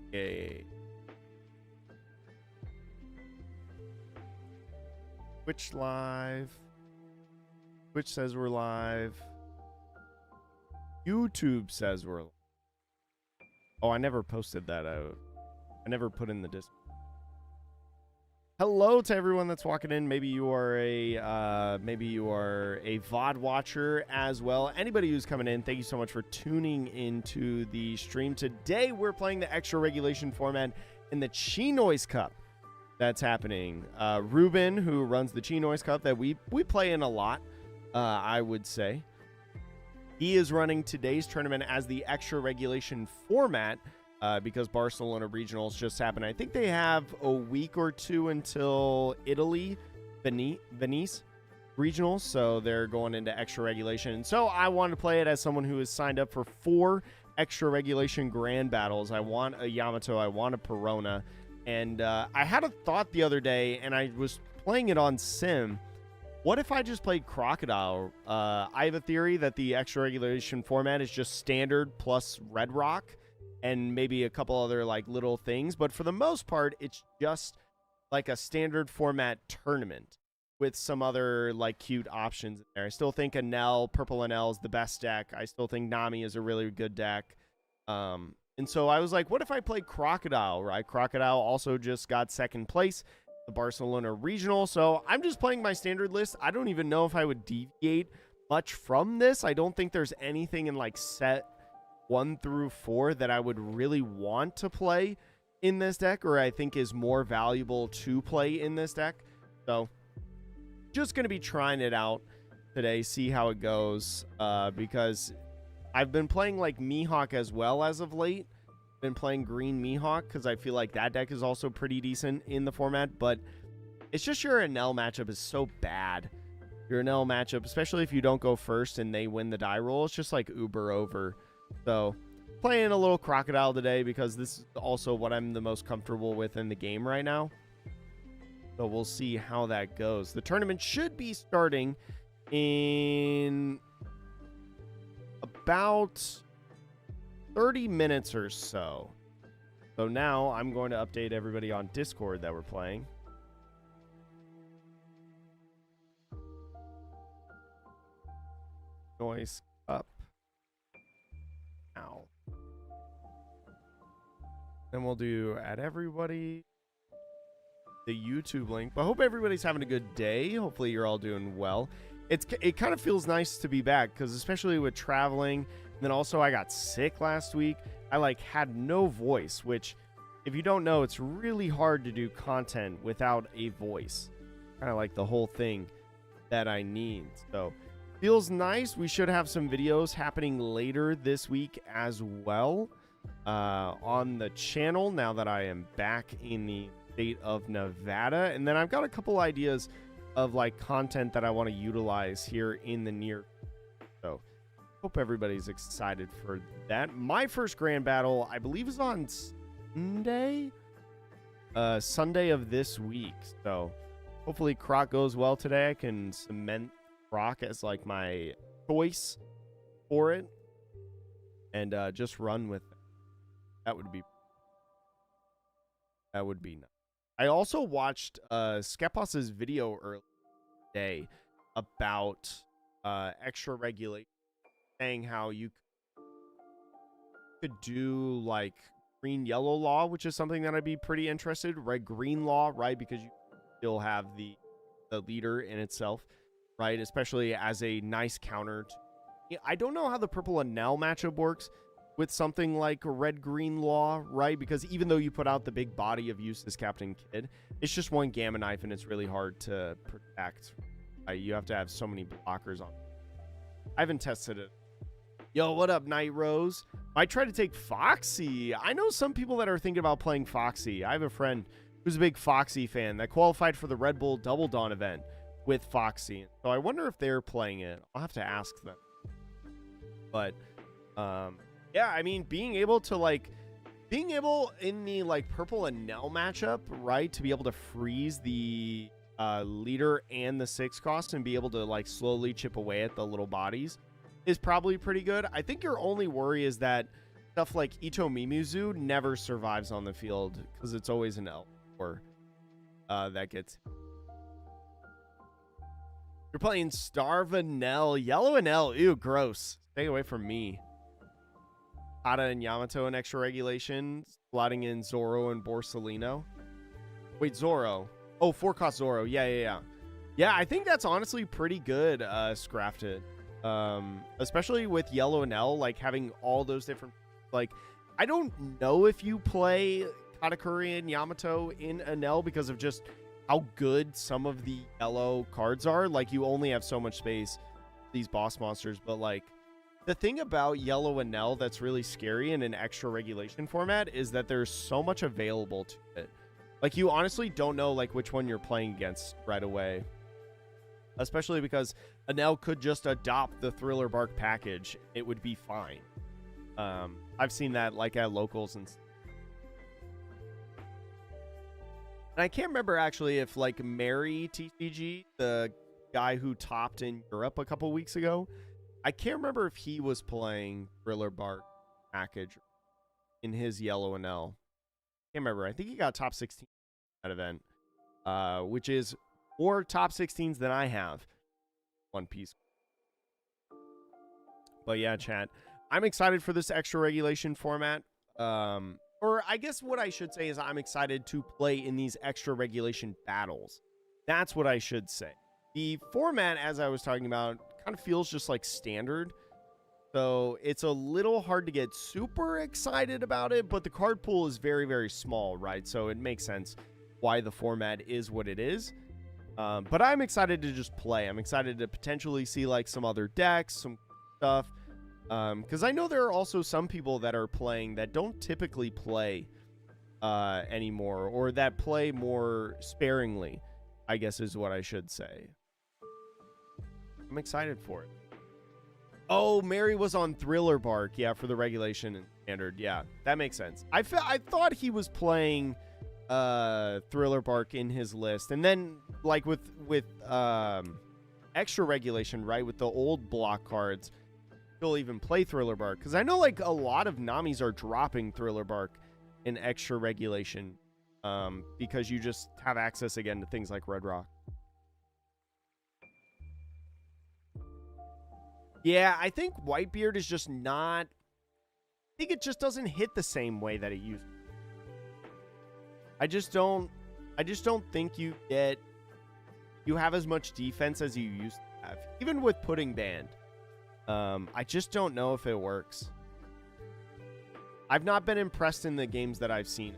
Okay. Twitch live. Twitch says we're live. YouTube says we're live. Oh, I never posted that out. I never put in the Discord. Hello to everyone that's walking in. Maybe you are a VOD watcher as well. Anybody who's coming in, thank you so much for tuning into the stream. Today we're playing the extra regulation format in the Chinois Cup that's happening. Ruben, who runs the Chinois Cup that we play in a lot, I would say. He is running today's tournament as the extra regulation format. Because Barcelona regionals just happened. I think they have a week or two until Italy, Venice regionals, so they're going into extra regulation. And so I want to play it as someone who has signed up for 4 extra regulation grand battles. I want a Yamato, I want a Perona, and I had a thought the other day, and I was playing it on Sim. What if I just played Crocodile? I have a theory that the extra regulation format is just standard plus Red Rock, and maybe a couple other like little things, but for the most part it's just like a standard format tournament with some other like cute options in there. I still think Enel, purple Enel is the best deck. I still think Nami is a really good deck. And so I was like, what if I play Crocodile, right? Crocodile also just got second place the Barcelona regional, so I'm just playing my standard list. I don't even know if I would deviate much from this. I don't think there's anything in like set 1 through 4 that I would really want to play in this deck, or I think is more valuable to play in this deck. So just going to be trying it out today, see how it goes, because I've been playing like Mihawk as well as of late. Been playing green Mihawk because I feel like that deck is also pretty decent in the format, but it's just your Enel matchup is so bad. Your Enel matchup, especially if you don't go first and they win the die roll, it's just like uber over. So playing a little Crocodile today because this is also what I'm the most comfortable with in the game right now. So we'll see how that goes. The tournament should be starting in about 30 minutes or so. So now I'm going to update everybody on Discord that we're playing. Noise up. Then we'll do add everybody, the YouTube link. But I hope everybody's having a good day. Hopefully you're all doing well. It kind of feels nice to be back because especially with traveling. And then also I got sick last week. I like had no voice, which if you don't know, it's really hard to do content without a voice. Kind of like the whole thing that I need. So feels nice. We should have some videos happening later this week as well on the channel now that I am back in the state of Nevada. And then I've got a couple ideas of like content that I want to utilize here in the near. So hope everybody's excited for that. My first grand battle, I believe, is on Sunday of this week. So hopefully Croc goes well today. I can cement Croc as like my choice for it and just run with it. That would be nice. I also watched Skepos's video earlier today about extra regulation, saying how you could do like green yellow law, which is something that I'd be pretty interested. Red green law, right? Because you still have the leader in itself, right? Especially as a nice counter to, I don't know how the purple Enel matchup works with something like red green law, right? Because even though you put out the big body of Eustace Captain Kidd, it's just one gamma knife and it's really hard to protect. You have to have so many blockers on. I haven't tested it. Yo, what up, Night Rose? I try to take Foxy. I know some people that are thinking about playing Foxy. I have a friend who's a big Foxy fan that qualified for the Red Bull Double Dawn event with Foxy. So I wonder if they're playing it. I'll have to ask them. But yeah, I mean, being able in the like purple Enel matchup, right, to be able to freeze the leader and the 6 cost and be able to like slowly chip away at the little bodies is probably pretty good. I think your only worry is that stuff like Ito Mimizu never survives on the field because it's always an L or that gets. You're playing Starvanel, Yellow and L. Ew, gross. Stay away from me. Hada and Yamato in extra regulation, slotting in Zoro and Borsalino. Wait, Zoro. Oh, 4-cost Zoro. Yeah. Yeah, I think that's honestly pretty good, Scrafted. Especially with Yellow and L, like having all those different, like, I don't know if you play Katakuri and Yamato in an L because of just how good some of the yellow cards are. Like, you only have so much space, these boss monsters, but like, the thing about Yellow and L that's really scary in an extra regulation format is that there's so much available to it. Like, you honestly don't know, like, which one you're playing against right away. Especially because Anel could just adopt the Thriller Bark package. It would be fine. I've seen that, like, at locals and I can't remember, actually, if, like, Mary TCG, the guy who topped in Europe a couple weeks ago, I can't remember if he was playing Thriller Bark package in his Yellow and L. Can't remember. I think he got top 16 at that event, which is more top 16s than I have. One Piece. But yeah, chat. I'm excited for this extra regulation format. Or I guess what I should say is I'm excited to play in these extra regulation battles. That's what I should say. The format, as I was talking about, kind of feels just like standard. So it's a little hard to get super excited about it, but the card pool is very, very small, right? So it makes sense why the format is what it is. But I'm excited to just play. I'm excited to potentially see like some other decks, some stuff. Because I know there are also some people that are playing that don't typically play anymore, or that play more sparingly, I guess is what I should say. I'm excited for it. Oh, Mary was on Thriller Bark, yeah, for the regulation and standard. Yeah, that makes sense. I thought he was playing Thriller Bark in his list, and then like with extra regulation, right, with the old block cards, he'll even play Thriller Bark, because I know like a lot of Namis are dropping Thriller Bark in extra regulation, because you just have access again to things like Red Rock. Yeah, I think Whitebeard is just not... I think it just doesn't hit the same way that it used to. I just don't think you have as much defense as you used to have. Even with Pudding Band. I just don't know if it works. I've not been impressed in the games that I've seen.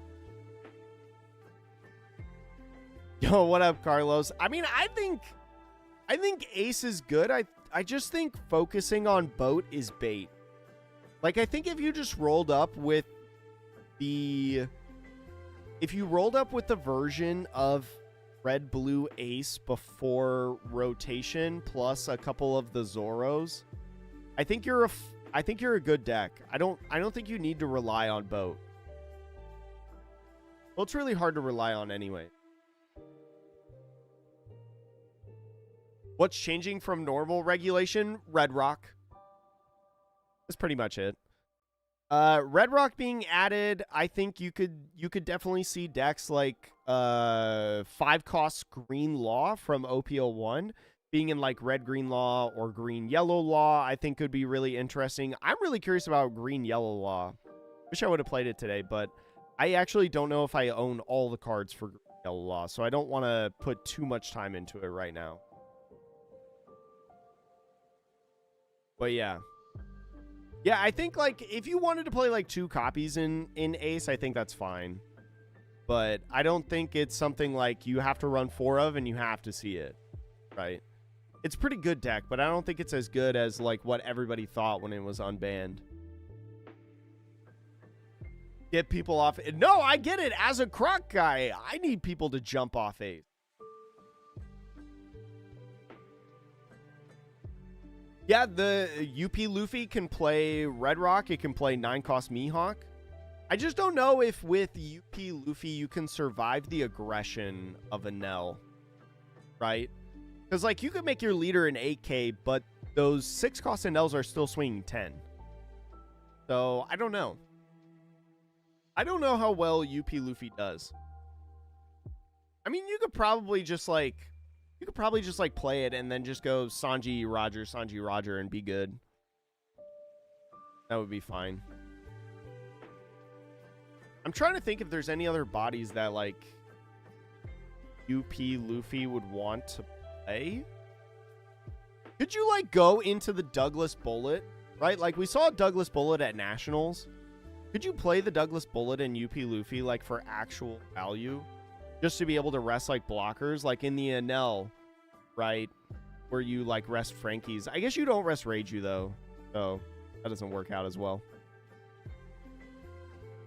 Yo, what up, Carlos? I mean, I think Ace is good. I just think focusing on Boat is bait. Like, I think if you just rolled up with the version of Red Blue Ace before rotation plus a couple of the Zoros, I think you're a good deck. I don't think you need to rely on Boat. Well, it's really hard to rely on anyway. What's changing from normal regulation? Red Rock. That's pretty much it. Red Rock being added, I think you could definitely see decks like 5-cost Green Law from OPO1 being in like Red Green Law or Green Yellow Law. I think could be really interesting. I'm really curious about Green Yellow Law. Wish I would have played it today, but I actually don't know if I own all the cards for Green Yellow Law, so I don't want to put too much time into it right now. But yeah. Yeah, I think, like, if you wanted to play, like, 2 copies in Ace, I think that's fine. But I don't think it's something, like, you have to run 4 of and you have to see it, right? It's a pretty good deck, but I don't think it's as good as, like, what everybody thought when it was unbanned. Get people off... No, I get it! As a Croc guy, I need people to jump off Ace. Yeah, the UP Luffy can play Red Rock. It can play 9-cost Mihawk. I just don't know if with UP Luffy you can survive the aggression of a Nell, right? Because, like, you could make your leader an 8K, but those 6-cost Nels are still swinging 10. So, I don't know. I don't know how well UP Luffy does. I mean, you could probably just like play it and then just go Sanji Roger and be good. That would be fine. I'm trying to think if there's any other bodies that like UP Luffy would want to play. Could you like go into the Douglas Bullet, right? Like we saw Douglas Bullet at Nationals. Could you play the Douglas Bullet in UP Luffy like for actual value? Just to be able to rest like blockers, like in the Enel, right? Where you like rest Frankies. I guess you don't rest Reiju though. So that doesn't work out as well.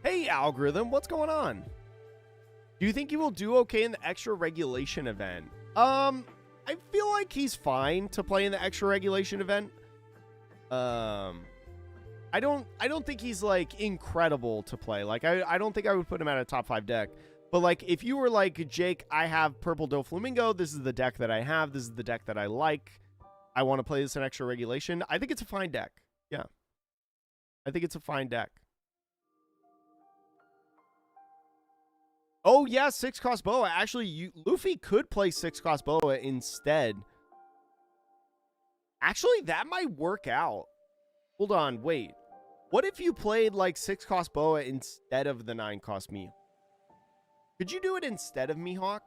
Hey, Algorithm, what's going on? Do you think he will do okay in the extra regulation event? I feel like he's fine to play in the extra regulation event. I don't think he's like incredible to play. Like I don't think I would put him at a top 5 deck. But like if you were like, Jake, I have Purple Doflamingo, this is the deck that I have, this is the deck that I like, I want to play this in extra regulation, I think it's a fine deck. Yeah. I think it's a fine deck. Oh yeah, 6-cost Boa. Actually, Luffy could play 6-cost Boa instead. Actually, that might work out. Hold on, wait. What if you played like 6-cost Boa instead of the 9-cost Mihawk? Could you do it instead of Mihawk?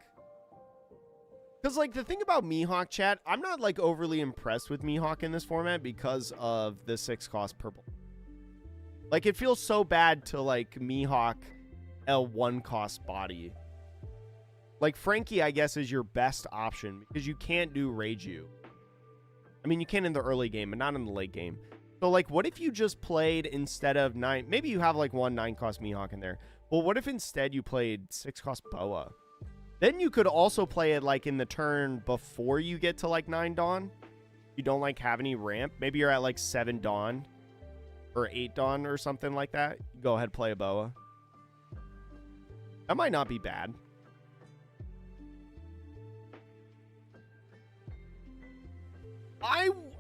Because like the thing about Mihawk, chat, I'm not like overly impressed with Mihawk in this format because of the 6-cost purple. Like it feels so bad to like Mihawk L1-cost body. Like Frankie, I guess, is your best option because you can't do Reiju. I mean, you can in the early game, but not in the late game. So like, what if you just played instead of 9? Maybe you have like one 9-cost Mihawk in there. Well, what if instead you played 6-cost Boa? Then you could also play it like in the turn before you get to like 9 Dawn. You don't like have any ramp. Maybe you're at like 7 Dawn or 8 Dawn or something like that. Go ahead, play a Boa. That might not be bad.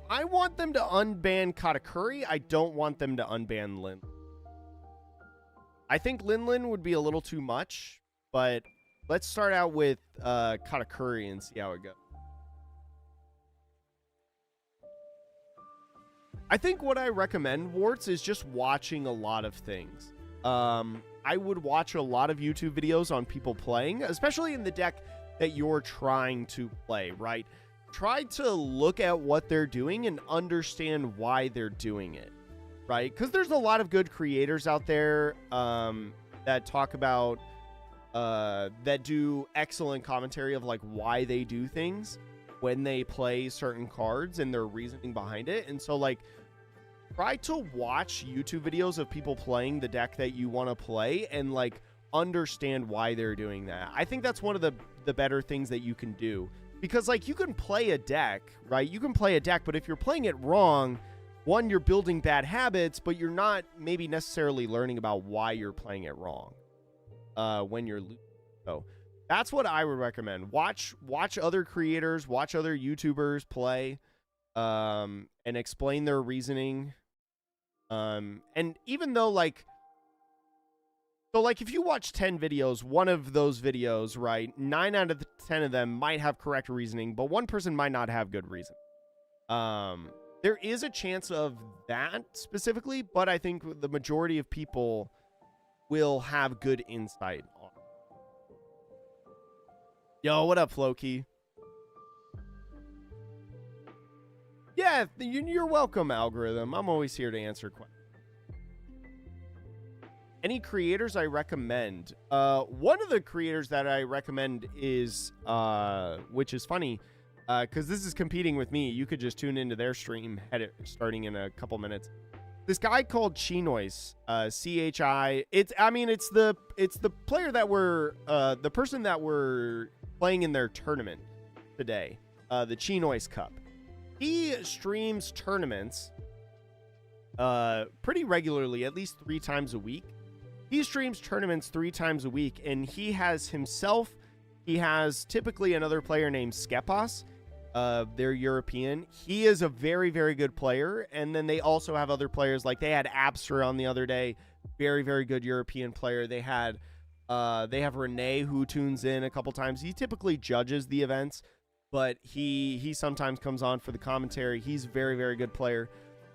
I want them to unban Katakuri. I don't want them to unban Lin. I think Lin would be a little too much, but let's start out with Katakuri and see how it goes. I think what I recommend, Warts, is just watching a lot of things. I would watch a lot of YouTube videos on people playing, especially in the deck that you're trying to play, right? Try to look at what they're doing and understand why they're doing it, right? Because there's a lot of good creators out there that talk about, that do excellent commentary of like why they do things when they play certain cards and their reasoning behind it. And so like, try to watch YouTube videos of people playing the deck that you want to play and like understand why they're doing that. I think that's one of the better things that you can do, because like you can play a deck, right? You can play a deck, but if you're playing it wrong, one, you're building bad habits, but you're not maybe necessarily learning about why you're playing it wrong when you're losing. So that's what I would recommend. Watch other creators, watch other YouTubers play, and explain their reasoning. And even though like, so like if you watch 10 videos, one of those videos, right, 9 out of the 10 of them might have correct reasoning, but one person might not have good reason. There is a chance of that specifically, but I think the majority of people will have good insight on it. Yo, what up, Floki? Yeah, you're welcome, Algorithm. I'm always here to answer questions. Any creators I recommend? One of the creators that I recommend is, which is funny, because this is competing with me. You could just tune into their stream starting in a couple minutes. This guy called Chinois, CHI. It's the player that the person that we're playing in their tournament today, the Chinois Cup. He streams tournaments pretty regularly, at least 3 times a week. He streams tournaments 3 times a week, and he has himself, he has typically another player named Skepas. They're European. He is a very, very good player, and then they also have other players, like they had Abster on the other day. very, very good European player. They have Renee, who tunes in a couple times. He typically judges the events, but he sometimes comes on for the commentary. He's a very, very good player.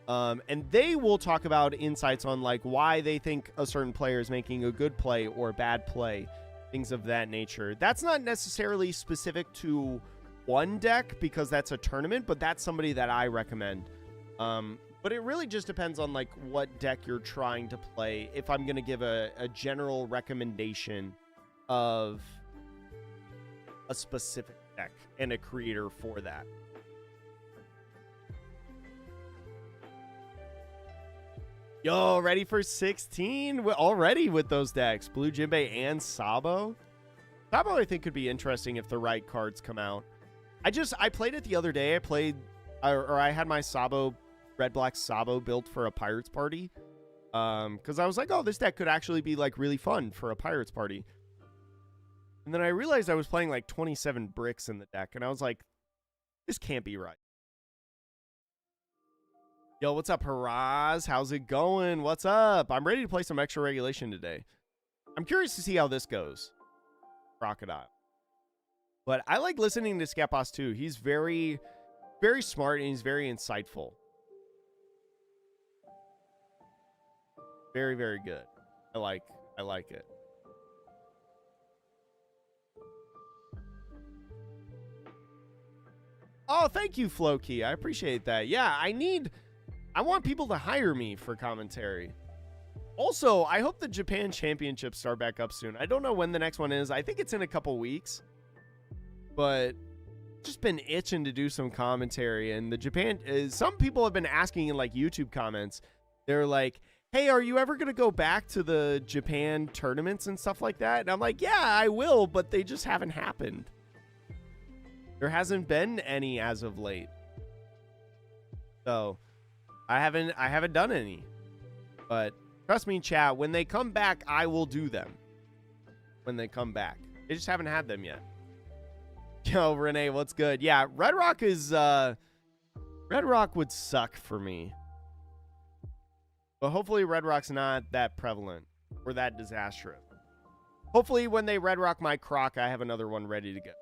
And they will talk about insights on like why they think a certain player is making a good play or a bad play, things of that nature. That's not necessarily specific to one deck because that's a tournament, but that's somebody that I recommend. But it really just depends on like what deck you're trying to play. If I'm going to give a general recommendation of a specific deck and a creator for that. Yo, ready for 16? We're already with those decks. Blue Jinbei and Sabo. Sabo, I think, could be interesting if the right cards come out. I played it the other day. I had my Sabo, red-black Sabo built for a Pirates party. Because I was like, oh, this deck could actually be, like, really fun for a Pirates party. And then I realized I was playing, like, 27 bricks in the deck. And I was like, this can't be right. Yo, what's up, Haraz? How's it going? What's up? I'm ready to play some extra regulation today. I'm curious to see how this goes. Crocodile. But I like listening to Skepos too. He's very, very smart and he's very insightful. Very, very good. I like it. Oh, thank you, Flowkey. I appreciate that. Yeah, I want people to hire me for commentary. Also, I hope the Japan Championships start back up soon. I don't know when the next one is. I think it's in a couple weeks. But just been itching to do some commentary. And the Japan, some people have been asking in like YouTube comments. They're like, hey, are you ever going to go back to the Japan tournaments and stuff like that? And I'm like, yeah, I will, but they just haven't happened. There hasn't been any as of late. So I haven't done any. But trust me, chat, when they come back, I will do them. When they come back. They just haven't had them yet. Yo, Renee, what's good? Yeah, Red Rock is Red Rock would suck for me. But hopefully Red Rock's not that prevalent or that disastrous. Hopefully when they Red Rock my Croc, I have another one ready to go.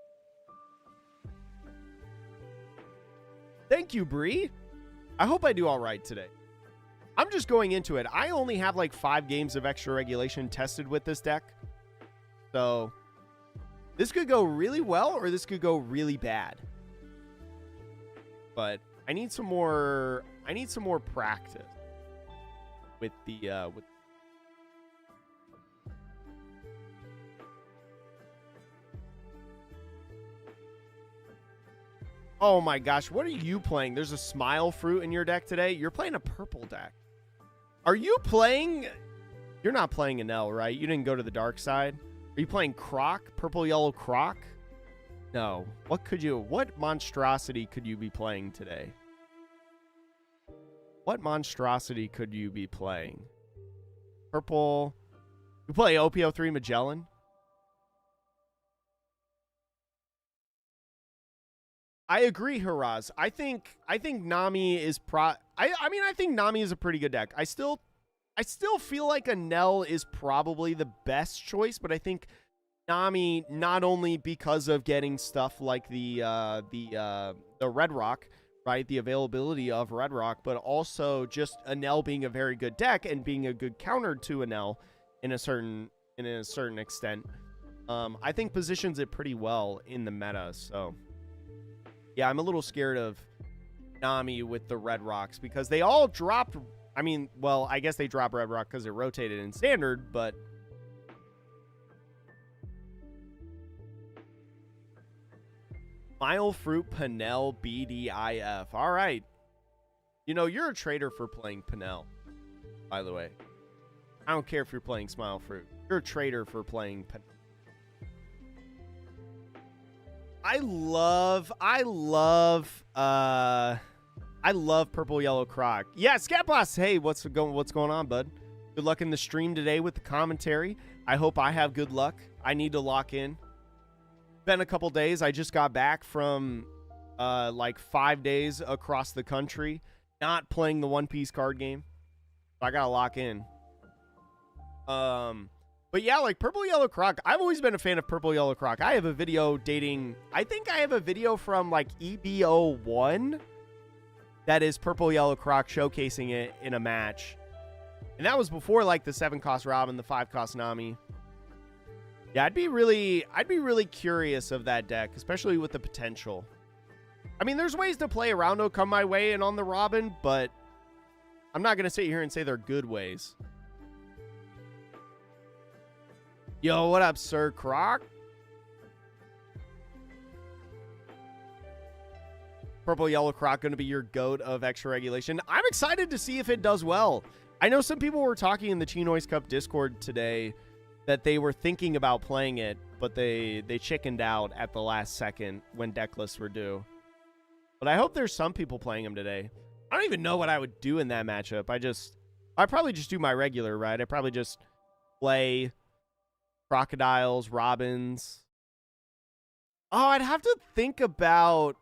Thank you, Bree. I hope I do all right today. I'm just going into it. I only have like 5 games of extra regulation tested with this deck. So this could go really well or this could go really bad. But I need some more practice with the Oh my gosh, what are you playing? There's a smile fruit in your deck today. You're playing a purple deck. Are you playing? You're not playing Enel, right? You didn't go to the dark side. Are you playing Croc? Purple yellow Croc? No. What monstrosity could you be playing today? What monstrosity could you be playing? Purple. You play OPO3 Magellan? I agree, Haraz. I think Nami is I think Nami is a pretty good deck. I still feel like Enel is probably the best choice, but I think Nami, not only because of getting stuff like the Red Rock, right? The availability of Red Rock, but also just Enel being a very good deck and being a good counter to Enel in a certain extent. I think positions it pretty well in the meta, so yeah, I'm a little scared of Nami with the Red Rocks because they all dropped. I mean, well, I guess they dropped Red Rock because it rotated in Standard, but Smile Fruit Panel BDIF. All right. You know, you're a traitor for playing Panel, by the way. I don't care if you're playing Smile Fruit. You're a traitor for playing Panel. I love purple yellow Croc. Yeah, Scat Boss. Hey, what's going on, bud? Good luck in the stream today with the commentary. I hope I have good luck. I need to lock in. Been a couple days. I just got back from like 5 days across the country, not playing the One Piece card game. So I gotta lock in. But yeah, like Purple Yellow Croc. I've always been a fan of Purple Yellow Croc. I have a video dating, I think I have a video from like EBO1 that is Purple Yellow Croc showcasing it in a match. And that was before like the 7-cost Robin, the 5-cost Nami. Yeah, I'd be really curious of that deck, especially with the potential. I mean, there's ways to play around O Come My Way and on the Robin, but I'm not going to sit here and say they're good ways. Yo, what up, Sir Croc? Purple Yellow Croc going to be your GOAT of extra regulation. I'm excited to see if it does well. I know some people were talking in the Chinois Cup Discord today that they were thinking about playing it, but they chickened out at the last second when deck lists were due. But I hope there's some people playing him today. I don't even know what I would do in that matchup. I'd probably just do my regular, right? I'd probably just play Crocodiles, Robins. Oh, I'd have to think about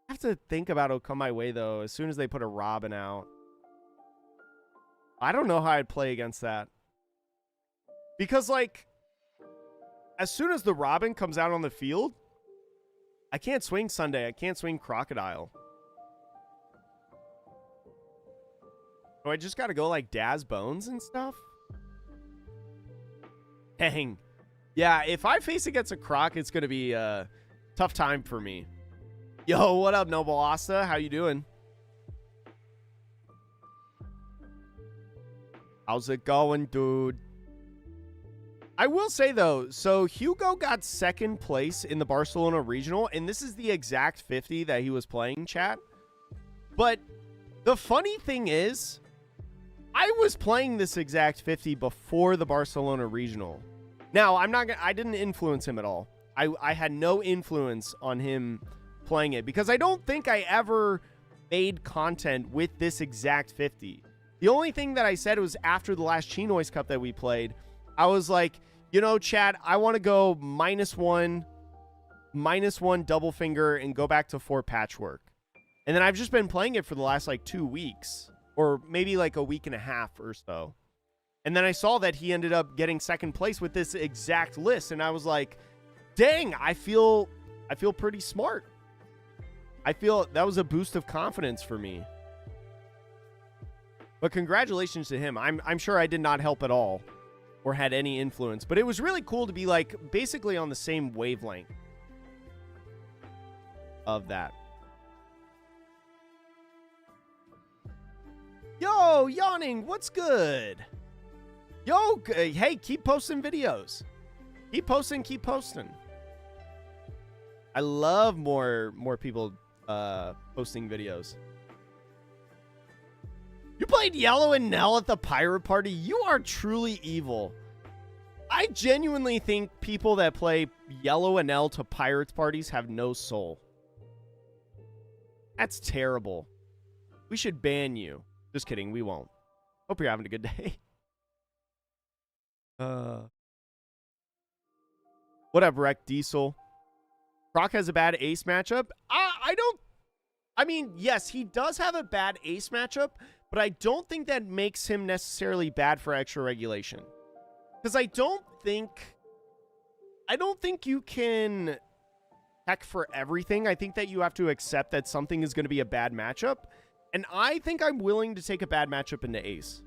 Oh Come My Way, though, as soon as they put a Robin out. I don't know how I'd play against that. Because, like, as soon as the Robin comes out on the field, I can't swing Sunday. I can't swing Crocodile. So I just got to go, like, Daz Bones and stuff? Dang. Yeah, if I face against a Croc, it's going to be a tough time for me. Yo, what up, Noble Asta? How you doing? How's it going, dude? I will say, though, so Hugo got second place in the Barcelona Regional, and this is the exact 50 that he was playing, chat. But the funny thing is, I was playing this exact 50 before the Barcelona Regional. Now, I didn't influence him at all. I had no influence on him playing it because I don't think I ever made content with this exact 50. The only thing that I said was after the last Chinois Cup that we played, I was like, you know, chat, I want to go -1 double finger and go back to 4 patchwork. And then I've just been playing it for the last like 2 weeks or maybe like a week and a half or so. And then I saw that he ended up getting second place with this exact list. And I was like, dang, I feel pretty smart. I feel that was a boost of confidence for me. But congratulations to him. I'm sure I did not help at all or had any influence. But it was really cool to be like basically on the same wavelength of that. Yo, Yawning, what's good? Yo, hey, keep posting videos. Keep posting, keep posting. I love more people posting videos. You played Yellow and Nell at the pirate party? You are truly evil. I genuinely think people that play Yellow and Nell to pirates parties have no soul. That's terrible. We should ban you. Just kidding, we won't. Hope you're having a good day. What up, Wreck Diesel? Croc has a bad ace matchup? I mean, yes, he does have a bad ace matchup, but I don't think that makes him necessarily bad for extra regulation. Because I don't think you can heck for everything. I think that you have to accept that something is going to be a bad matchup. And I think I'm willing to take a bad matchup into ace.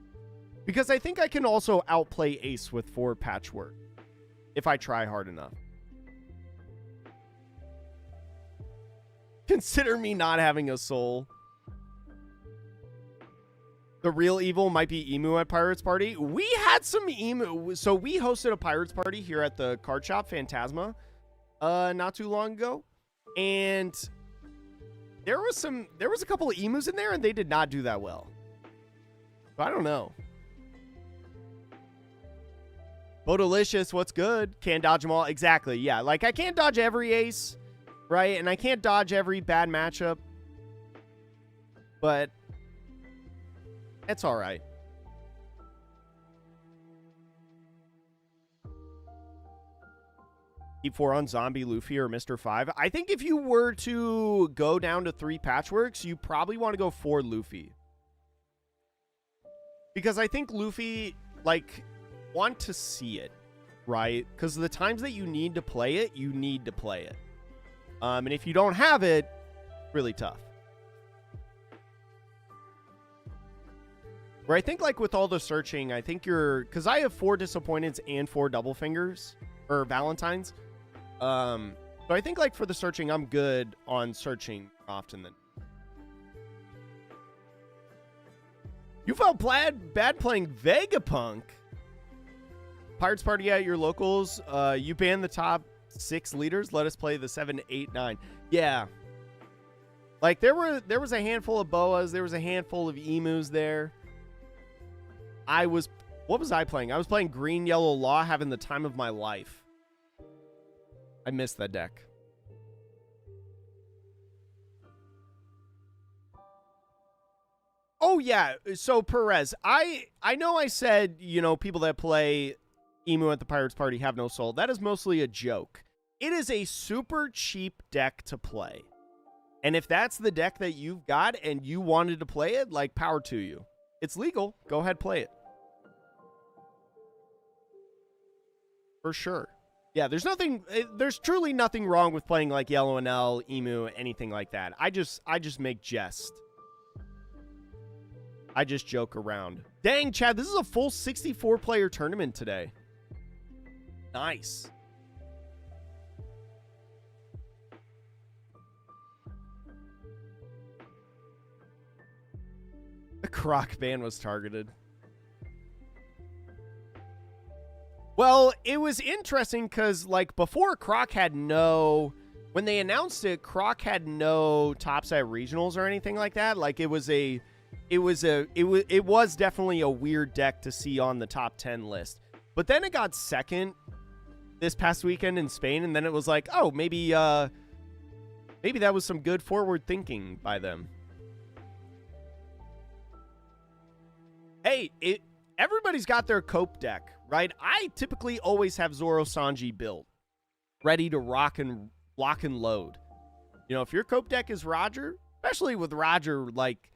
Because I think I can also outplay ace with 4 patchwork. If I try hard enough. Consider me not having a soul. The real evil might be Emu at Pirates Party. We had some Emu. So we hosted a Pirates Party here at the card shop, Phantasma, not too long ago. And there was a couple of Emus in there, and they did not do that well. So I don't know. Bodolicious, what's good? Can't dodge them all. Exactly, yeah. Like, I can't dodge every ace, right? And I can't dodge every bad matchup. But it's all right. Keep 4 on Zombie, Luffy, or Mr. 5. I think if you were to go down to 3 patchworks, you probably want to go 4 Luffy. Because I think Luffy... like, want to see it, right? Because the times that you need to play it, you need to play it. And if you don't have it, really tough. Where I think, like, with all the searching, I think you're... Because I have 4 Disappointeds and 4 Double Fingers, or Valentines. So I think, like, for the searching, I'm good on searching often then. You felt bad playing Vegapunk. Pirates Party at your locals. You banned the top 6 leaders. Let us play the 7, 8, 9. Yeah. Like, there was a handful of boas. There was a handful of emus there. What was I playing? I was playing Green Yellow Law, having the time of my life. I missed that deck. Oh, yeah. So, Perez, I know I said, you know, people that play Emu at the Pirates Party have no soul. That is mostly a joke. It is a super cheap deck to play. And if that's the deck that you've got and you wanted to play it, like, power to you. It's legal. Go ahead, play it. For sure. Yeah, there's truly nothing wrong with playing, like, Yellow and L, Emu, anything like that. I just make jest. I just joke around. Dang, Chad, this is a full 64-player tournament today. Nice. The Croc ban was targeted. Well, it was interesting because, like, before Croc had no... When they announced it, Croc had no tops at regionals or anything like that. Like, it was definitely a weird deck to see on the top 10 list. But then it got second this past weekend in Spain, and then it was like, oh, maybe that was some good forward thinking by them. Hey, everybody's got their cope deck, right? I typically always have Zoro Sanji built, ready to lock and load. You know, if your cope deck is Roger, especially with Roger, like,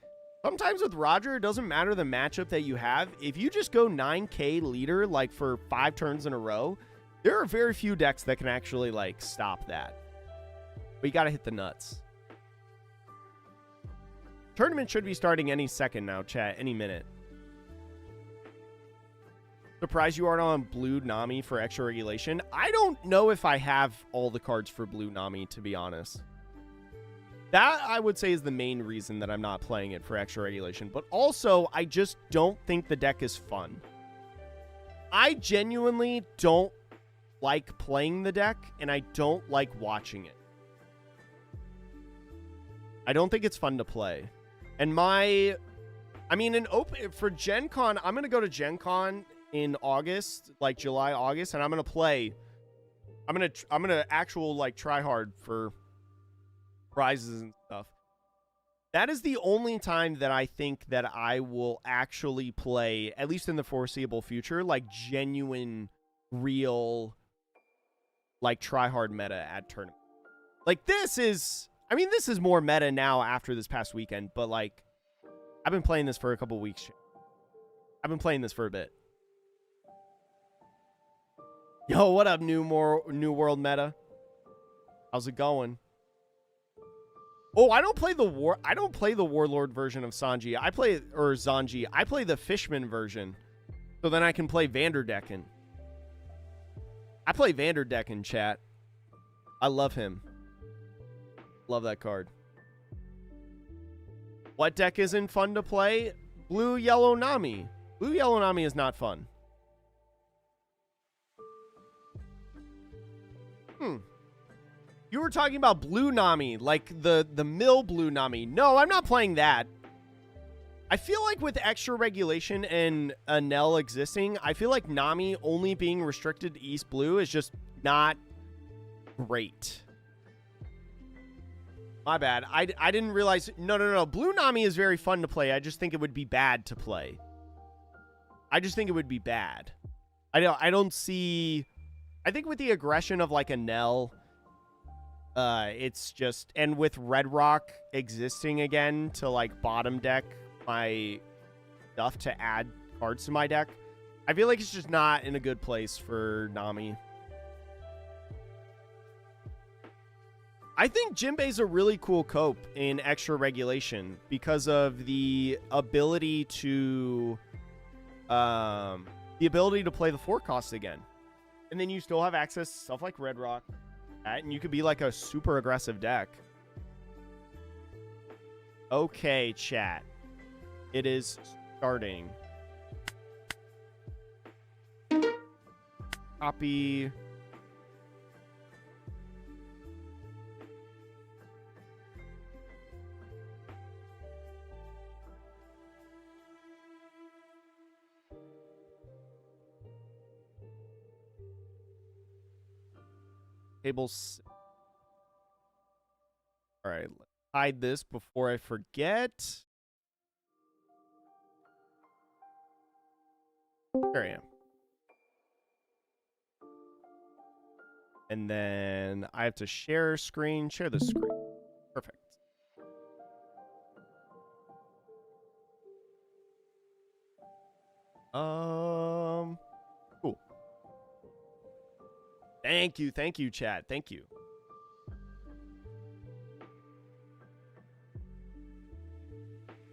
sometimes with Roger, it doesn't matter the matchup that you have. If you just go 9K leader, like, for 5 turns in a row, there are very few decks that can actually, like, stop that. But you got to hit the nuts. Tournament should be starting any second now, chat, any minute. Surprised you aren't on Blue Nami for extra regulation. I don't know if I have all the cards for Blue Nami, to be honest. That, I would say, is the main reason that I'm not playing it for extra regulation. But also, I just don't think the deck is fun. I genuinely don't like playing the deck, and I don't like watching it. I don't think it's fun to play. And for Gen Con, I'm going to go to Gen Con in August, like July, August, and I'm going to play. I'm going to actual, like, try hard for prizes and stuff. That is the only time that I think that I will actually play, at least in the foreseeable future, like, genuine, real, like, try hard meta at tournament. Like, this is more meta now after this past weekend, but, like, I've been playing this for a couple weeks. I've been playing this for a bit. Yo, what up, New World Meta? How's it going? Oh, I don't play the Warlord version of Zanji. I play the Fishman version. So then I can play Vanderdecken. I play Vanderdecken, chat. I love him. Love that card. What deck isn't fun to play? Blue Yellow Nami. Blue Yellow Nami is not fun. You were talking about Blue Nami, like the mill Blue Nami. No, I'm not playing that. I feel like with extra regulation and Anel existing, I feel like Nami only being restricted to East Blue is just not great. My bad. I didn't realize. No. Blue Nami is very fun to play. I just think it would be bad to play. I just think it would be bad. I don't see. I think with the aggression of, like, Anel, it's just, and with Red Rock existing again to, like, bottom deck my stuff to add cards to my deck, I feel like it's just not in a good place for Nami. I think Jinbei's a really cool cope in extra regulation because of the ability to play the forecast again. And then you still have access to stuff like Red Rock, and you could be like a super aggressive deck. Okay, chat. It is starting. Copy. Tables. All right, let's hide this before I forget. There I am. And then I have to share screen. Share the screen. Perfect. Cool. Thank you, chat. Thank you.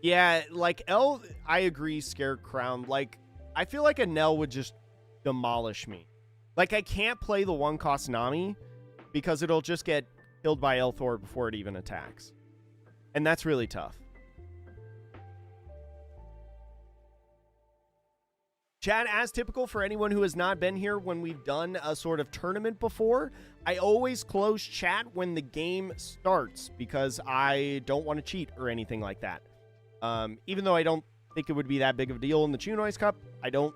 Yeah, like L, I agree, Scarecrown. Like, I feel like a Nell would just demolish me. Like, I can't play the one-cost Nami because it'll just get killed by Elthor before it even attacks. And that's really tough. Chat, as typical for anyone who has not been here when we've done a sort of tournament before, I always close chat when the game starts because I don't want to cheat or anything like that. Even though I don't think it would be that big of a deal in the Chew Noise Cup, I don't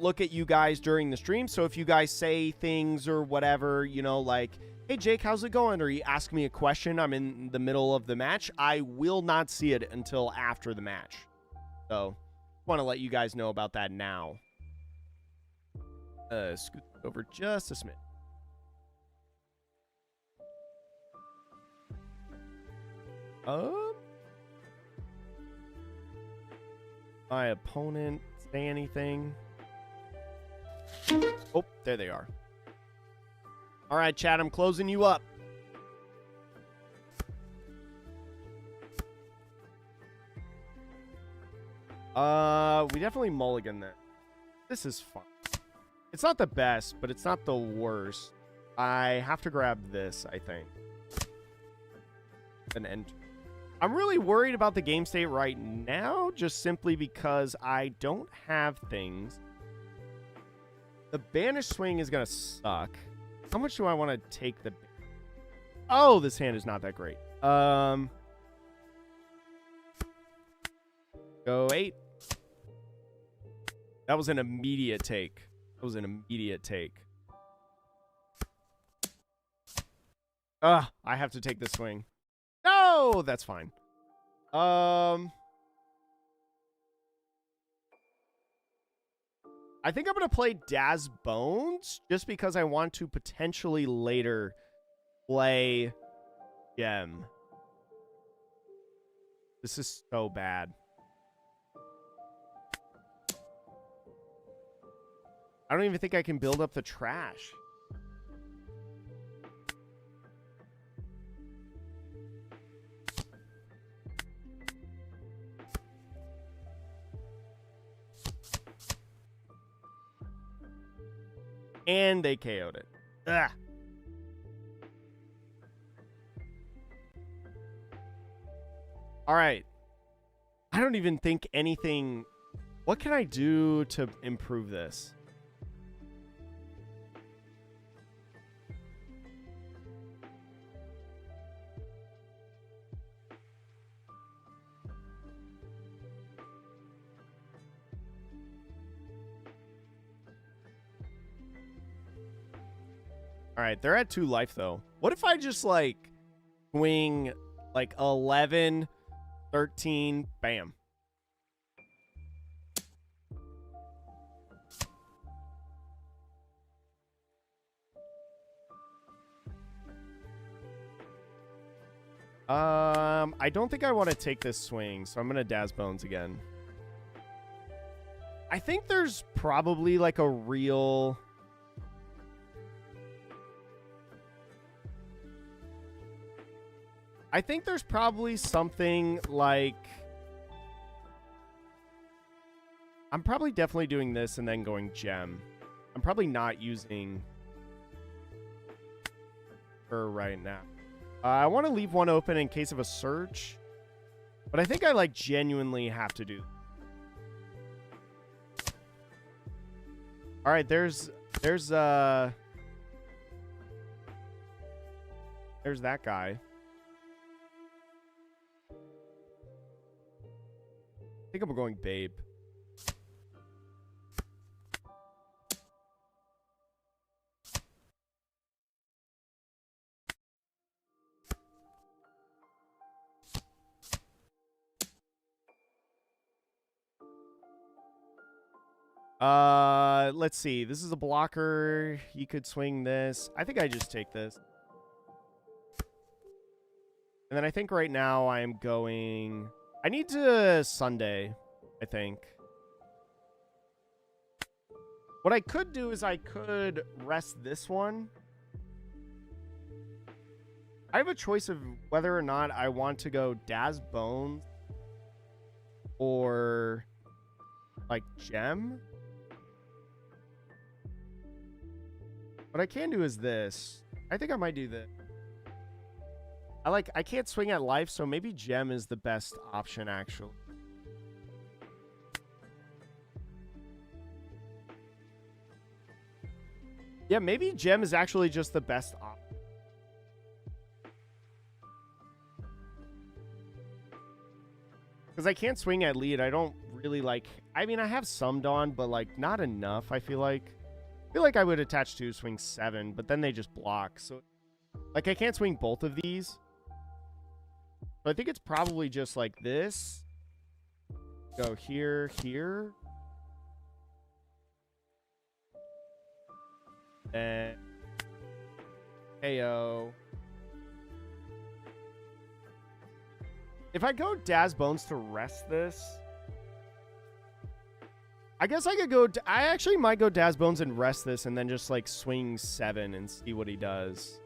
look at you guys during the stream. So if you guys say things or whatever, you know, like, hey, Jake, how's it going? Or you ask me a question, I'm in the middle of the match, I will not see it until after the match. So want to let you guys know about that now. Scoot over just a smidge. My opponent say anything? Oh, there they are. All right, chat, I'm closing you up. We definitely mulligan that. This is fun. It's not the best, but it's not the worst. I have to grab this, I think. An end. I'm really worried about the game state right now, just simply because I don't have things. The Banish Swing is going to suck. How much do I want to take the... Oh, this hand is not that great. Go 8. That was an immediate take. That was an immediate take. I have to take the swing. No, that's fine. I think I'm going to play Daz Bones just because I want to potentially later play Gem. This is so bad. I don't even think I can build up the trash. And they KO'd it. Ugh. All right. I don't even think anything... What can I do to improve this? All right, they're at 2 life, though. What if I just, like, swing, like, 11, 13, bam. I don't think I want to take this swing, so I'm going to Daz Bones again. I think there's probably like a real... I think there's probably something like... I'm probably definitely doing this and then going gem. I'm probably not using her right now. I want to leave one open in case of a search. But I think I like genuinely have to do. All right, there's that guy. I think I'm going babe. Let's see. This is a blocker. You could swing this. I think I just take this. And then I think right now I am going... I need to Sunday, I think. What I could do is I could rest this one. I have a choice of whether or not I want to go Daz Bones or like Gem. What I can do is this. I think I might do this. I can't swing at life, so maybe Gem is the best option, actually. Yeah, maybe Gem is actually just the best option. Because I can't swing at lead. I don't really like... I mean, I have some Dawn, but like not enough, I feel like. I feel like I would attach 2, swing 7, but then they just block. So, like, I can't swing both of these. So I think it's probably just like this. Go here, here. And KO. If I go Daz Bones to rest this, I guess I could go... I actually might go Daz Bones and rest this and then just, like, swing 7 and see what he does.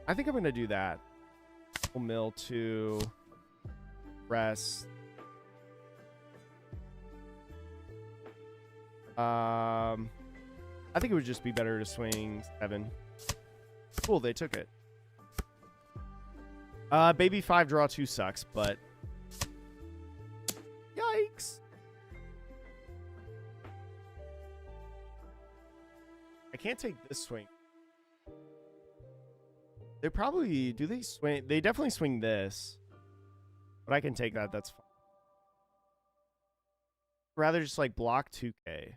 I think I'm going to do that. Mill to rest. I think it would just be better to swing 7. Cool, they took it. Baby 5 draw 2 sucks, but... Yikes. I can't take this swing. They probably... Do they swing? They definitely swing this. But I can take that. That's fine. Rather just like block 2K.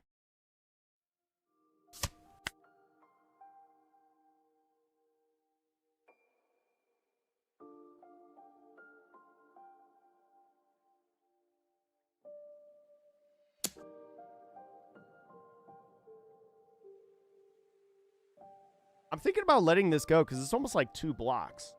I'm thinking about letting this go because it's almost like 2 blocks.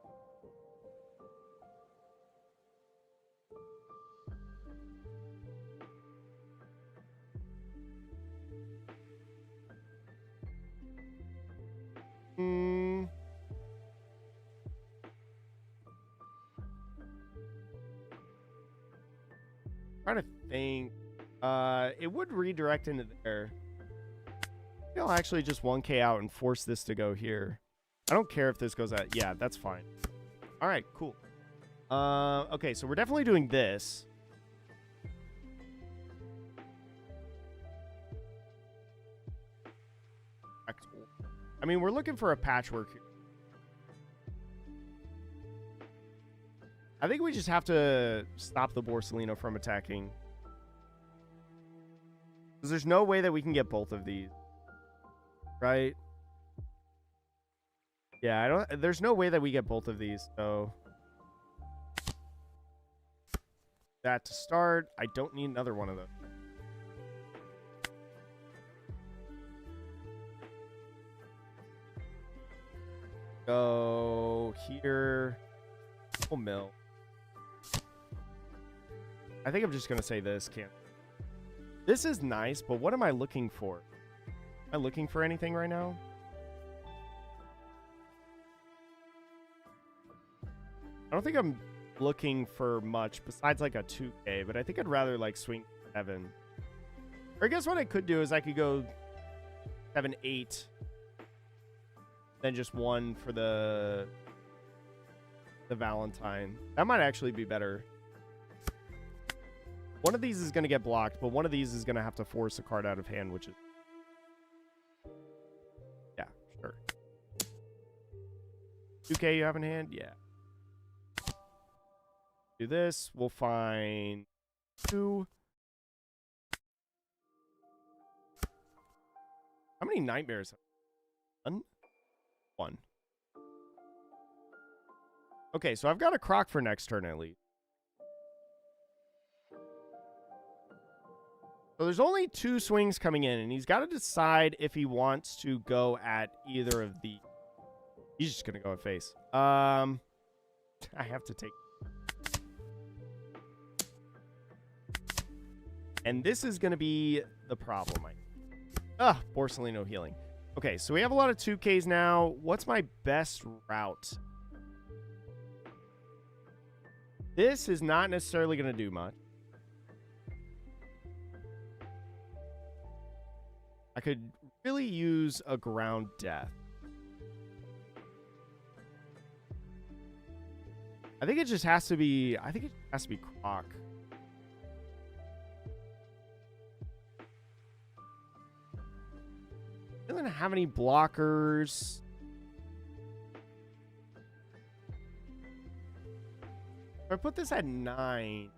Trying to think. It would redirect into there. I'll actually just 1K out and force this to go here. I don't care if this goes out. Yeah, that's fine. All right, cool. Okay, so we're definitely doing this. I mean, we're looking for a patchwork here. I think we just have to stop the Borsalino from attacking. Because there's no way that we can get both of these. Right? Yeah, there's no way that we get both of these, so... That to start. I don't need another one of those. Go here. Full mill. I think I'm just going to say this. Can't. This is nice, but what am I looking for? Am I looking for anything right now? I don't think I'm looking for much besides like a 2K, but I think I'd rather like swing 7. Or I guess what I could do is I could go 7, 8, then just 1 for the Valentine. That might actually be better. One of these is going to get blocked, but one of these is going to have to force a card out of hand, which is... Yeah, sure. 2K you have in hand? Yeah. Do this. We'll find 2. How many nightmares? 1? 1. Okay, so I've got a Croc for next turn at least. So there's only 2 swings coming in, and he's got to decide if he wants to go at either of the... He's just going to go at face. I have to take... And this is going to be the problem. Borsalino healing. Okay, so we have a lot of 2Ks now. What's my best route? This is not necessarily going to do much. I could really use a ground death. I think it just has to be... I think it has to be Croc. It doesn't have any blockers. If I put this at 9...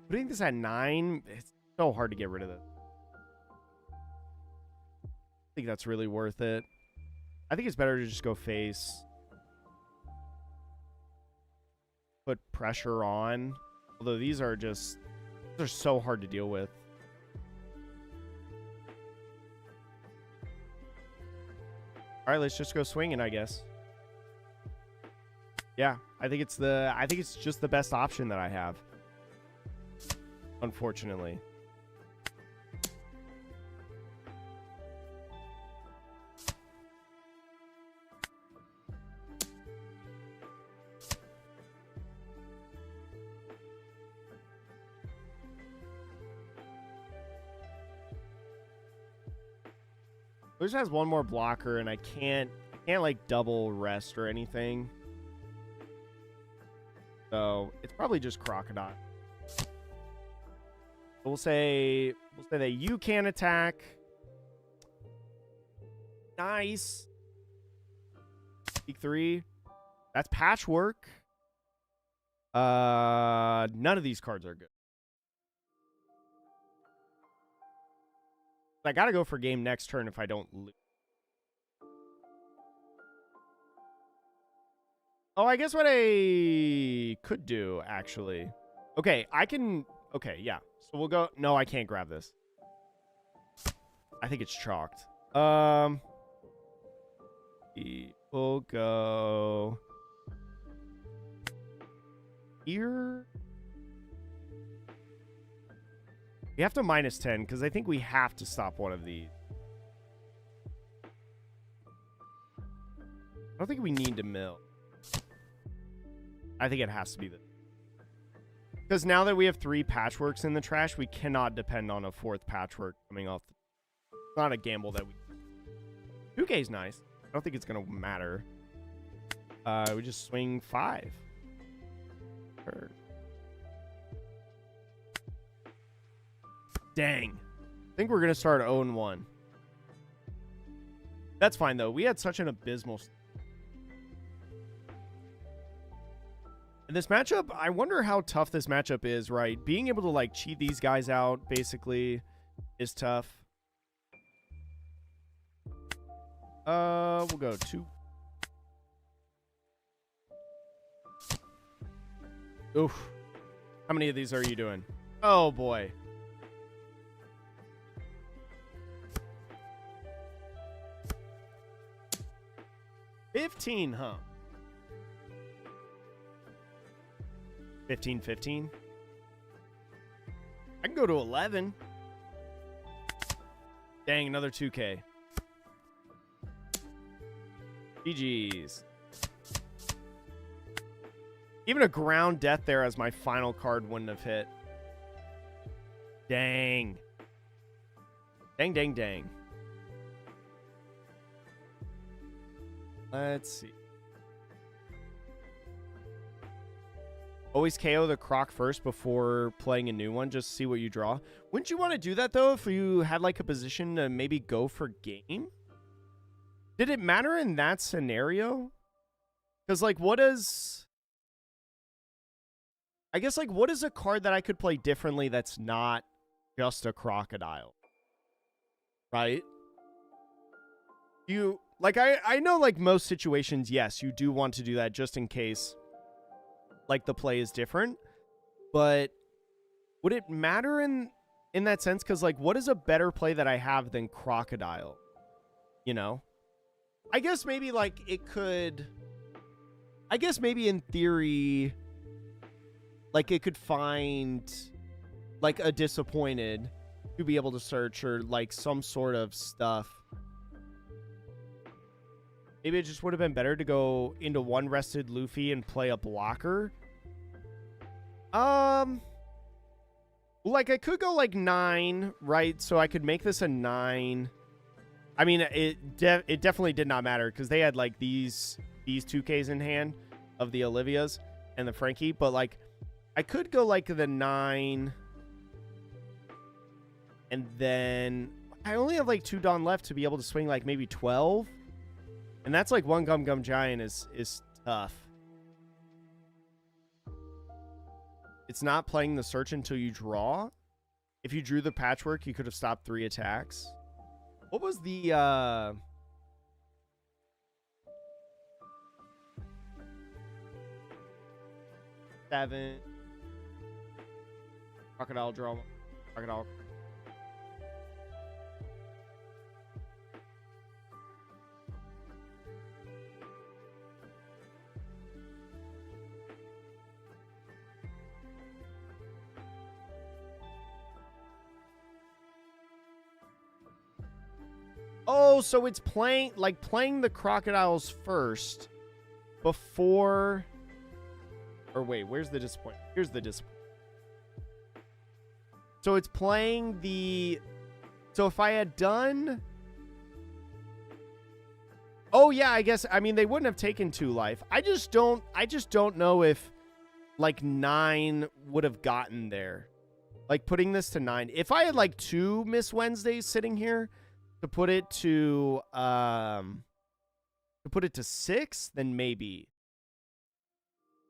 Putting this at 9... It's so hard to get rid of this. I think that's really worth it. I think it's better to just go face. Put pressure on. Although these are just... They're so hard to deal with. Alright, let's just go swinging, I guess. Yeah, I think it's just the best option that I have. Unfortunately. This has one more blocker, and I can't like double rest or anything. So it's probably just Crocodile. So we'll say that you can attack. Nice. Peak 3. That's patchwork. None of these cards are good. I gotta go for game next turn if I don't lose. Oh, I guess what I could do, actually. Okay, I can... Okay, yeah. So we'll go... No, I can't grab this. I think it's chalked. We'll go... Here... We have to minus 10, because I think we have to stop one of these. I don't think we need to mill. I think it has to be this. Because now that we have 3 patchworks in the trash, we cannot depend on a 4th patchwork coming off. It's not a gamble that we... 2K is nice. I don't think it's going to matter. We just swing 5. Sure. Dang. I think we're going to start 0-1. That's fine, though. We had such an abysmal... And this matchup, I wonder how tough this matchup is, right? Being able to, like, cheat these guys out, basically, is tough. We'll go 2. Oof. How many of these are you doing? Oh, boy. $15, huh? 15. I can go to 11. Dang, another 2K. GG's. Even a ground death there as my final card wouldn't have hit. Dang. Dang, dang, dang. Let's see. Always KO the Croc first before playing a new one. Just see what you draw. Wouldn't you want to do that, though, if you had, like, a position to maybe go for game? Did it matter in that scenario? Because, like, what is... I guess, like, what is a card that I could play differently that's not just a Crocodile? Right? You... Like, I know, like, most situations, yes, you do want to do that just in case, like, the play is different. But would it matter in that sense? Because, like, what is a better play that I have than Crocodile? You know? I guess maybe, like, it could... I guess maybe in theory, like, it could find, like, a Disappointed to be able to search or, like, some sort of stuff. Maybe it just would have been better to go into one rested Luffy and play a blocker. Like, I could go, like, 9, right? So I could make this a 9. I mean, it definitely did not matter because they had, like, these 2Ks in hand of the Olivias and the Frankie. But, like, I could go, like, the 9. And then I only have, like, 2 Dawn left to be able to swing, like, maybe 12. And that's like one Gum Gum Giant is tough. It's not playing the search until you draw. If you drew the Patchwork, you could have stopped 3 attacks. What was the 7 Crocodile draw? Crocodile. Oh, so it's playing the Crocodiles first before... Or wait, where's the Disappointment? Here's the Disappointment. So it's playing the... So if I had done... Oh, yeah, I guess... I mean, they wouldn't have taken 2 life. I just don't know if, like, 9 would have gotten there. Like, putting this to 9. If I had, like, 2 Miss Wednesdays sitting here... To put it to 6, then maybe.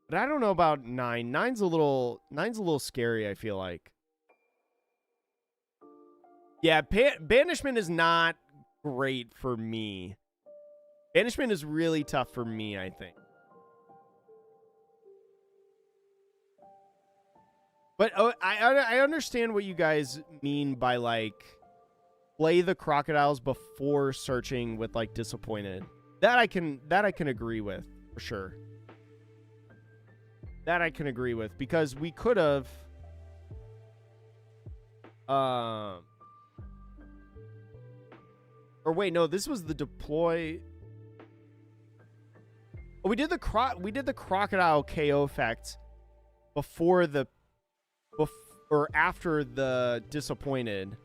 But I don't know about 9. 9's a little scary, I feel like. Yeah, Banishment is not great for me. Banishment is really tough for me, I think. But I understand what you guys mean by, like, play the Crocodiles before searching with, like, Disappointed. That I can agree with, for sure. That I can agree with, because we could have... Or wait, no, this was the deploy... Oh, we did the Crocodile KO effect before the... or after the Disappointed.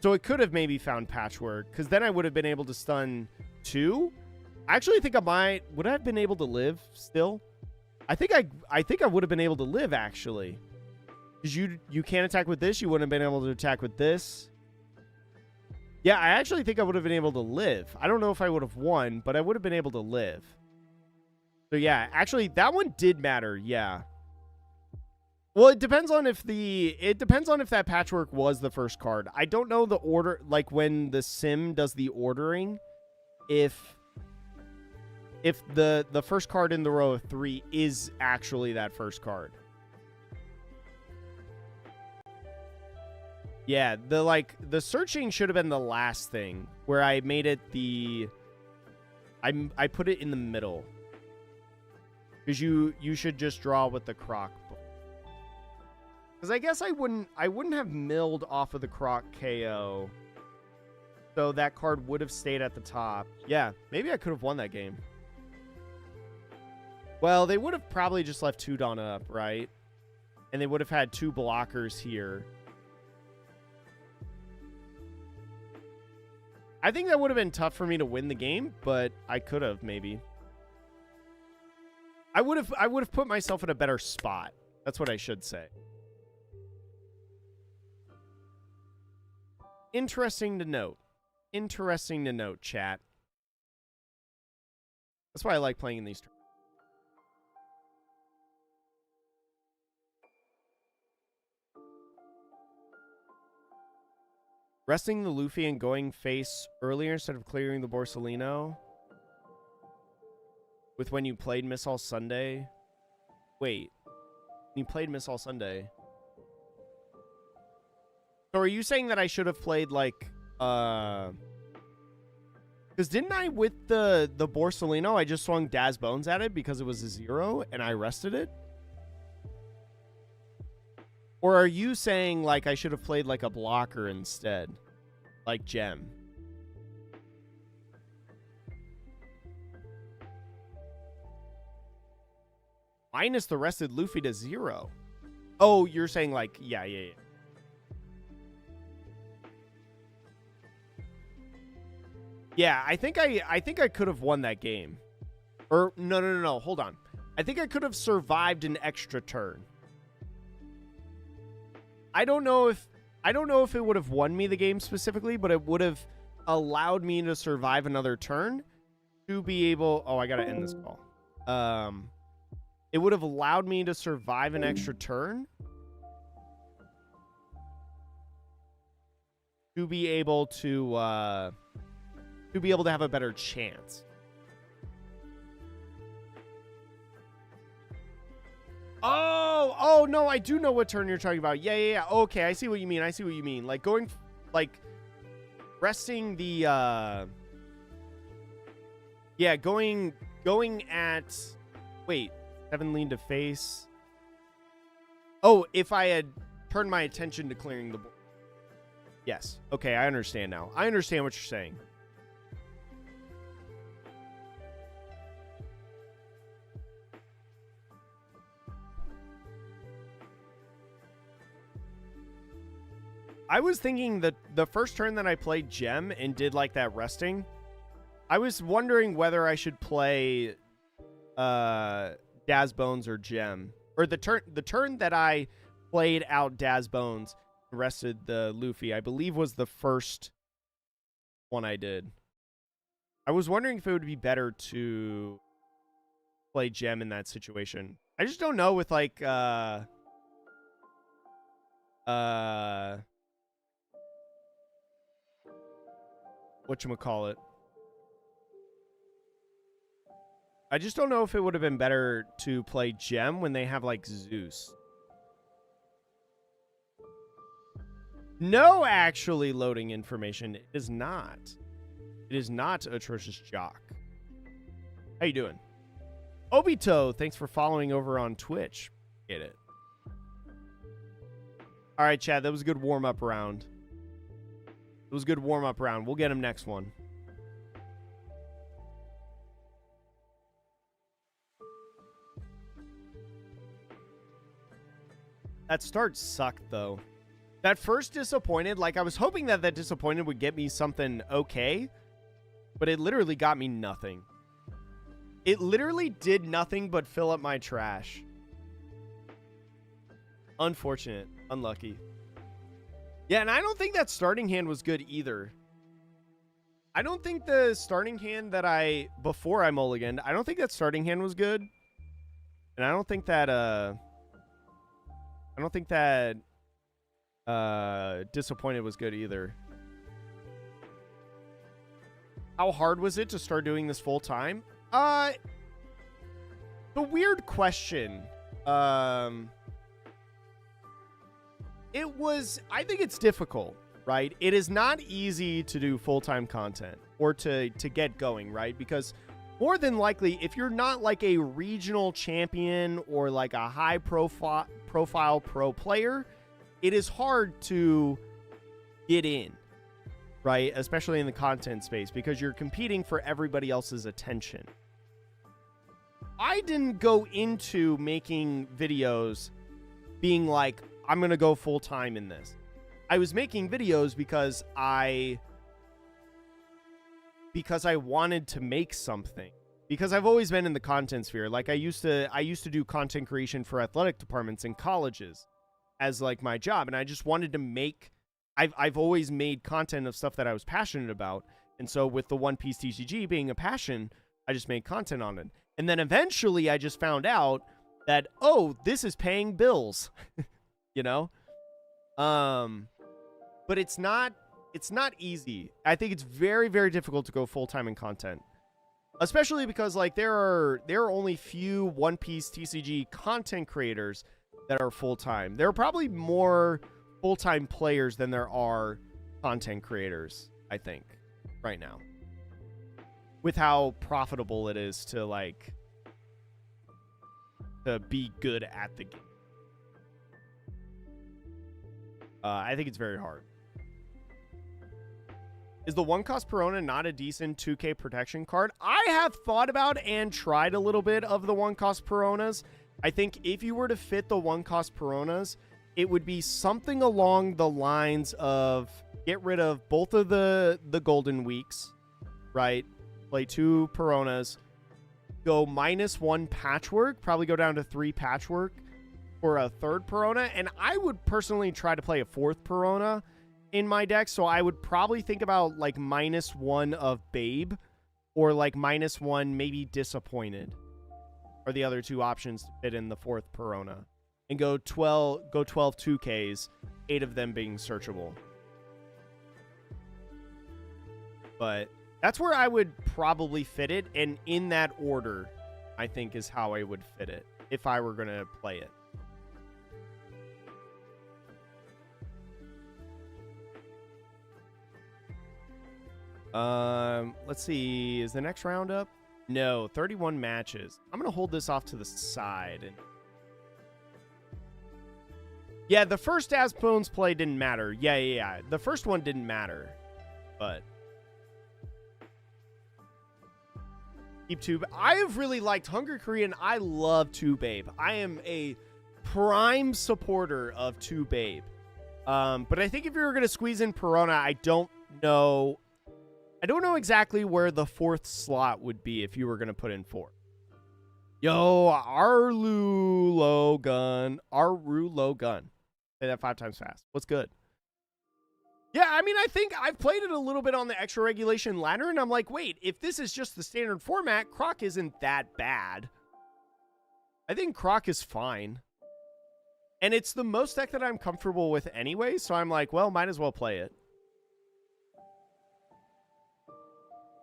So it could have maybe found Patchwork, because then I would have been able to stun 2. I actually think would I have been able to live still? I think I would have been able to live, actually. Because you can't attack with this, you wouldn't have been able to attack with this. Yeah, I actually think I would have been able to live. I don't know if I would have won, but I would have been able to live. So yeah, actually that one did matter, yeah. Well, it depends on if that Patchwork was the first card. I don't know the order, like when the sim does the ordering, if the first card in the row of 3 is actually that first card. Yeah, the searching should have been the last thing, where I made it I put it in the middle. Because you should just draw with the Croc. Because I guess I wouldn't have milled off of the Croc KO. So that card would have stayed at the top. Yeah, maybe I could have won that game. Well, they would have probably just left 2 Dawn up, right? And they would have had 2 blockers here. I think that would have been tough for me to win the game, but I could have maybe. I would have put myself in a better spot. That's what I should say. Interesting to note. Interesting to note, chat. That's why I like playing in these tournaments. Resting the Luffy and going face earlier instead of clearing the Borsalino. With when you played Miss All Sunday. Wait. You played Miss All Sunday. So are you saying that I should have played like because didn't I with the Borsalino I just swung Daz Bones at it because it was a 0 and I rested it? Or are you saying like I should have played like a blocker instead? Like Gem? Minus the rested Luffy to 0. Oh, you're saying like, yeah. Yeah, I think I could have won that game. Or no, hold on. I think I could have survived an extra turn. I don't know if it would have won me the game specifically, but it would have allowed me to survive another turn to be able... Oh, I got to end this call. It would have allowed me to survive an extra turn to be able to have a better chance. Oh, no, I do know what turn you're talking about. Yeah. Okay, I see what you mean. Like going, like resting the, yeah, going at, wait, 7 lean to face. Oh, if I had turned my attention to clearing the board. Yes. Okay, I understand now. I understand what you're saying. I was thinking that the first turn that I played Gem and did like that resting, I was wondering whether I should play Daz Bones or Gem. Or the turn that I played out Daz Bones and rested the Luffy, I believe was the first one I did. I was wondering if it would be better to play Gem in that situation. I just don't know with like whatchamacallit. I just don't know if it would have been better to play Gem when they have like Zeus. No, actually loading information. It is not. It is not Atrocious Jock. How you doing? Obito, thanks for following over on Twitch. Get it. All right, Chad, that was a good warm-up round. It was a good warm-up round. We'll get him next one. That start sucked, though. That first disappointed, like, I was hoping that disappointed would get me something okay, but it literally got me nothing. It literally did nothing but fill up my trash. Unfortunate. Unlucky. Yeah, and I don't think that starting hand was good either. I don't think the starting hand that before I mulliganed, I don't think that starting hand was good. And I don't think that, disappointed was good either. How hard was it to start doing this full time? The weird question. I think it's difficult, right? It is not easy to do full-time content or to get going, right? Because more than likely, if you're not like a regional champion or like a high profile pro player, it is hard to get in, right? Especially in the content space, because you're competing for everybody else's attention. I didn't go into making videos being like, I'm going to go full time in this. I was making videos because I wanted to make something. Because I've always been in the content sphere. Like I used to do content creation for athletic departments in colleges as like my job, and I just wanted to make I've always made content of stuff that I was passionate about. And so with the One Piece TCG being a passion, I just made content on it. And then eventually I just found out that, oh, this is paying bills. You know? But it's not easy. I think it's very, very difficult to go full-time in content. Especially because like there are only few One Piece TCG content creators that are full-time. There are probably more full-time players than there are content creators, I think, right now. With how profitable it is to like to be good at the game. I think it's very hard. Is the one cost Perona not a decent 2K protection card? I have thought about and tried a little bit of the one cost Peronas. I think if you were to fit the one cost Peronas, it would be something along the lines of get rid of both of the golden weeks, right? Play 2 Peronas, go -1 patchwork, probably go down to 3 patchwork for a 3rd Perona. And I would personally try to play a 4th Perona in my deck, so I would probably think about like -1 of Babe or like -1 maybe Disappointed are the other 2 options to fit in the 4th Perona, and go 12 2Ks, 8 of them being searchable. But that's where I would probably fit it, and in that order I think is how I would fit it if I were gonna play it. Let's see. Is the next round up? No, 31 matches. I'm going to hold this off to the side. And yeah, the first Asbones play didn't matter. Yeah. The first one didn't matter. But keep 2. I have really liked Hungry Korean. I love 2 Babe. I am a prime supporter of 2 Babe. But I think if you were going to squeeze in Perona, I don't know exactly where the 4th slot would be if you were going to put in 4. Yo, Aru Logan. Say that 5 times fast. What's good? Yeah, I mean, I think I've played it a little bit on the extra regulation ladder, and I'm like, wait, if this is just the standard format, Croc isn't that bad. I think Croc is fine. And it's the most deck that I'm comfortable with anyway, so I'm like, well, might as well play it.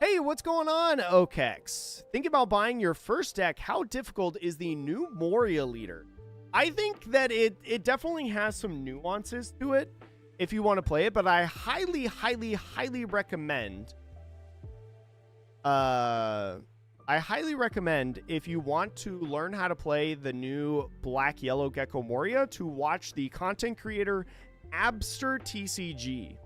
Hey, what's going on, Okex? Think about buying your first deck. How difficult is the new Moria leader? I think that it definitely has some nuances to it if you want to play it, but I highly, highly, highly recommend if you want to learn how to play the new Black Yellow Gecko Moria to watch the content creator Abster TCG.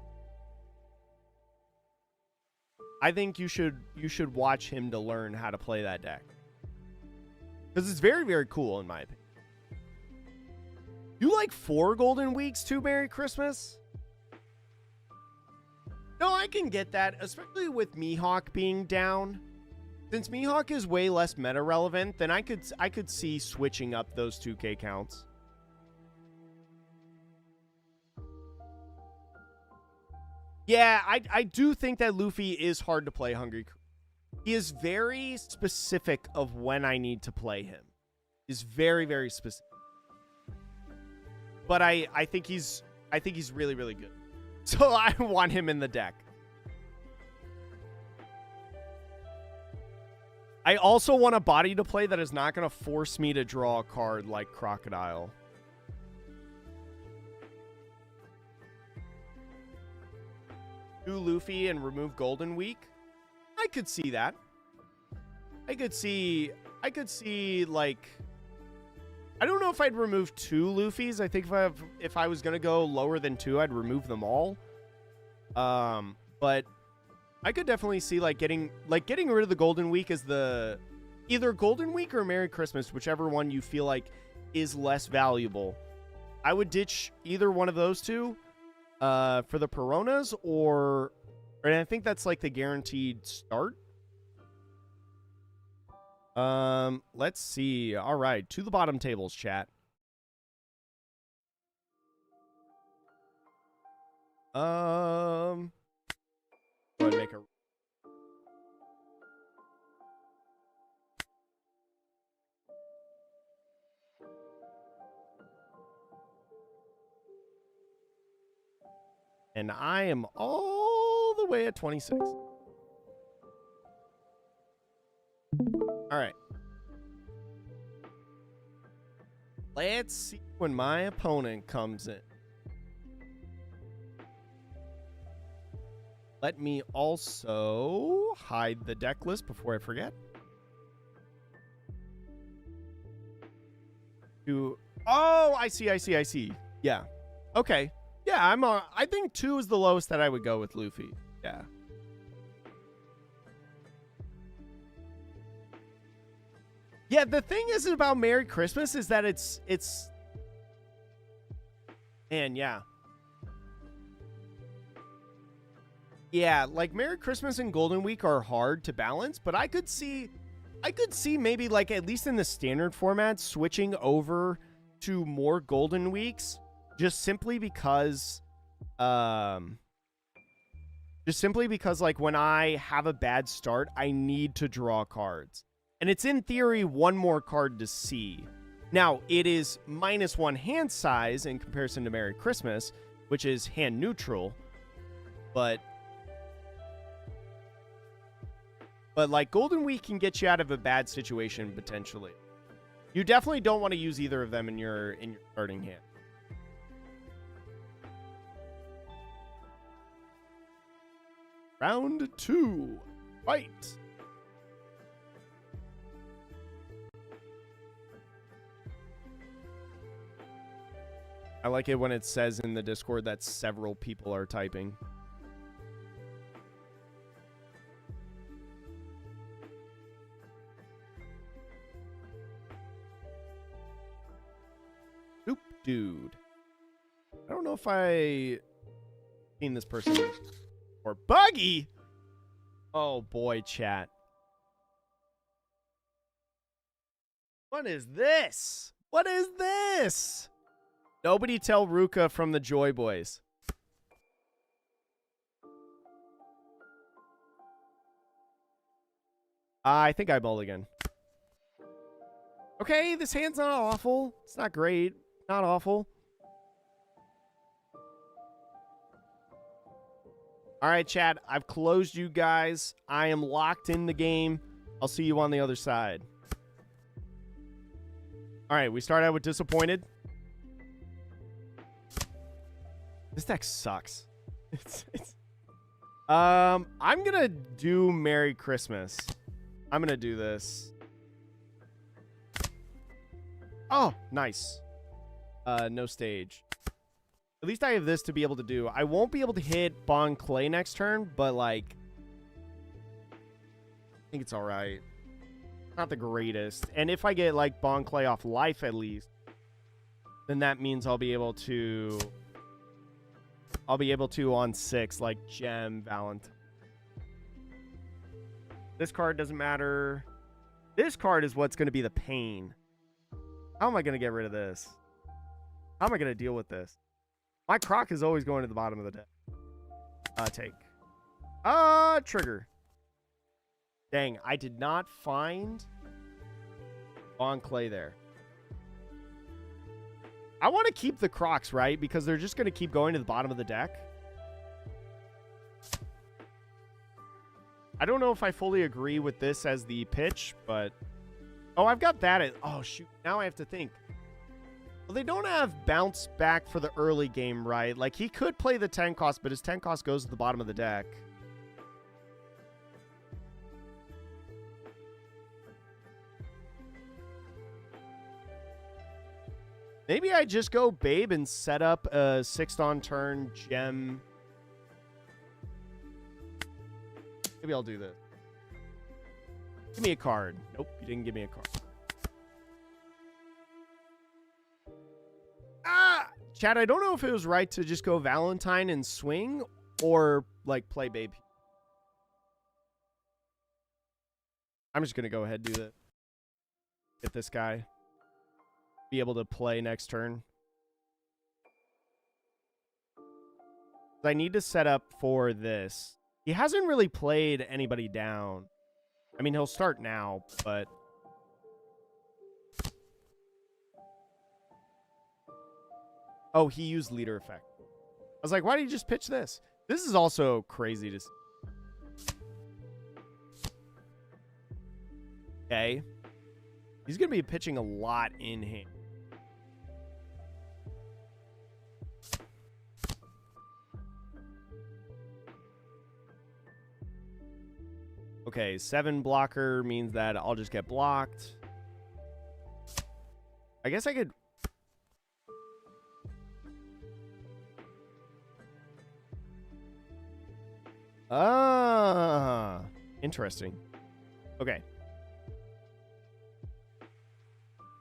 I think you should watch him to learn how to play that deck, because it's very, very cool in my opinion. You like 4 golden weeks too? Merry Christmas. No, I can get that, especially with Mihawk being down. Since Mihawk is way less meta relevant, then I could see switching up those 2K counts. Yeah, I do think that Luffy is hard to play Hungry. He is very specific of when I need to play him. He's very, very specific. But I think he's really, really good. So I want him in the deck. I also want a body to play that is not going to force me to draw a card like Crocodile. Do Luffy and remove Golden Week? I could see that. I could see like I don't know if I'd remove 2 Luffys. I think if I was gonna go lower than 2, I'd remove them all. But I could definitely see getting rid of the Golden Week as the either Golden Week or Merry Christmas, whichever one you feel like is less valuable. I would ditch either one of those two for the Peronas, and I think that's like the guaranteed start. Let's see. All right, to the bottom tables, chat. Go ahead and make a. And I am all the way at 26. All right. Let's see when my opponent comes in. Let me also hide the deck list before I forget. Oh, I see. Yeah. Okay. Yeah, I think 2 is the lowest that I would go with Luffy. Yeah. Yeah, the thing is about Merry Christmas is that it's and yeah. Yeah, like Merry Christmas and Golden Week are hard to balance, but I could see maybe like at least in the standard format switching over to more Golden Weeks just simply because like when I have a bad start, I need to draw cards. And it's in theory one more card to see. Now, it is -1 hand size in comparison to Merry Christmas, which is hand neutral, but like Golden Week can get you out of a bad situation potentially. You definitely don't want to use either of them in your starting hand. Round 2. Fight. I like it when it says in the Discord that several people are typing. Oop, dude. I don't know if I seen this person or Buggy. Oh boy, chat. What is this? What is this? Nobody tell Ruka from the Joy Boys. I think I mulligan. Okay, this hand's not awful. It's not great. Not awful. All right, chat. I've closed you guys. I am locked in the game. I'll see you on the other side. All right, we start out with Disappointed. This deck sucks. I'm gonna do Merry Christmas. I'm gonna do this. Oh, nice. No stage. At least I have this to be able to do. I won't be able to hit Bon Clay next turn, but like, I think it's all right. Not the greatest. And if I get like Bon Clay off life at least, then that means I'll be able to on 6 like Gem Valentine. This card doesn't matter. This card is what's going to be the pain. How am I going to get rid of this? How am I going to deal with this? My Croc is always going to the bottom of the deck. Take. Trigger. Dang, I did not find Bon Clay there. I want to keep the Crocs, right? Because they're just going to keep going to the bottom of the deck. I don't know if I fully agree with this as the pitch, but... Oh, I've got that. Oh, shoot. Now I have to think. Well, they don't have bounce back for the early game, right? Like, he could play the 10 cost, but his 10 cost goes to the bottom of the deck. Maybe I just go Babe and set up a 6th on turn gem. Maybe I'll do this. Give me a card. Nope, you didn't give me a card. Ah! Chad, I don't know if it was right to just go Valentine and swing or, like, play Babe. I'm just going to go ahead and do that. Get this guy. Be able to play next turn. I need to set up for this. He hasn't really played anybody down. I mean, he'll start now, but... Oh, he used leader effect. I was like, why did you just pitch this? This is also crazy to see. Okay. He's going to be pitching a lot in hand. Okay, 7 blocker means that I'll just get blocked. I guess I could... Ah, interesting. Okay.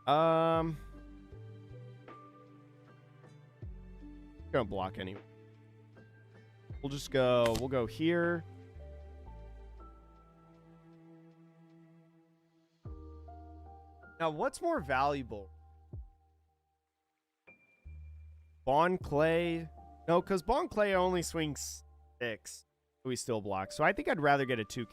Gonna block anyway. We'll go here. Now, what's more valuable? Bon Clay? No, because Bon Clay only swings 6. So he still blocks. So I think I'd rather get a 2K.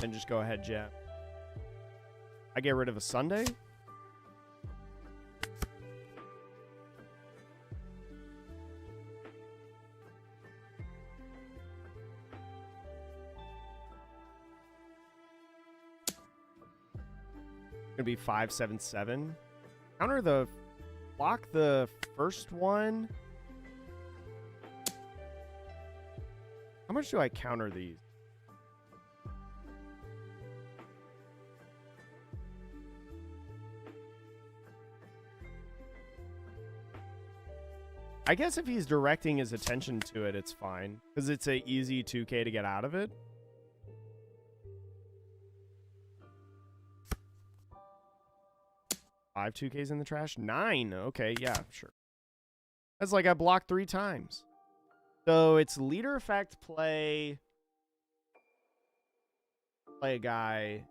And just go ahead, jab. I get rid of a Sunday. Gonna be 5-7-7. Counter the block the first one. How much do I counter these? I guess if he's directing his attention to it, it's fine. Because it's an easy 2K to get out of it. Five 2Ks in the trash? 9. Okay, yeah, sure. That's like I blocked 3 times. So it's leader effect, play a guy.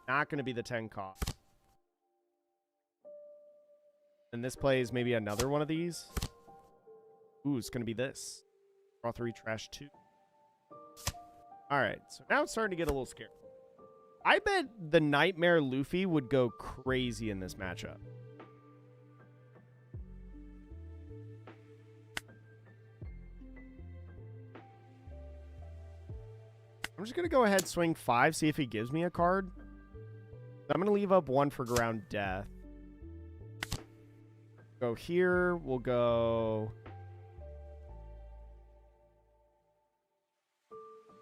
Not going to be the 10 cost. And this plays maybe another one of these. Ooh, it's going to be this. Draw 3, trash 2. All right, so now it's starting to get a little scary. I bet the Nightmare Luffy would go crazy in this matchup. I'm just going to go ahead, swing 5, see if he gives me a card. I'm going to leave up 1 for ground death. Go here. We'll go...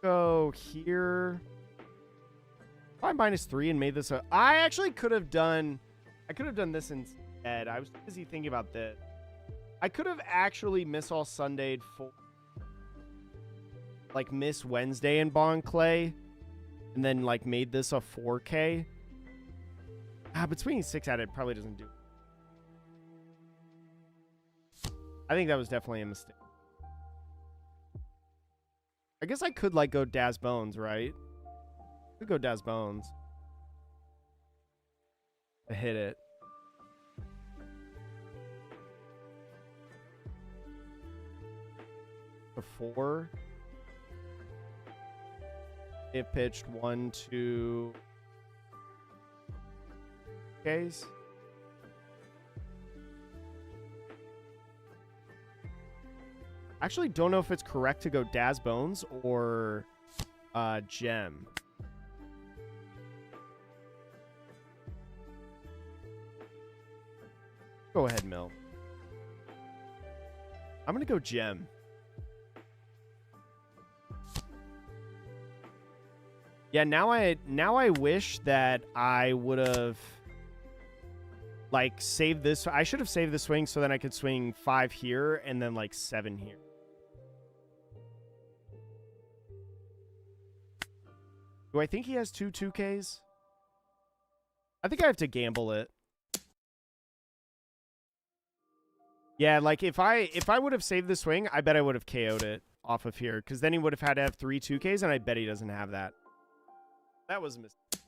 Go here. I -3 and made this a... I actually could have done... I could have done this instead. I was busy thinking about this. I could have actually Miss All Sunday'd for... Like, Miss Wednesday and Bon Clay. And then, like, made this a 4K. But swinging 6 at it probably doesn't do it. I think that was definitely a mistake. I guess I could, like, go Daz Bones, right? Could go Daz Bones. To hit it. Before. It pitched 1, 2. Ks. I actually don't know if it's correct to go Daz Bones or Gem. Go ahead, Mill. I'm going to go Gem. Yeah, now I wish that I would have like saved this. I should have saved the swing so then I could swing 5 here and then like 7 here. Do I think he has 2Ks? I think I have to gamble it. Yeah, like if I would have saved the swing, I bet I would have KO'd it off of here, because then he would have had to have 3 2Ks, and I bet he doesn't have that. That was a mistake.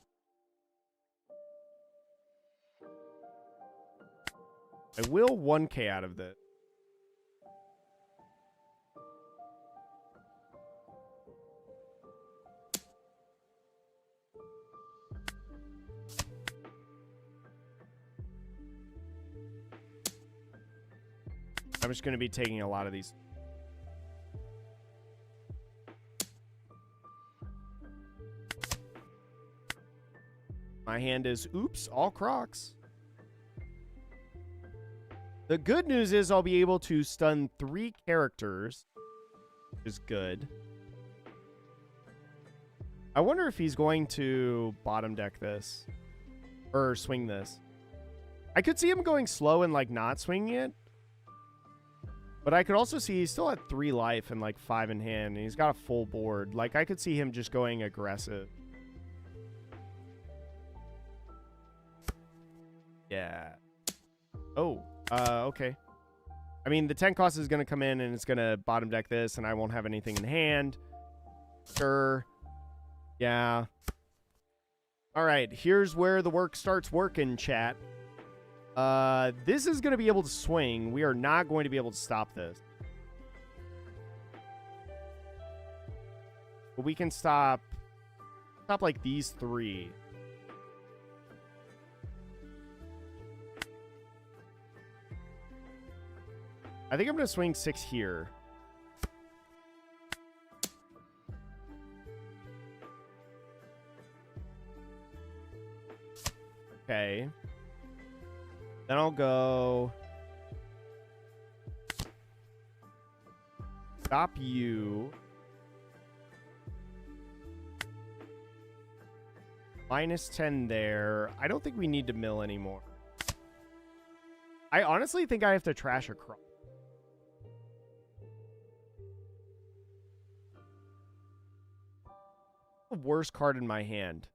I will 1K out of this. I'm just going to be taking a lot of these. My hand is, oops, all Crocs. The good news is I'll be able to stun 3 characters, which is good. I wonder if he's going to bottom deck this or swing this. I could see him going slow and like not swinging it. But I could also see he's still at 3 life and like 5 in hand, and he's got a full board. Like, I could see him just going aggressive. Yeah. Oh, okay. I mean, the 10 cost is going to come in, and it's going to bottom deck this, and I won't have anything in hand. Sure. Yeah. All right, here's where the work starts working, chat. This is going to be able to swing. We are not going to be able to stop this. But we can stop like these 3. I think I'm going to swing 6 here. Okay. Then I'll go stop you. -10 there. I don't think we need to mill anymore. I honestly think I have to trash a Croc. The worst card in my hand.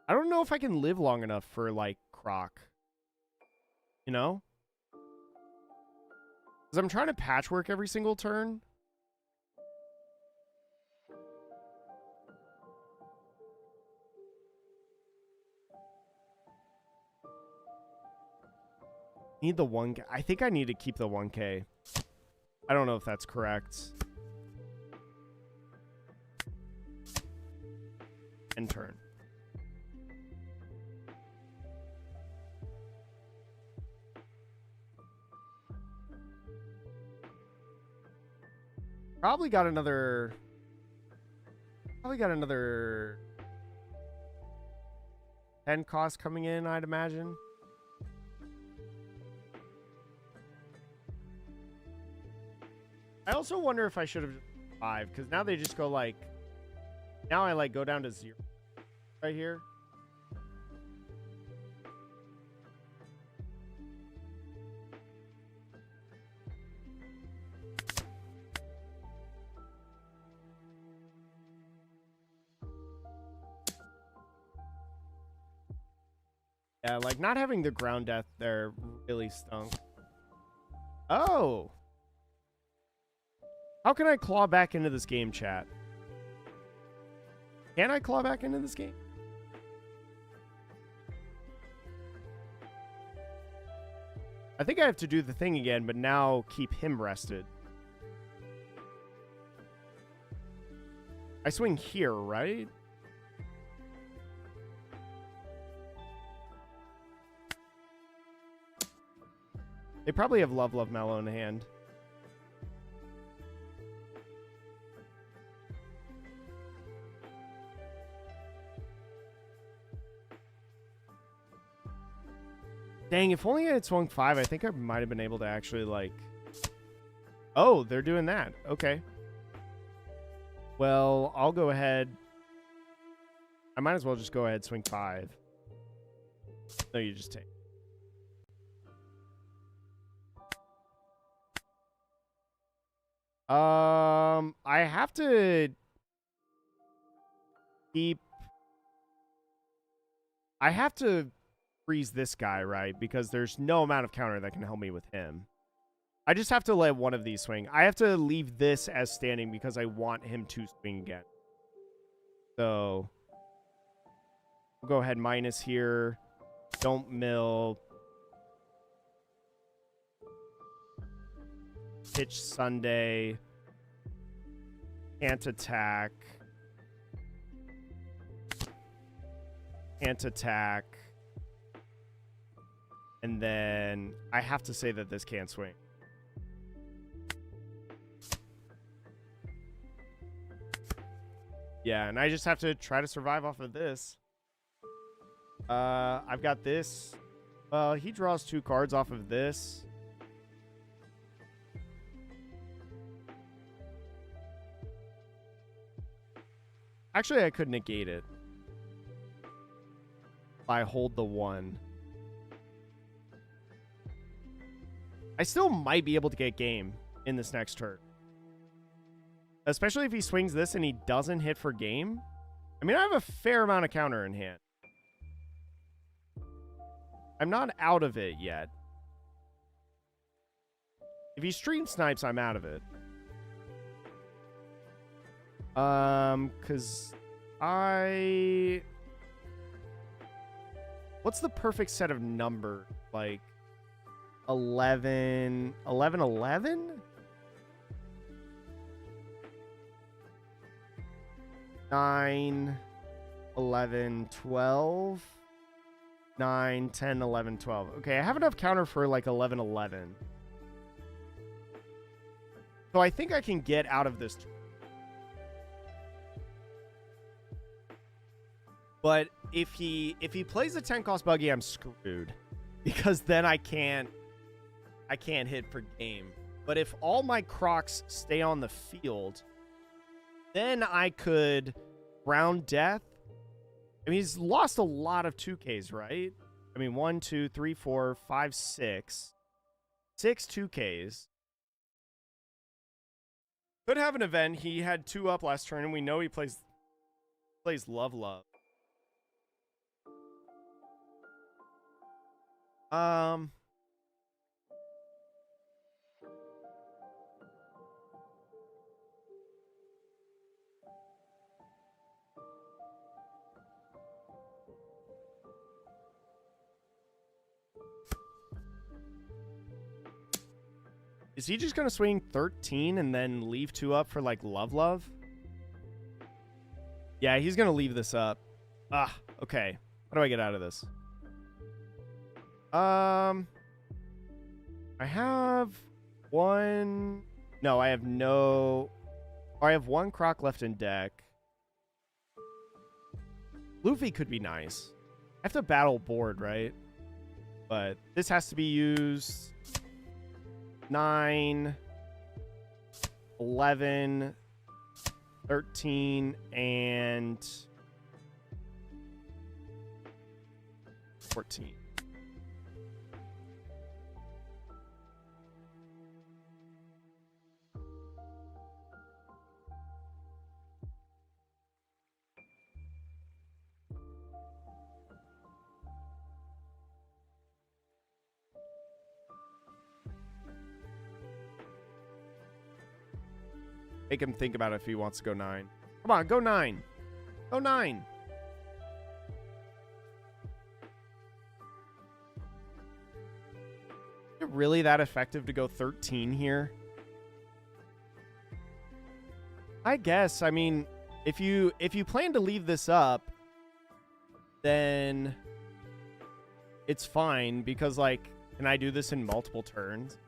I don't know if I can live long enough for, like, Croc. You know? Because I'm trying to patchwork every single turn. Need the 1K. I think I need to keep the 1K. I don't know if that's correct. End turn. Probably got another 10 cost coming in, I'd imagine. I also wonder if I should have 5, because now they just go like, now I like go down to 0 right here. Yeah, like not having the ground death there really stunk. Oh. How can I claw back into this game, chat? Can I claw back into this game? I think I have to do the thing again, but now keep him rested. I swing here, right? They probably have Love Love Mellow in hand. Dang, if only I had swung 5, I think I might have been able to actually, like... Oh, they're doing that. Okay. Well, I'll go ahead. I might as well just go ahead swing 5. No, you just take. I have to keep. I have to freeze this guy, right? Because there's no amount of counter that can help me with him. I just have to let one of these swing. I have to leave this as standing because I want him to swing again. So we'll go ahead minus here. Don't mill. Pitch Sunday. Can't attack. Can't attack. And then I have to say that this can't swing. Yeah, and I just have to try to survive off of this. I've got this. He draws 2 cards off of this. Actually, I could negate it. If I hold the 1. I still might be able to get game in this next turn. Especially if he swings this and he doesn't hit for game. I mean, I have a fair amount of counter in hand. I'm not out of it yet. If he stream snipes, I'm out of it. Because what's the perfect set of number? Like 11, 11, 11? 9, 11, 12. 9, 10, 11, 12. Okay, I have enough counter for like 11, 11. So I think I can get out of this. But if he plays the 10 cost buggy, I'm screwed. Because then I can't hit for game. But if all my Crocs stay on the field, then I could round death. I mean, he's lost a lot of 2Ks, right? I mean, 1, 2, 3, 4, 5, 6. 6 2Ks. Could have an event. He had 2 up last turn, and we know he plays Love Love. Is he just going to swing 13 and then leave 2 up for, like, Love Love? Yeah, he's going to leave this up. Ah, okay. How do I get out of this? I have 1... No, I have no... I have 1 Croc left in deck. Luffy could be nice. I have to battle board, right? But this has to be used... 9, 11, 13, and 14. Make him think about it if he wants to go 9. Come on, go 9. Go 9. Is it really that effective to go 13 here? I guess. I mean, if you plan to leave this up, then it's fine because, like, can I do this in multiple turns?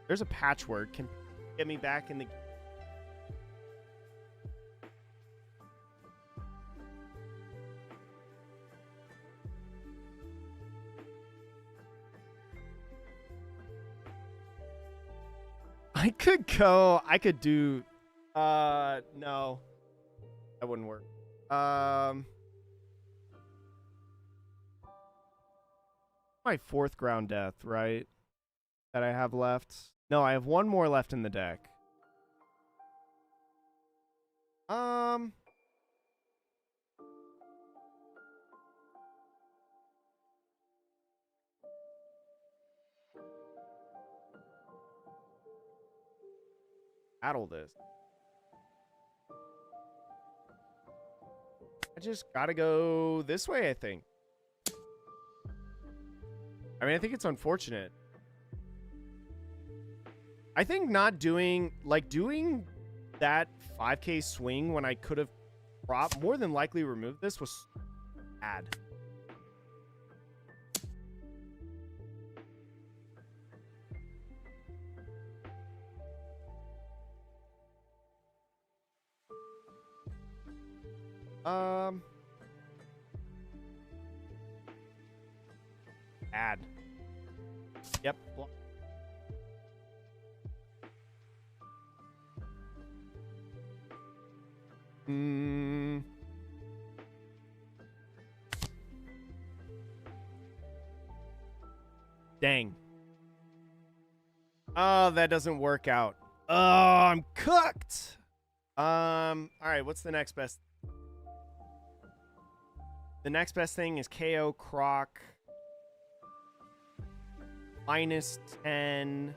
There's a patchwork. Can get me back in the I could do, no. That wouldn't work. My 4th ground death, right? That I have left. No, I have 1 more left in the deck. Battle this. I just gotta go this way, I think. I mean, I think it's unfortunate. I think not doing, like, doing that 5K swing when I could have more than likely removed this was bad. Bad. Yep. Dang. Oh, that doesn't work out. Oh, I'm cooked. All right, what's the next best? The next best thing is KO Croc. -10.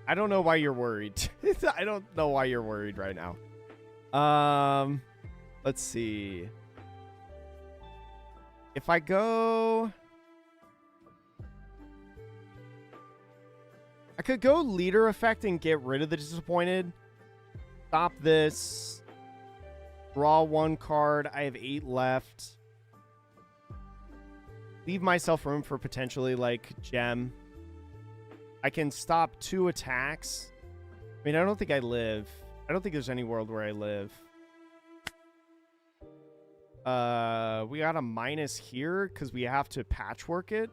I don't know why you're worried. I don't know why you're worried right now. Let's see. If I go... I could go leader effect and get rid of the disappointed. Stop this. Draw 1 card. I have 8 left. Leave myself room for potentially, like, gem. I can stop 2 attacks. I mean, I don't think I live. I don't think there's any world where I live. We got a minus here because we have to patchwork it.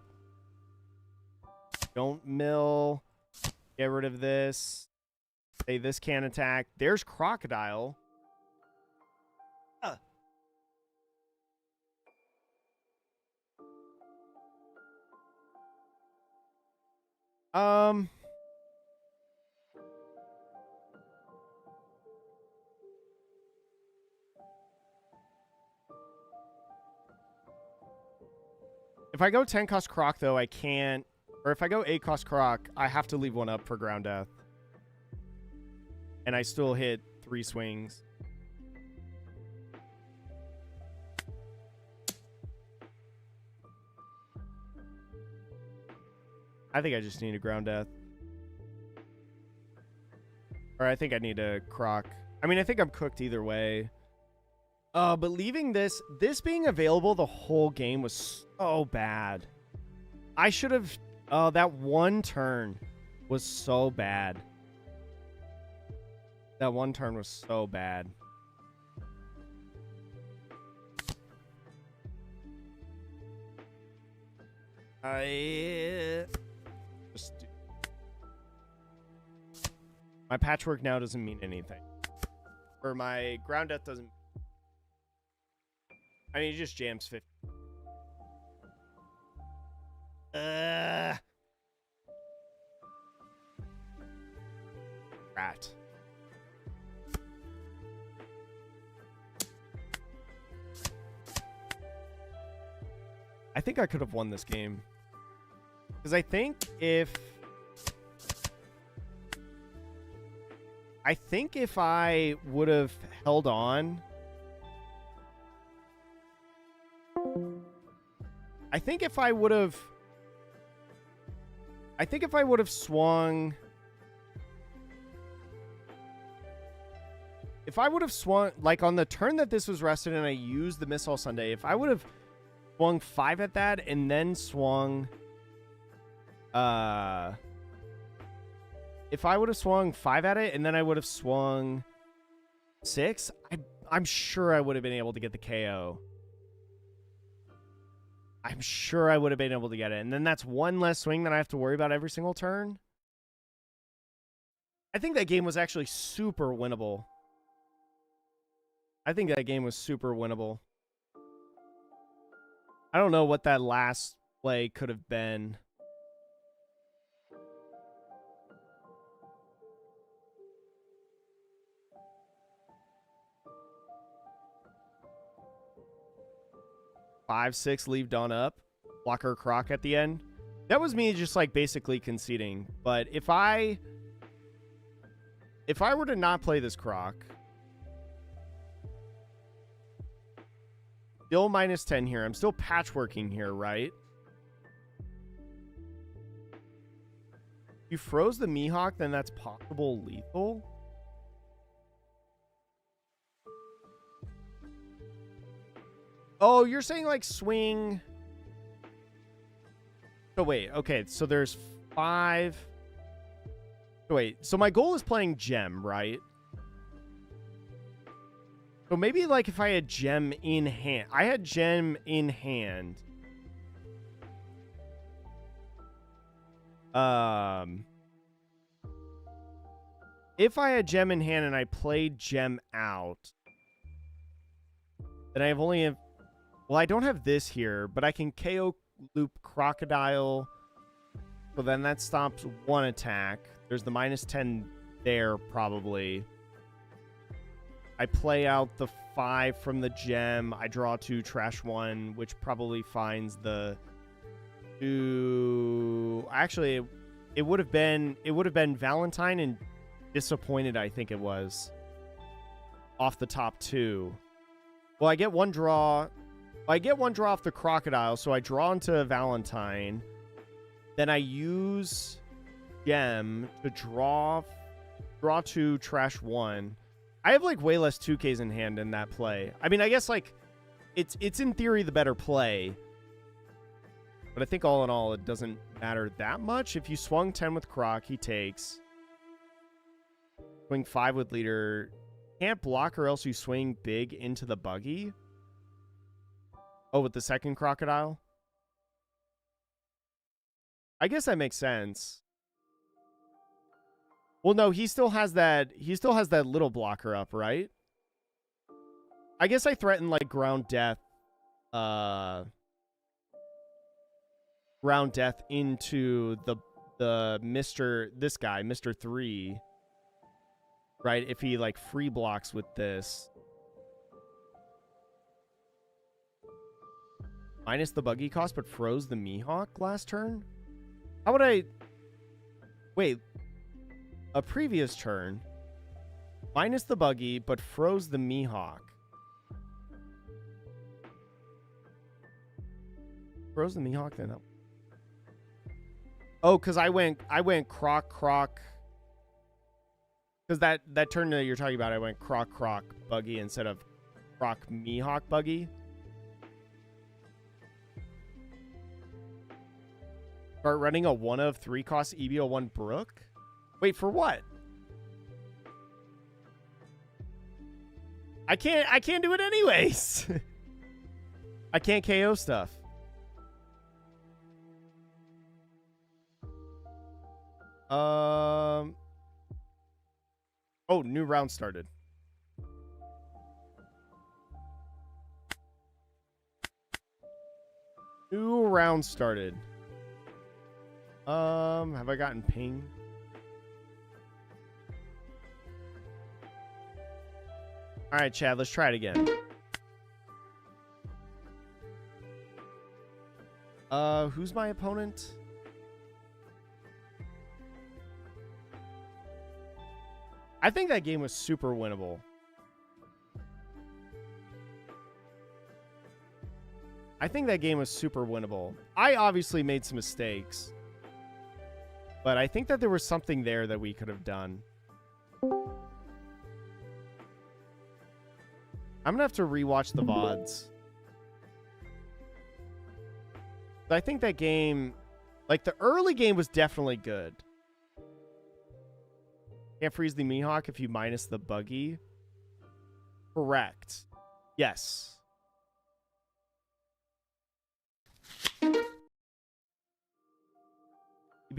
Don't mill. Get rid of this. Say this can't attack. There's Crocodile. If I go 10 cost Croc, though, I can't. Or if I go 8 cost Croc, I have to leave 1 up for ground death. And I still hit 3 swings. I think I just need a ground death. Or I think I need a Croc. I mean, I think I'm cooked either way. But leaving this being available the whole game was so bad. I should have... Oh, that 1 turn was so bad. That 1 turn was so bad. My patchwork now doesn't mean anything. Or my ground death doesn't... I mean, it just jams 50. Rat. I think I could have won this game. Because I think if I would have held on... I think if I would have swung... If I would have swung... Like, on the turn that this was rested and I used the Missile Sunday, if I would have swung 5 at that and then swung... If I would have swung 5 at it and then I would have swung 6, I'm sure I would have been able to get the KO. I'm sure I would have been able to get it. And then that's one less swing that I have to worry about every single turn. I think that game was actually super winnable. I think that game was super winnable. I don't know what that last play could have been. Five, six, leave Dawn up. Blocker Croc at the end. That was me just like basically conceding. But if I were to not play this Croc, still minus 10 here. I'm still patchworking here, right? You froze the Mihawk, then that's possible lethal. Oh, you're saying like swing. Oh, wait. Okay, so there's 5. Oh, wait. So my goal is playing Gem, right? So maybe like if I had Gem in hand. I had Gem in hand. If I had Gem in hand and I played Gem out, then I have only have. Well, I don't have this here, but I can KO loop Crocodile. So then that stops one attack. There's the minus 10 there, probably. I play out the 5 from the Gem. I draw 2, trash 1, which probably finds the 2. Actually, it would have been Valentine and Disappointed, I think it was. Off the top 2. Well, I get one draw. I get one draw off the Crocodile, so I draw into Valentine. Then I use Gem to draw 2, trash 1. I have like way less 2Ks in hand in that play. I mean, I guess like it's in theory the better play. But I think all in all, it doesn't matter that much. If you swung 10 with Croc, he takes. Swing 5 with leader. Can't block or else you swing big into the buggy. Oh, with the second Crocodile? I guess that makes sense. Well, no, he still has that little blocker up, right? I guess I threaten like ground death into this guy, Mr. 3. Right? If he like free blocks with this. Minus the buggy cost, but froze the Mihawk last turn? How would I... Wait. A previous turn. Minus the buggy, but froze the Mihawk. Froze the Mihawk, then... Oh, because I went Croc. Because that turn that you're talking about, I went Croc buggy instead of Croc Mihawk buggy. Start running a 1 of 3 cost EBO1 Brook? Wait, for what? I can't do it anyways. I can't KO stuff. Oh, new round started. New round started. Have I gotten ping? All right, Chad, let's try it again. Who's my opponent? I think that game was super winnable. I obviously made some mistakes. But I think that there was something there that we could have done. I'm going to have to rewatch the VODs. But I think that game... Like, the early game was definitely good. Can't freeze the Mihawk if you minus the buggy. Correct. Yes.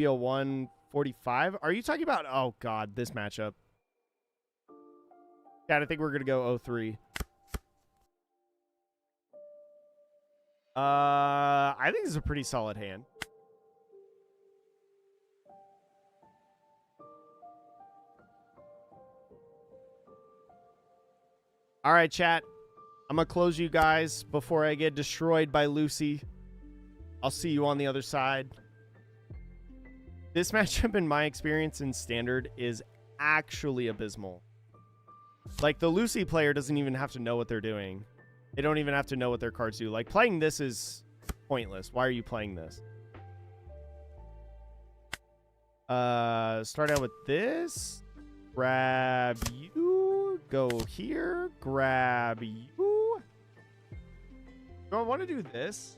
CBO 145. Are you talking about? Oh God, this matchup. God, I think we're gonna go 03. I think this is a pretty solid hand. All right, chat. I'm going to close you guys before I get destroyed by Lucy. I'll see you on the other side. This matchup, in my experience in Standard, is actually abysmal. Like, the Lucy player doesn't even have to know what they're doing. They don't even have to know what their cards do. Like, playing this is pointless. Why are you playing this? Start out with this. Grab you. Go here. Grab you. Do I want to do this?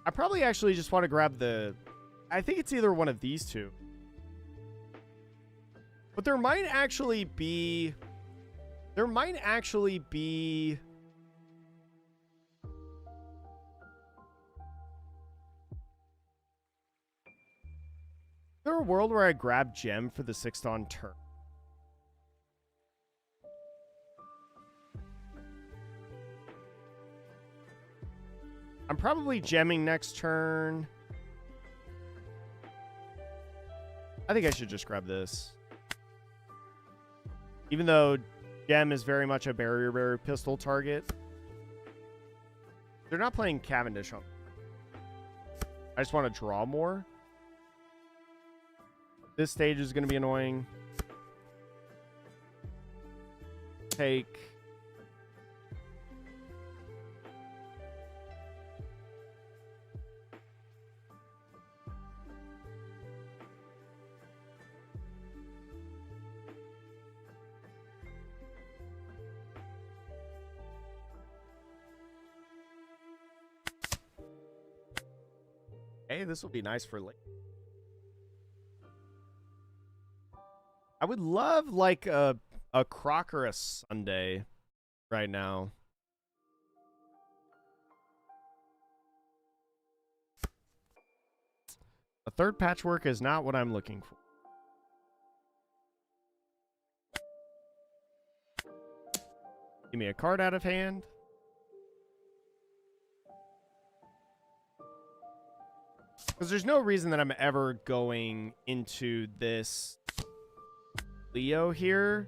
I probably actually just want to grab the... I think it's either one of these two. But there might actually be... There might actually be... Is there a world where I grab gem for the 6th on turn? I'm probably gemming next turn. I think I should just grab this. Even though gem is very much a barrier pistol target. They're not playing Cavendish on. I just want to draw more. This stage is going to be annoying. Take. Hey, this will be nice for late. I would love like a Croc or a Sunday right now. A third patchwork is not what I'm looking for. Give me a card out of hand. Because there's no reason that I'm ever going into this Leo here.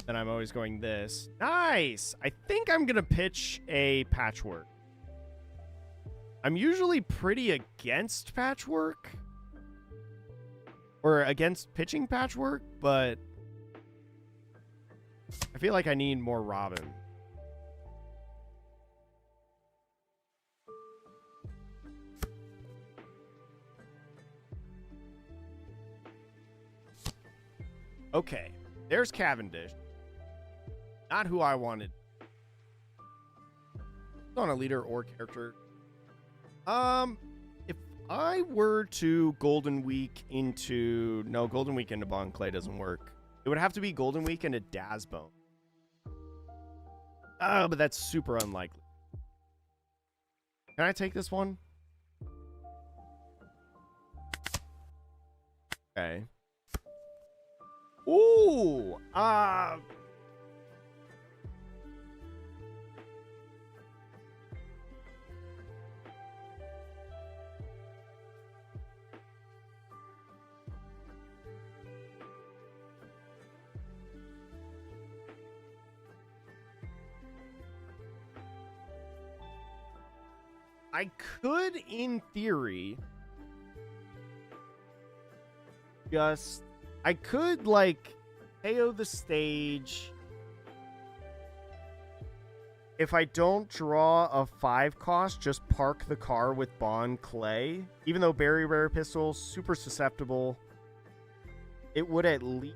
Then I'm always going this. Nice! I think I'm going to pitch a patchwork. I'm usually pretty against patchwork. Or against pitching patchwork, but I feel like I need more Robin. Okay, there's Cavendish. Not who I wanted. On a leader or character. If I were to Golden Week into... No, Golden Week into Bon Clay doesn't work. It would have to be Golden Week into Dazbone. Oh, but that's super unlikely. Can I take this one? Okay. Ooh! I could, in theory, just... I could, like, KO the stage if I don't draw a 5 cost, just park the car with Bon Clay. Even though Berry Rare Pistol, super susceptible, it would at least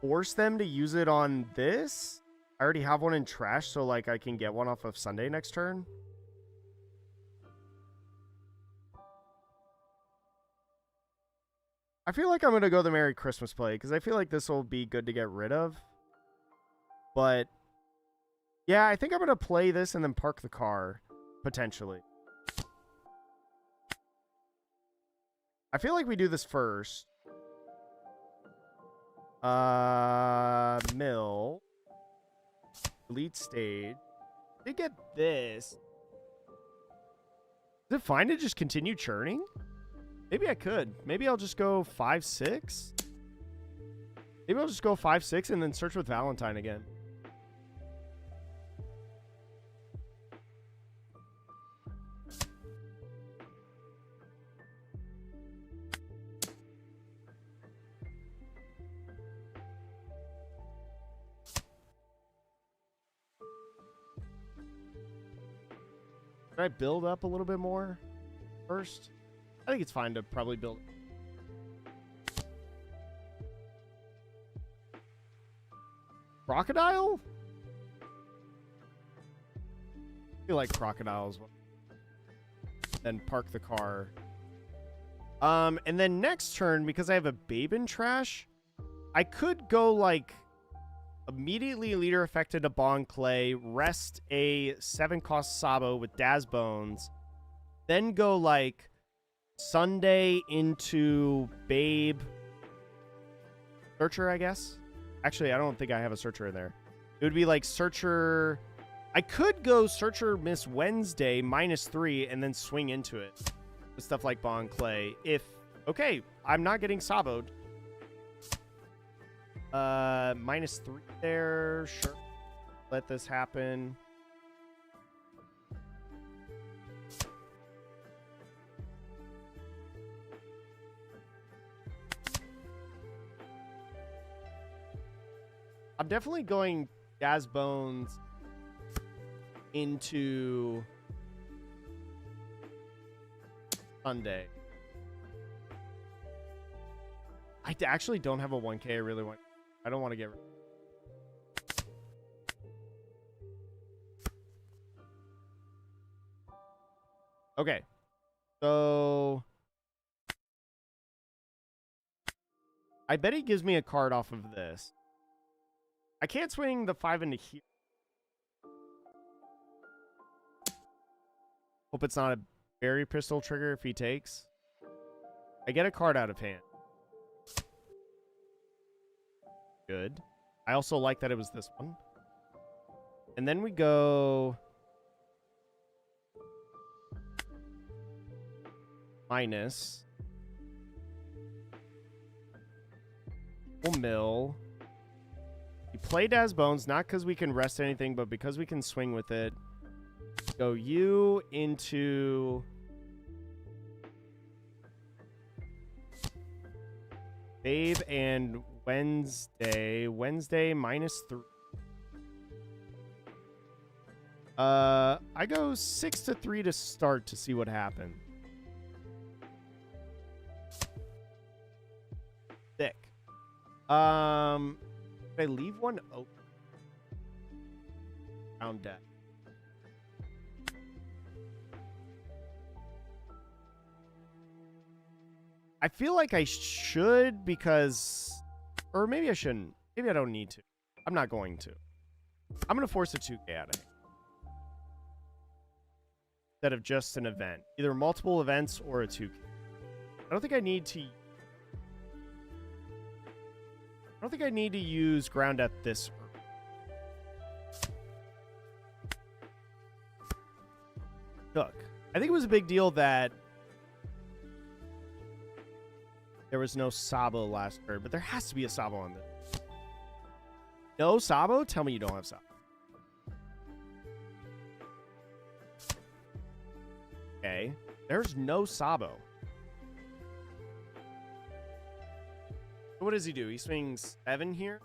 force them to use it on this. I already have one in trash, so, like, I can get one off of Sunday next turn. I feel like I'm going to go the Merry Christmas play, because I feel like this will be good to get rid of. But, yeah, I think I'm going to play this and then park the car. potentially. I feel like we do this first. Mill. Elite stage. They get this. Is it fine to just continue churning? Maybe I could. Maybe I'll just go 5-6. Maybe I'll just go 5-6 and then search with Valentine again. Should I build up a little bit more first? I think it's fine to probably build. Crocodile? I feel like crocodiles. Then park the car. And then next turn, because I have a babe in trash, I could go like immediately leader affected a Bon Clay, rest a 7-cost Sabo with Daz Bones, then go like Sunday into Babe Searcher, I guess. Actually, I don't think I have a Searcher in there. It would be like Searcher. I could go Searcher Miss Wednesday -3 and then swing into it with stuff like Bon Clay. If, okay, I'm not getting Saboed. -3 there. Sure. Let this happen. I'm definitely going Daz Bones into Sunday. I actually don't have a 1K I really want. I don't want to get rid. Okay. So I bet he gives me a card off of this. I can't swing the 5 into here. Hope it's not a berry pistol trigger if he takes. I get a card out of hand. Good. I also like that it was this one. And then we go minus. We'll mill. We play Daz Bones, not because we can rest anything, but because we can swing with it. Go you into Babe and Wednesday. Wednesday -3. I go 6-3 to start to see what happens. Thick. Did I leave one open? Round deck. I feel like I should because... Or maybe I shouldn't. Maybe I don't need to. I'm not going to. I'm going to force a 2K out of it. Instead of just an event. Either multiple events or a 2K. I don't think I need to... I don't think I need to use ground at this early. Look, I think it was a big deal that there was no Sabo last turn, but there has to be a Sabo on this. No Sabo? Tell me you don't have Sabo. Okay. There's no Sabo. What does he do? He swings 7 here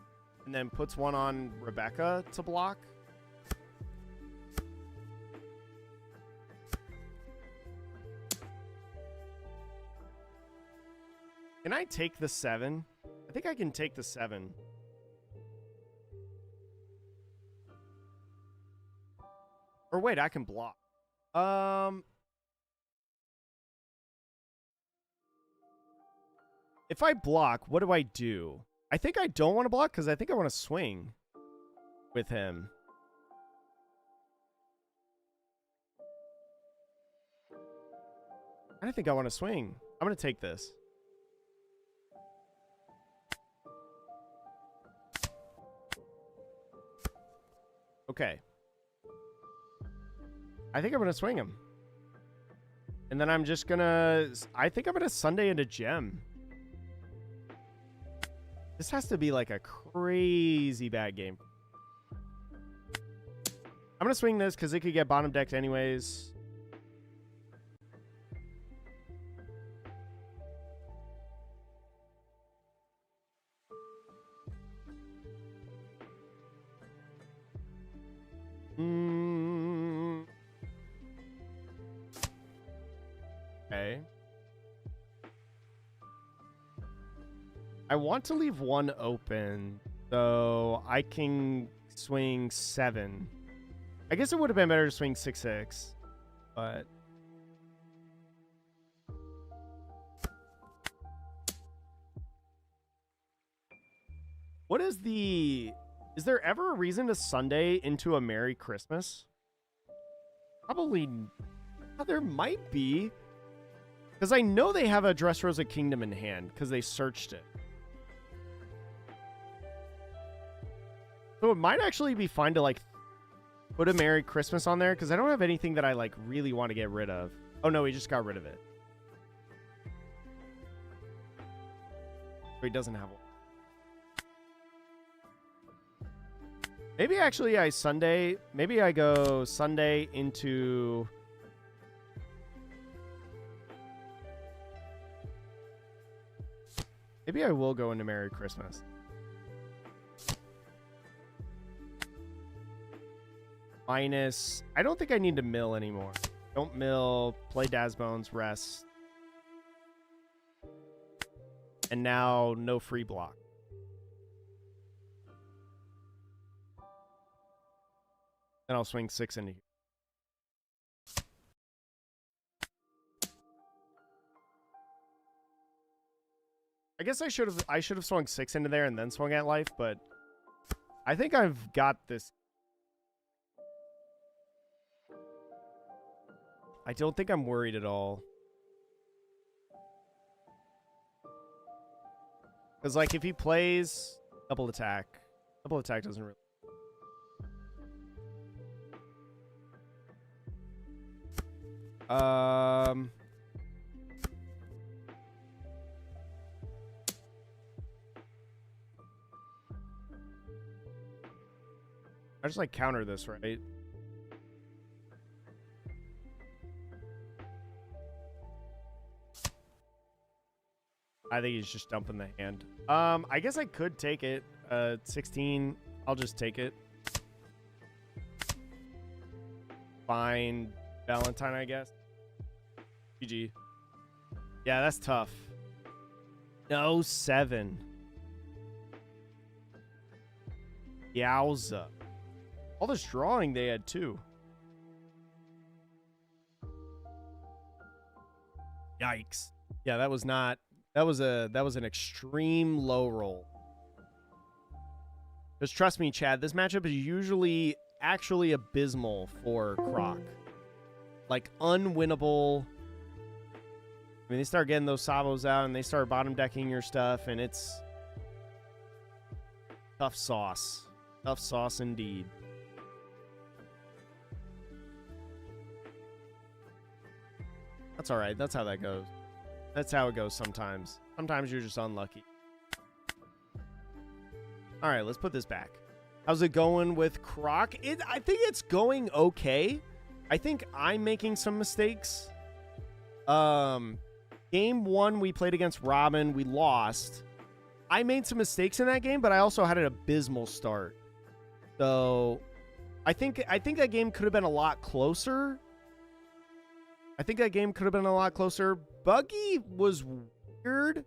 and then puts one on Rebecca to block. Can I take the 7? I think I can take the 7. Or wait, I can block. If I block, what do I do? I think I don't want to block because I think I want to swing with him. I think I want to swing. I'm going to take this. Okay. I think I'm going to swing him. And then I'm just going to... I think I'm going to Sunday into gem. This has to be like a crazy bad game. I'm going to swing this because it could get bottom decked anyways. Okay. I want to leave one open, so I can swing 7. I guess it would have been better to swing 6-6, but... What is the... Is there ever a reason to Sunday into a Merry Christmas? Probably... There might be. Because I know they have a Dressrosa Kingdom in hand, because they searched it. So it might actually be fine to, like, put a Merry Christmas on there, because I don't have anything that I, like, really want to get rid of. Oh, no, he just got rid of it. So he doesn't have one. Maybe actually maybe I go Sunday into... Maybe I will go into Merry Christmas. Minus... I don't think I need to mill anymore. Don't mill, play Dazbones, rest. And now no free block. Then I'll swing 6 into here. I guess I should have swung 6 into there and then swung at life, but I think I've got this. I don't think I'm worried at all. Because, like, if he plays double attack doesn't really... I just, like, counter this, right? I think he's just dumping the hand. I guess I could take it. 16. I'll just take it. Fine. Valentine, I guess. GG. Yeah, that's tough. No, 7. Yowza. All this drawing they had too. Yikes. Yeah, that was an extreme low roll. Because trust me, Chad, this matchup is usually actually abysmal for Croc. Like, unwinnable. I mean, they start getting those Sabos out and they start bottom decking your stuff, and it's tough sauce. Tough sauce indeed. That's all right. That's how that goes. That's how it goes sometimes. Sometimes you're just unlucky. All right, let's put this back. How's it going with Croc? I think it's going okay. I think I'm making some mistakes. Game 1, we played against Robin. We lost. I made some mistakes in that game, but I also had an abysmal start. So I think that game could have been a lot closer. Buggy was weird.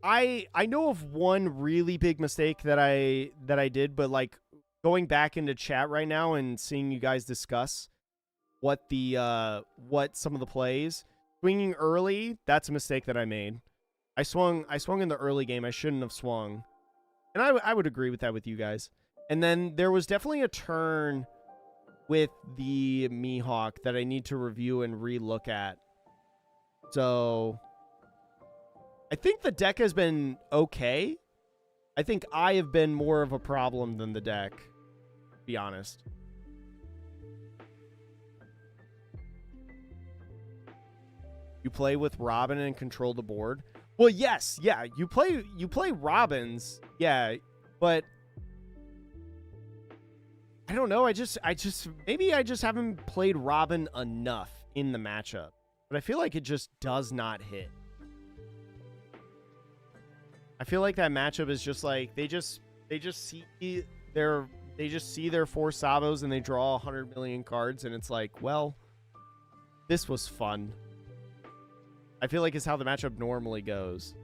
I know of one really big mistake that I did, but, like, going back into chat right now and seeing you guys discuss what some of the plays, swinging early, that's a mistake that I made. I swung in the early game. I shouldn't have swung. And I would agree with that with you guys. And then there was definitely a turn with the Mihawk that I need to review and re-look at. So I think the deck has been okay. I think I have been more of a problem than the deck, to be honest. You play with Robin and control the board. Well, yes, yeah, you play Robins, yeah, but I don't know. I just maybe I just haven't played Robin enough in the matchup, but I feel like it just does not hit. I feel like that matchup is just like they just see their 4 Sabos and they draw 100 million cards, and it's like, well, this was fun. I feel like it's how the matchup normally goes.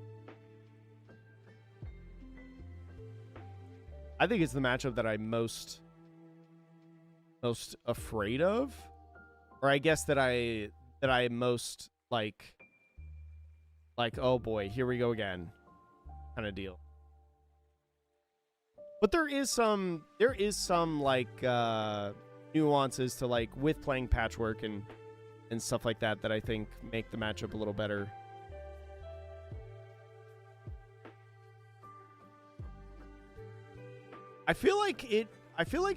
I think it's the matchup that I'm most afraid of, or I guess that I most like oh boy, here we go again kind of deal. But there is some like nuances to like with playing Patchwork and stuff like that I think make the matchup a little better. I feel like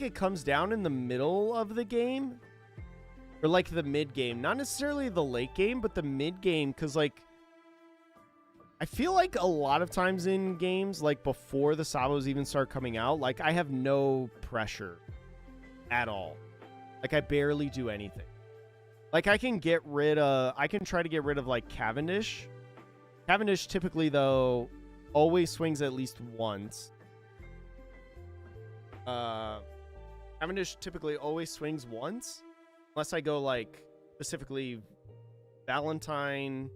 it comes down in the middle of the game, or like the mid game, not necessarily the late game, but the mid game, because like I feel like a lot of times in games, like before the Sabos even start coming out, like I have no pressure at all. Like I barely do anything. Like I can try to get rid of like Cavendish. Cavendish typically though always swings at least once. Cavendish typically always swings once, unless I go like specifically Valentine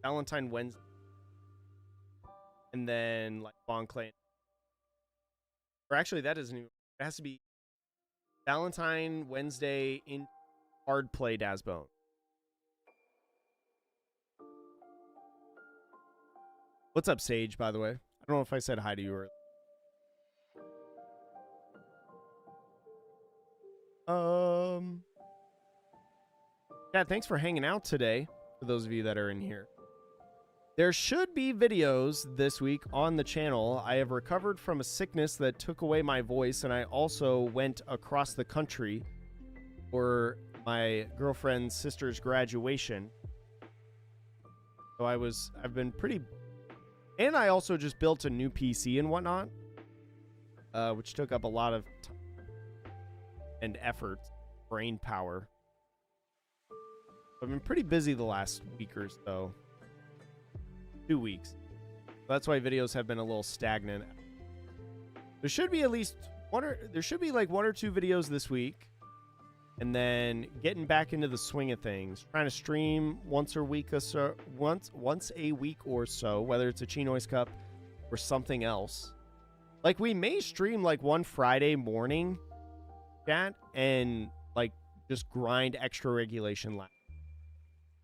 Wednesday, and then like Von Clay. Or actually, that isn't even. It has to be Valentine Wednesday in hard play Dasbone. What's up, Sage? By the way, I don't know if I said hi to you earlier. Yeah, thanks for hanging out today, for those of you that are in here. There should be videos this week on the channel. I have recovered from a sickness that took away my voice, and I also went across the country for my girlfriend's sister's graduation. So I've been pretty, and I also just built a new PC and whatnot, which took up a lot of time and effort, brain power. I've been pretty busy the last week or so. 2 weeks. So that's why videos have been a little stagnant. There should be at least there should be like 1 or 2 videos this week. And then getting back into the swing of things. Trying to stream once a week or so, once a week or so, whether it's a Chinois Cup or something else. Like we may stream like one Friday morning, chat, and like just grind extra regulation lab.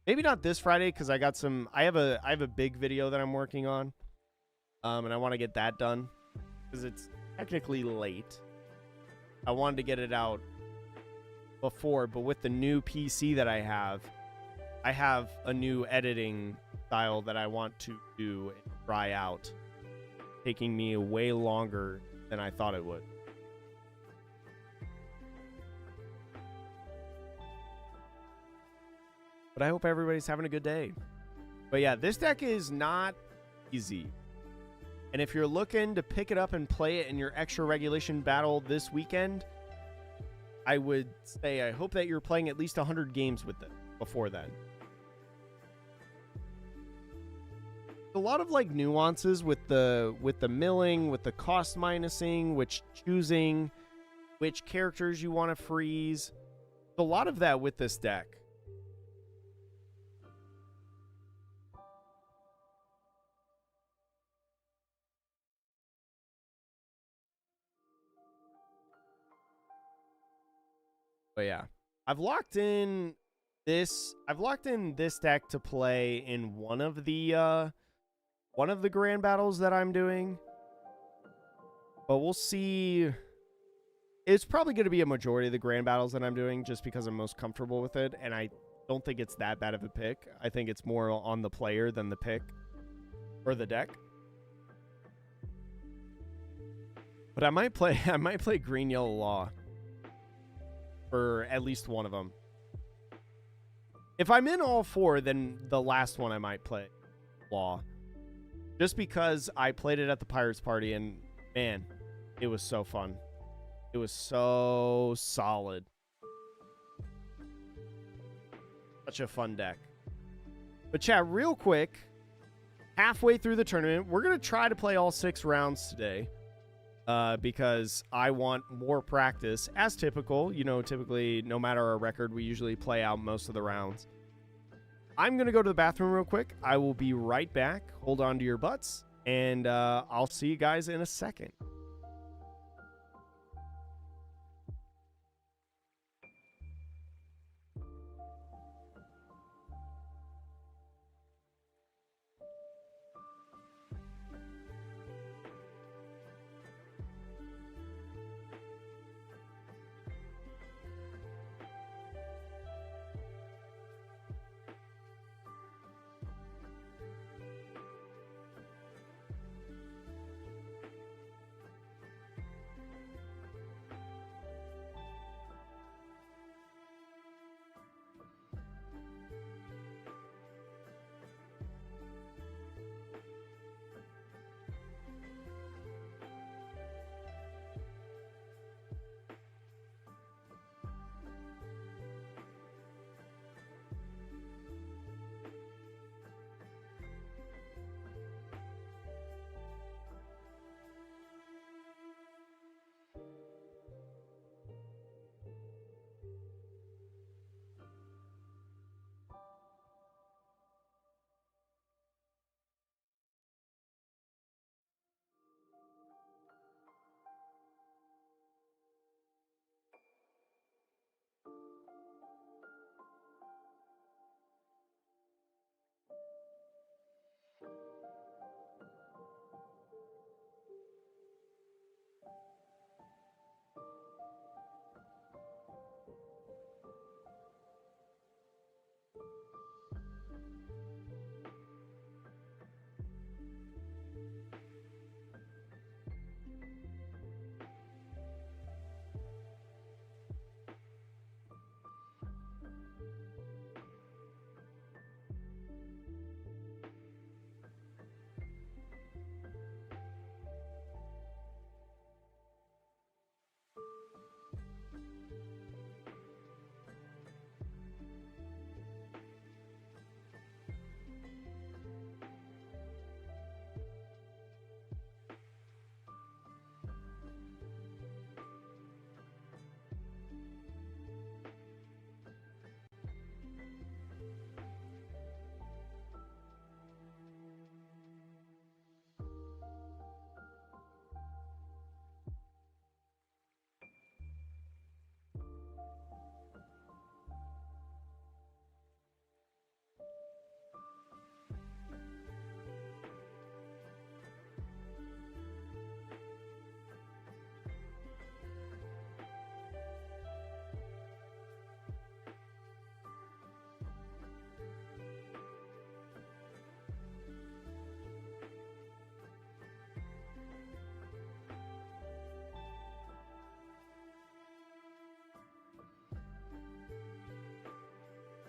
Maybe not this Friday, because I have a big video that I'm working on. And I want to get that done. Because it's technically late. I wanted to get it out before, but with the new PC that I have a new editing style that I want to do and try out. Taking me way longer than I thought it would. But I hope everybody's having a good day. But yeah, this deck is not easy. And if you're looking to pick it up and play it in your extra regulation battle this weekend, I would say I hope that you're playing at least 100 games with it before then. A lot of like nuances with the milling, with the cost minusing, choosing which characters you want to freeze. A lot of that with this deck. But yeah, I've locked in this deck to play in one of the grand battles that I'm doing. But we'll see. It's probably going to be a majority of the grand battles that I'm doing just because I'm most comfortable with it, and I don't think it's that bad of a pick. I think it's more on the player than the pick or the deck. But I might play green yellow law for at least one of them. If I'm in all four, then the last one I might play law. Just because I played it at the Pirates Party and man, it was so fun. It was so solid. Such a fun deck. But chat, real quick, halfway through the tournament, we're going to try to play all 6 rounds today. Because I want more practice. As typical, you know, typically, no matter our record, we usually play out most of the rounds. I'm going to go to the bathroom real quick. I will be right back. Hold on to your butts. And I'll see you guys in a second.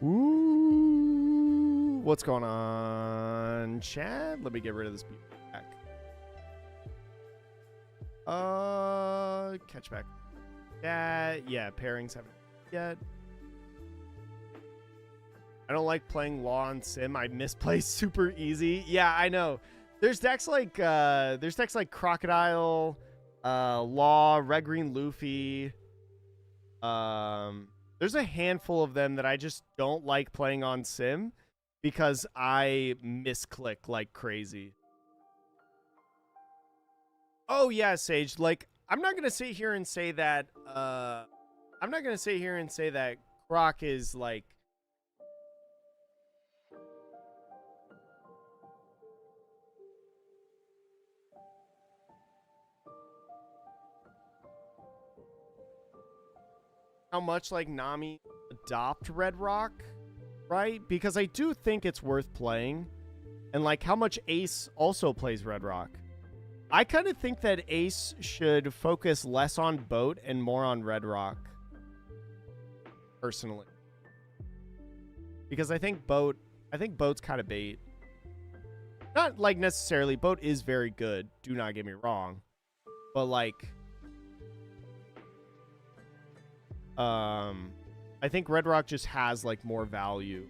Ooh, what's going on, chat? Let me get rid of this back. Catch back. Yeah, pairings haven't yet. I don't like playing Law on Sim. I misplay super easy. Yeah, I know. There's decks like Crocodile, Law, Red Green Luffy. There's a handful of them that I just don't like playing on Sim because I misclick like crazy. Oh yeah, Sage. Like, I'm not gonna sit here and say that. Croc is like. How much like Nami adopt Red Rock. right? Because I do think it's worth playing. And like how much Ace also plays Red Rock. I kind of think that Ace should focus less on Boat and more on Red Rock. Personally. Because I think Boat's kind of bait. Not like necessarily. Boat is very good. Do not get me wrong. But like, I think Red Rock just has like more value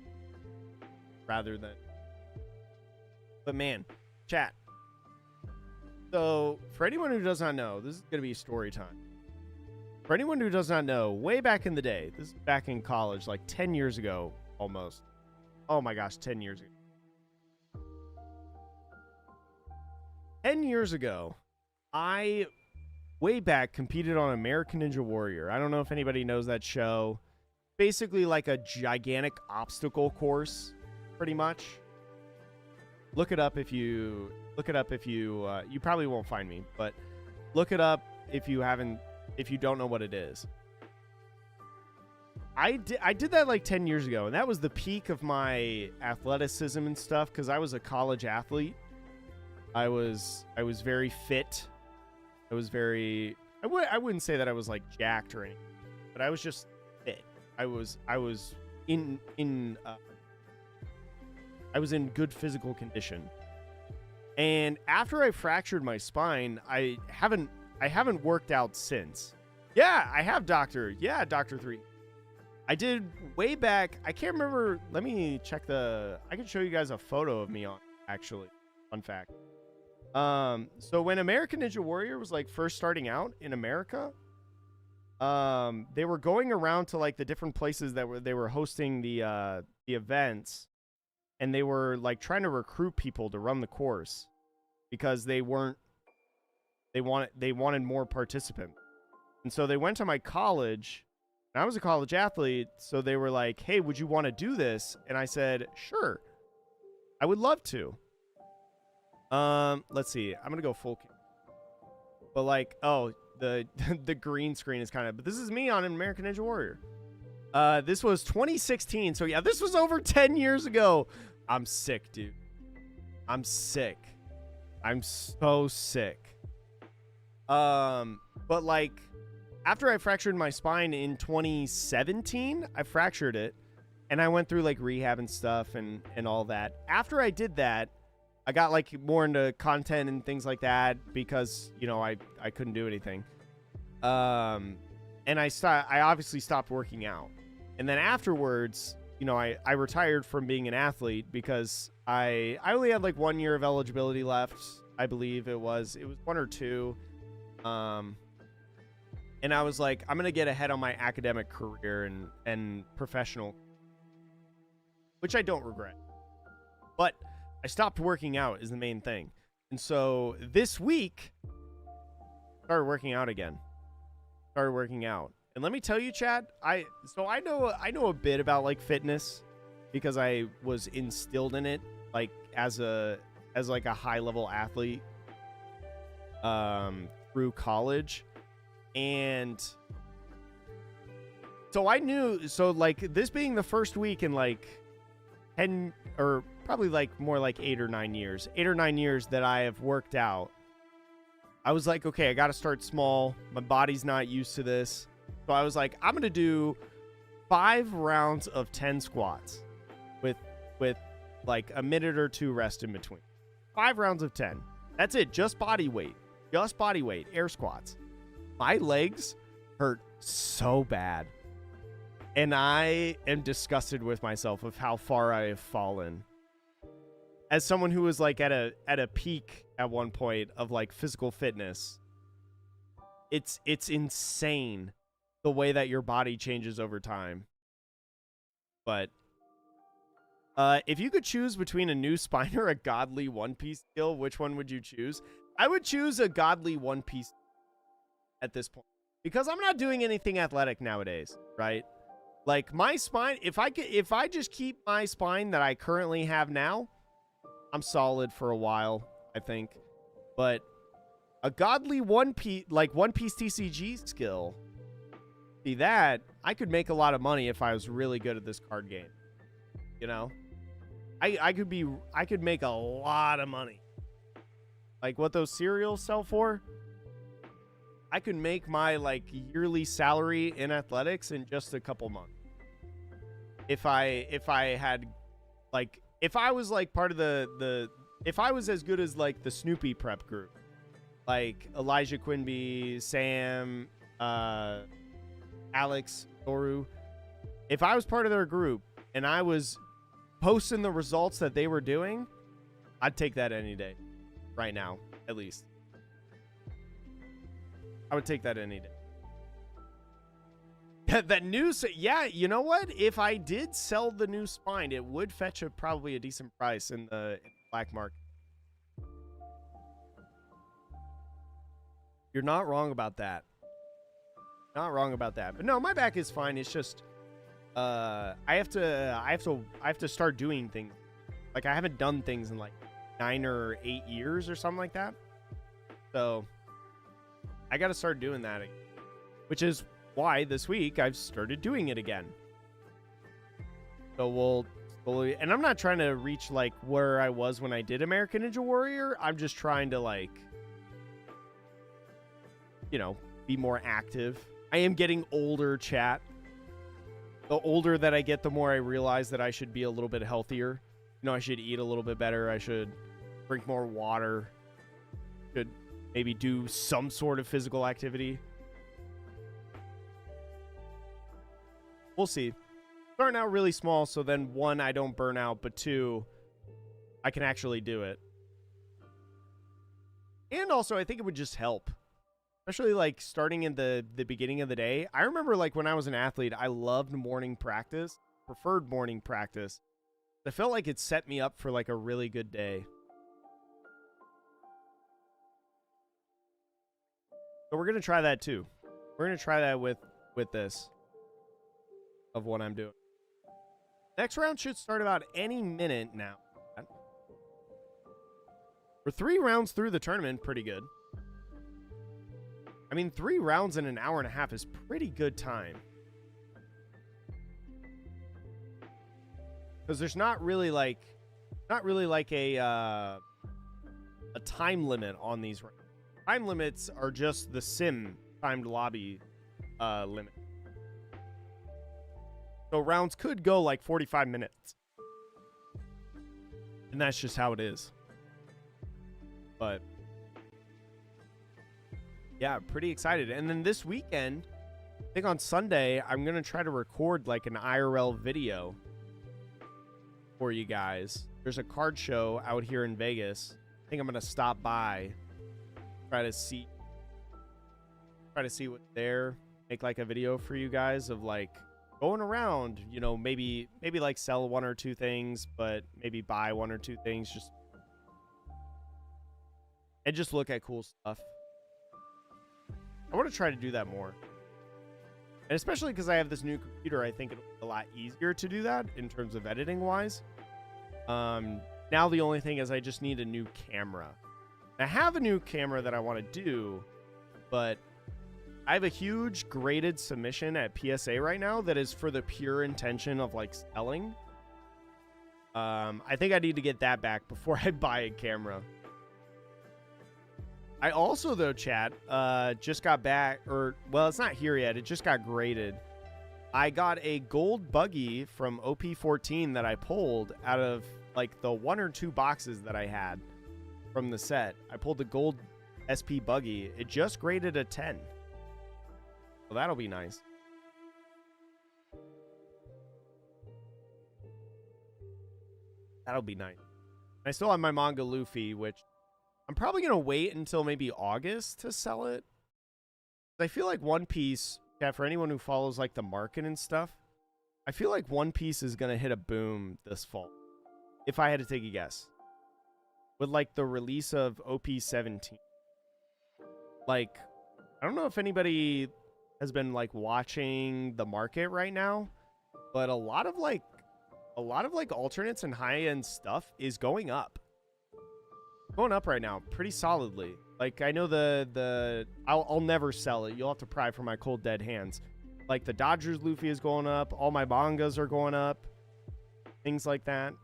rather than. But man, chat. So for anyone who does not know, this is going to be story time. For anyone who does not know, way back in the day, this is back in college, like 10 years ago almost. Oh my gosh, 10 years ago. 10 years ago, I, way back, competed on American Ninja Warrior. I don't know if anybody knows that show. Basically like a gigantic obstacle course, pretty much. Look it up if you... you probably won't find me, but look it up if you don't know what it is. I did that like 10 years ago, and that was the peak of my athleticism and stuff, because I was a college athlete. I was very fit. I was very... I wouldn't say that I was like jacked or anything, but I was just fit. I was in good physical condition. And after I fractured my spine, I haven't worked out since. Yeah, I have Doctor 3. I did way back. I can't remember. Let me check I can show you guys a photo of me on, actually. Fun fact. So when American Ninja Warrior was like first starting out in America, they were going around to like the different places that they were hosting the events, and they were like trying to recruit people to run the course because they wanted more participants. And so they went to my college, and I was a college athlete, so they were like, "Hey, would you want to do this?" And I said, "Sure. I would love to." Let's see. I'm going to go full. But like, oh, the green screen is kind of, but this is me on American Ninja Warrior. This was 2016. So yeah, this was over 10 years ago. I'm sick, dude. I'm sick. I'm so sick. But like, after I fractured my spine in 2017, I fractured it, and I went through like rehab and stuff and all that. After I did that, I got like more into content and things like that because, you know, I couldn't do anything. And I obviously stopped working out. And then afterwards, you know, I retired from being an athlete because I only had like 1 year of eligibility left. I believe it was 1 or 2. And I was like, I'm going to get ahead on my academic career and professional, which I don't regret. But I stopped working out is the main thing. And so this week, started working out again. And let me tell you, Chad, I know a bit about like fitness because I was instilled in it like as like a high level athlete through college. And so I knew, so like this being the first week in like 10 or probably like more like 8 or 9 years that I have worked out, I was like, okay, I got to start small. My body's not used to this. So I was like, I'm going to do 5 rounds of 10 squats with like a minute or 2 rest in between. 5 rounds of 10. That's it. Just body weight, air squats. My legs hurt so bad. And I am disgusted with myself of how far I have fallen. As someone who was like at a peak at one point of like physical fitness, it's insane the way that your body changes over time. But if you could choose between a new spine or a godly One Piece skill, which one would you choose? I would choose a godly One Piece at this point because I'm not doing anything athletic nowadays, right? Like my spine, if I just keep my spine that I currently have now, I'm solid for a while, I think. But a godly One Piece TCG skill, see that I could make a lot of money if I was really good at this card game. You know, I could make a lot of money. Like what those cereals sell for, I could make my like yearly salary in athletics in just a couple months. If I had like, if I was like part of if I was as good as like the Snoopy prep group, like Elijah Quinby, Sam, Alex, Toru, if I was part of their group and I was posting the results that they were doing, I'd take that any day. Right now, at least. I would take that any day. That new, yeah, you know what? If I did sell the new spine, it would fetch probably a decent price in the black market. You're not wrong about that. Not wrong about that. But no, my back is fine. It's just I have to start doing things. Like I haven't done things in like 9 or 8 years or something like that. So I got to start doing that again, which is why this week I've started doing it again. So we'll slowly, and I'm not trying to reach like where I was when I did American Ninja Warrior. I'm just trying to like, you know, be more active. I am getting older, chat. The older that I get, the more I realize that I should be a little bit healthier. You know, I should eat a little bit better. I should drink more water. Should maybe do some sort of physical activity. We'll see. Starting out really small, so then 1, I don't burn out, but 2, I can actually do it. And also, I think it would just help. Especially like starting in the beginning of the day. I remember like when I was an athlete, I loved morning practice, preferred morning practice. I felt like it set me up for like a really good day. So we're going to try that too. We're going to try that with this of what I'm doing. Next round should start about any minute now. We're 3 rounds through the tournament, pretty good. I mean, 3 rounds in an hour and a half is pretty good time. Because there's not really like a time limit on these rounds. Time limits are just the sim timed lobby limit. So rounds could go like 45 minutes. And that's just how it is. But yeah, pretty excited. And then this weekend, I think on Sunday, I'm going to try to record like an IRL video for you guys. There's a card show out here in Vegas. I think I'm going to stop by, try to see what's there, make like a video for you guys of like going around, you know, maybe like sell 1 or 2 things, but maybe buy 1 or 2 things, just look at cool stuff. I want to try to do that more. And especially because I have this new computer, I think it'll be a lot easier to do that in terms of editing wise. Now the only thing is I just need a new camera. I have a new camera that I want to do, but I have a huge graded submission at PSA right now that is for the pure intention of like selling. I think I need to get that back before I buy a camera. I also, though, chat, just got back, or, well, it's not here yet. It just got graded. I got a gold buggy from OP14 that I pulled out of, like, the 1 or 2 boxes that I had from the set. I pulled the gold SP buggy. It just graded a 10. So that'll be nice. That'll be nice. I still have my manga Luffy, which I'm probably going to wait until maybe August to sell it. I feel like One Piece, yeah, for anyone who follows like the market and stuff, I feel like One Piece is going to hit a boom this fall. If I had to take a guess. With like the release of OP17. Like, I don't know if anybody has been like watching the market right now, but a lot of like alternates and high-end stuff is going up. Going up right now pretty solidly. Like, I know I'll never sell it. You'll have to pry from my cold dead hands. Like, the Dodgers Luffy is going up. All my mangas are going up. things like that.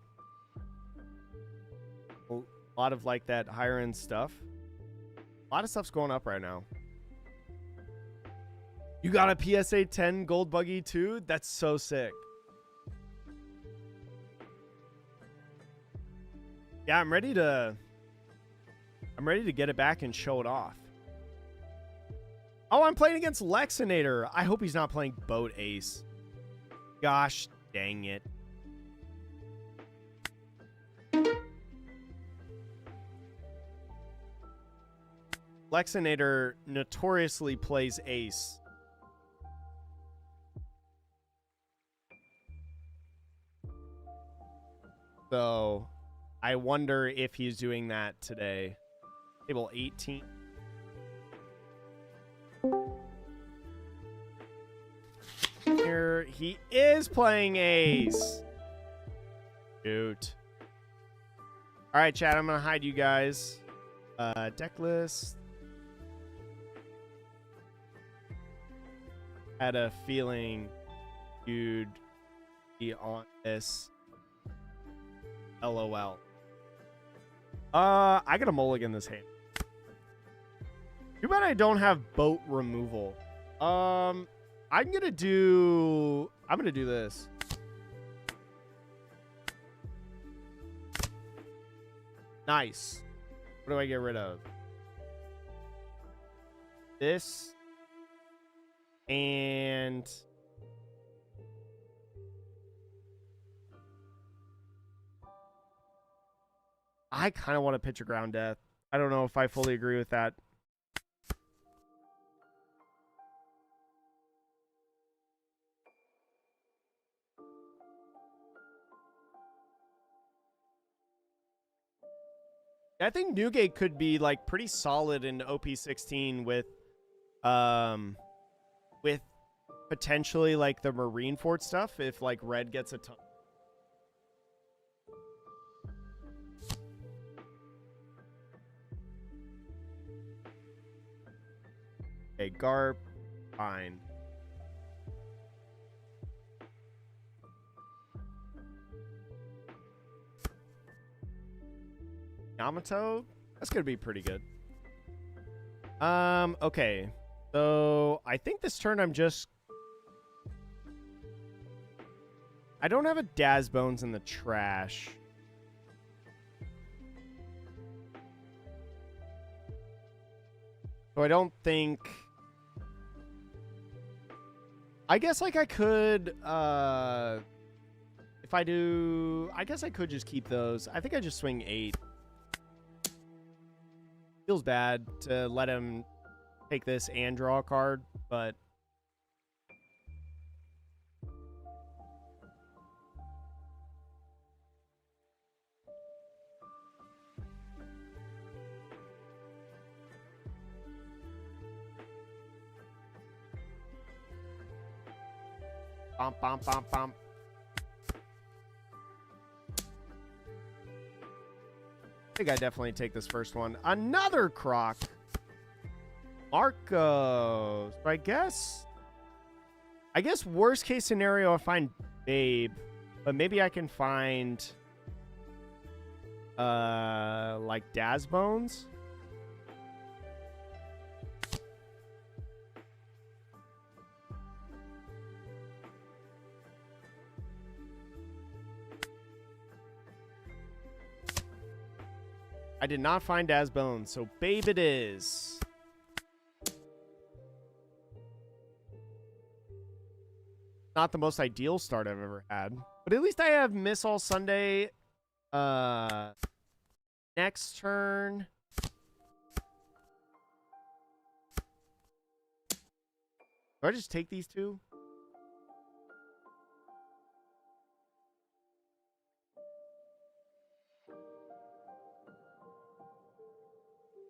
A lot of like that higher end stuff. A lot of stuff's going up right now. You got a PSA 10 gold buggy too? That's so sick. Yeah, I'm ready to get it back and show it off. Oh, I'm playing against Lexinator. I hope he's not playing Boat Ace. Gosh dang it. Lexinator notoriously plays Ace. So, I wonder if he's doing that today. Table 18. Here he is playing Ace. Shoot. All right, chat. I'm gonna hide you guys. Deck list. Had a feeling you'd be on this. LOL. I got a mulligan this hand. Too bad I don't have boat removal. I'm gonna do this. Nice. What do I get rid of? This. And I kind of want to pitch a ground death. I don't know if I fully agree with that. I think Newgate could be like pretty solid in OP16 with potentially like the Marineford stuff if like red gets a ton. Okay, Garp, fine. Yamato, that's gonna be pretty good. Okay. So I think this turn I don't have a Daz Bones in the trash. So I don't think... I guess like I could, if I do... I guess I could just keep those. I think I just swing 8. Feels bad to let him take this and draw a card, but... Bump, bump, bump, bump. I think I definitely take this first one. Another Croc. Marco. So I guess worst case scenario, I find Babe, but maybe I can find like Daz Bones. I did not find Daz Bones, so Babe it is. Not the most ideal start I've ever had, but at least I have Miss All Sunday. Next turn. Do I just take these two?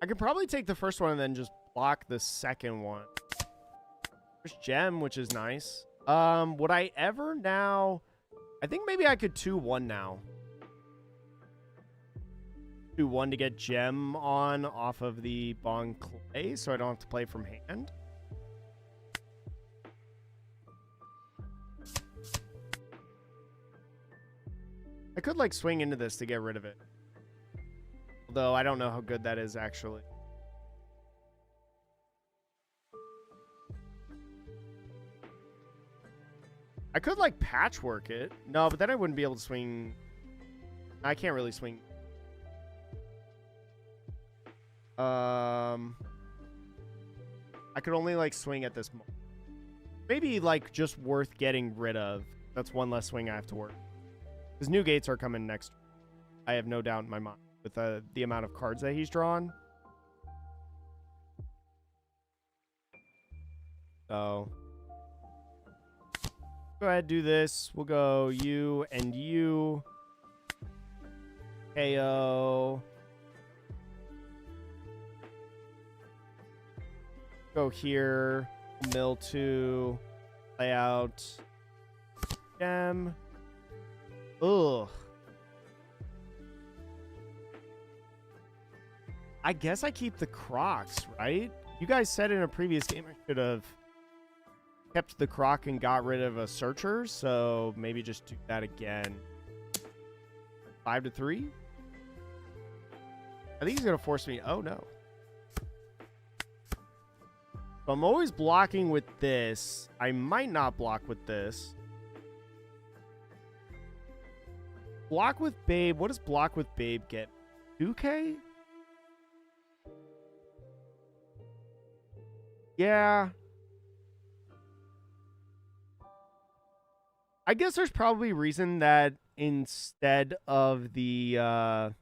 I could probably take the first one and then just block the second one. There's Gem, which is nice. Would I ever now... I think maybe I could 2-1 now. 2-1 to get Gem on off of the Bon Clay, so I don't have to play from hand. I could like swing into this to get rid of it. Although I don't know how good that is actually. I could like patchwork it. No, but then I wouldn't be able to swing. I can't really swing. I could only like swing at this moment. Maybe like just worth getting rid of. That's one less swing I have to work. Because new gates are coming next. I have no doubt in my mind with the amount of cards that he's drawn. So go ahead, do this. We'll go you and you. KO. Go here. Mill 2. Layout. Gem. Ugh. I guess I keep the Crocs, right? You guys said in a previous game I should have kept the Croc and got rid of a Searcher, so maybe just do that again. 5-3? I think he's going to force me. Oh, no. So I'm always blocking with this. I might not block with this. Block with Babe. What does block with Babe get? 2K? Yeah. I guess there's probably a reason that instead of the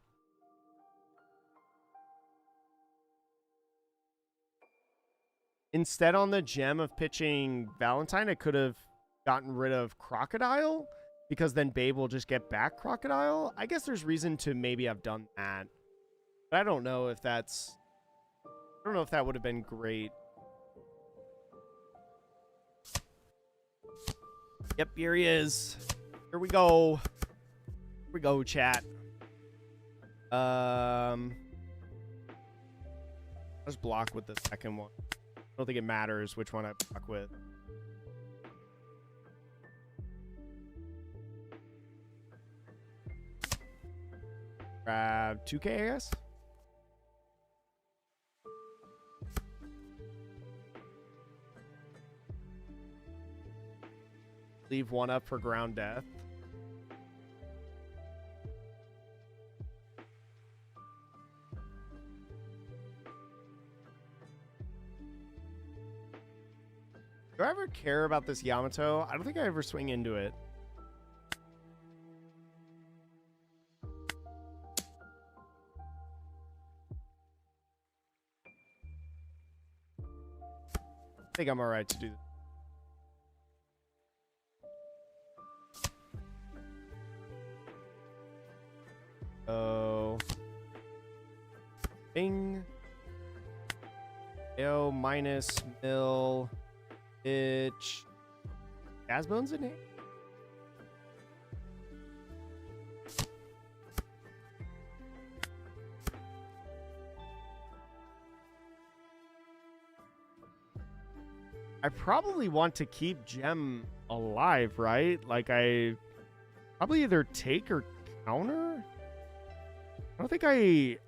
instead on the gem of pitching Valentine, I could have gotten rid of Crocodile because then Babe will just get back Crocodile. I guess there's reason to maybe have done that. But I don't know if that's I don't know if that would have been great. Yep, here he is. Here we go. Here we go, chat. Let's block with the second one. I don't think it matters which one I block with. Grab 2K, I guess. Leave one up for ground death. Do I ever care about this Yamato? I don't think I ever swing into it. I think I'm alright to do this. Oh. Bing. AO minus mill. Itch. Gasbone's in here? I probably want to keep Gem alive, right? Like, I probably either take or counter? I don't think I...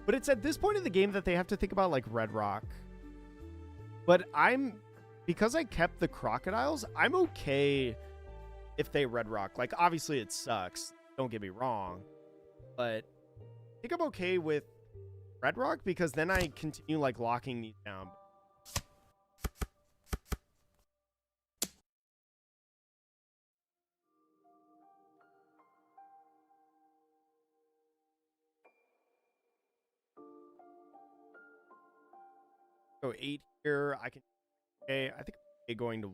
But it's at this point in the game that they have to think about, like, Red Rock. But because I kept the Crocodiles, I'm okay if they Red Rock. Like, obviously it sucks. Don't get me wrong. But I think I'm okay with Red Rock because then I continue, like, locking these down. Go 8 here. I can. Okay, I think I'm going to.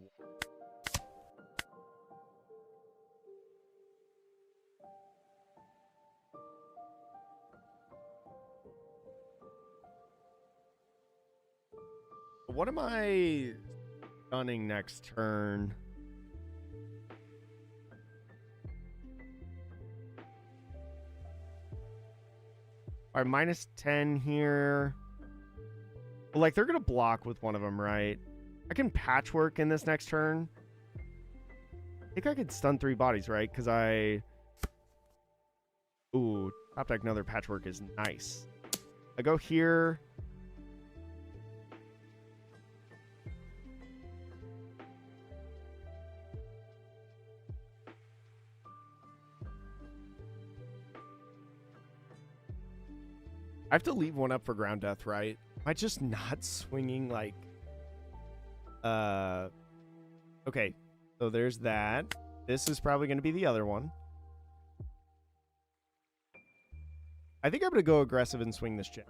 What am I gunning next turn? All right, minus 10 here. Well, like, they're going to block with one of them, right? I can patchwork in this next turn. think I could stun 3 bodies, right? Because I... Ooh, top deck another patchwork is nice. I go here. I have to leave one up for ground death, right? Am I just not swinging like... Okay, so there's that. This is probably going to be the other one. I think I'm going to go aggressive and swing this gem.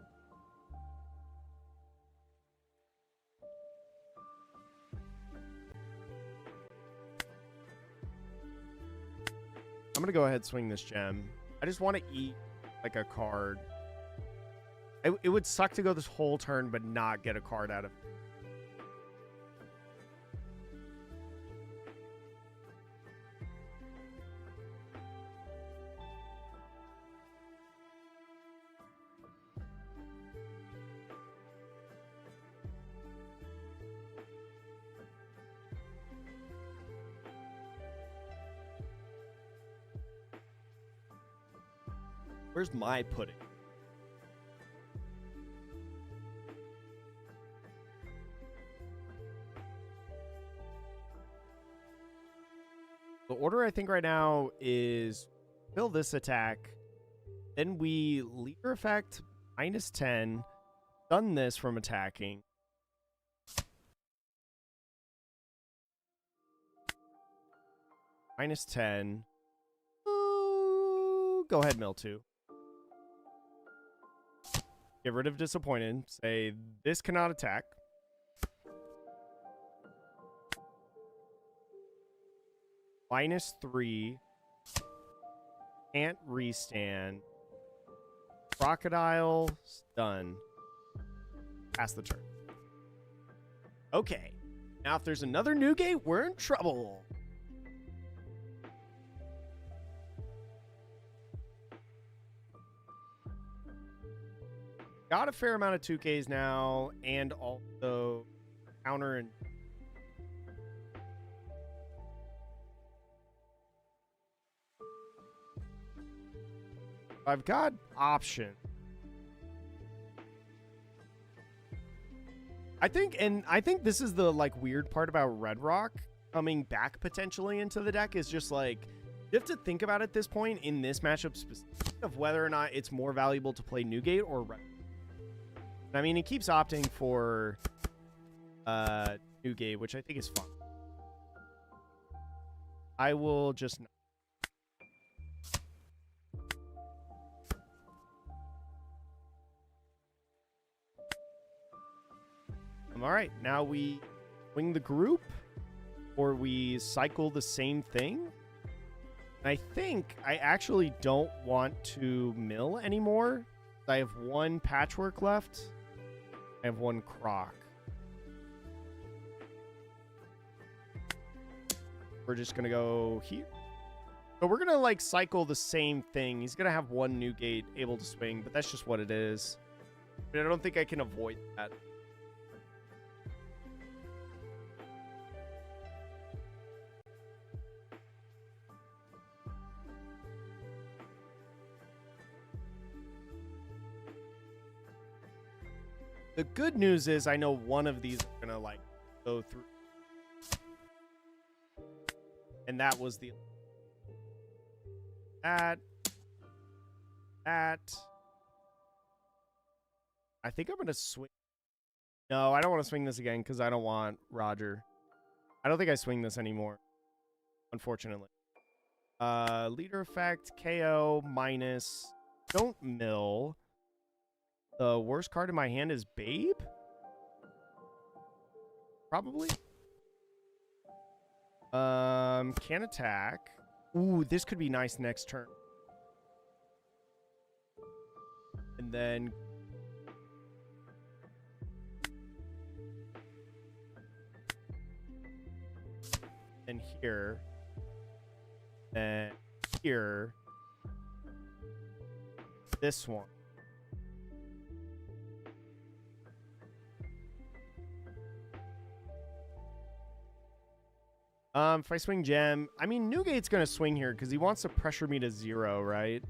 I'm going to go ahead and swing this gem. I just want to eat like a card. It would suck to go this whole turn but not get a card out of it. Where's my pudding? The order I think right now is fill this attack. Then we leader effect -10. Stun this from attacking. -10. Ooh, go ahead, mill 2. Get rid of disappointed. Say this cannot attack. -3. Can't restand. Crocodile. Stun. Pass the turn. Okay. Now if there's another new gate, we're in trouble. Got a fair amount of 2Ks now, and also counter and... I've got option. I think this is the like weird part about Red Rock coming back potentially into the deck is just like you have to think about at this point in this matchup specific of whether or not it's more valuable to play Newgate or Red. I mean, he keeps opting for Newgate, which I think is fun. I will just... All right, now we wing the group, or we cycle the same thing. I think I actually don't want to mill anymore. I have 1 patchwork left. I have 1 croc. We're just going to go here. So we're going to like cycle the same thing. He's going to have 1 new gate able to swing, but that's just what it is. But I don't think I can avoid that. The good news is I know one of these are gonna like go through. And that was the that. I think I'm gonna swing. No, I don't want to swing this again because I don't want Roger. I don't think I swing this anymore, unfortunately. Leader effect, KO, minus. Don't mill. The worst card in my hand is Babe? Probably. Can attack. Ooh, this could be nice next turn. And then... and here. And here. This one. If I swing gem, I mean, Newgate's going to swing here because he wants to pressure me to 0, right?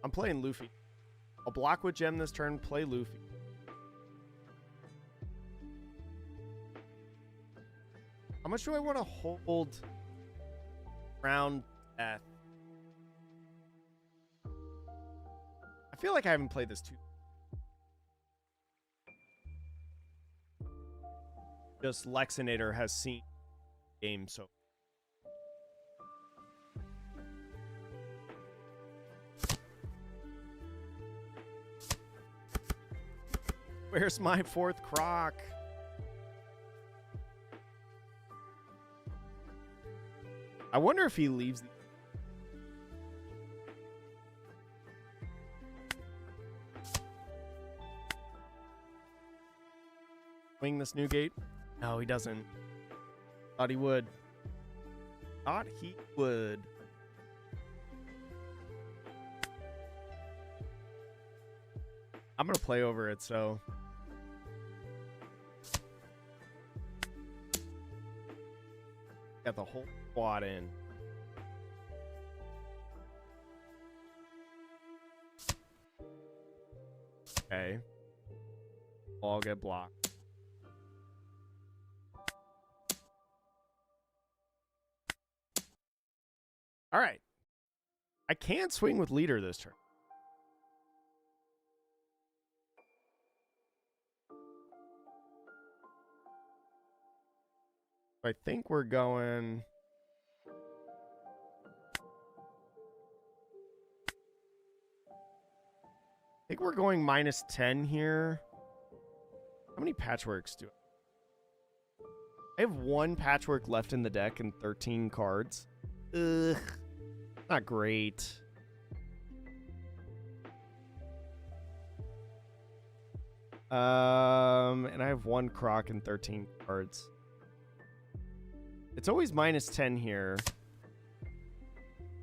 I'm playing Luffy. I'll block with gem this turn, play Luffy. How much do I want to hold round death? I feel like I haven't played this too. Just Lexinator has seen game so. Where's my 4th Croc? I wonder if he leaves. Swing this Newgate. No, he doesn't. Thought he would. Thought he would. I'm going to play over it, so. Got the whole squad in. Okay. All get blocked. All right. I can swing with leader this turn. I think we're going. I think we're going -10 here. How many patchworks do I have? 1 patchwork left in the deck and 13 cards. Ugh. Not great. And I have 1 Croc and 13 cards. It's always -10 here.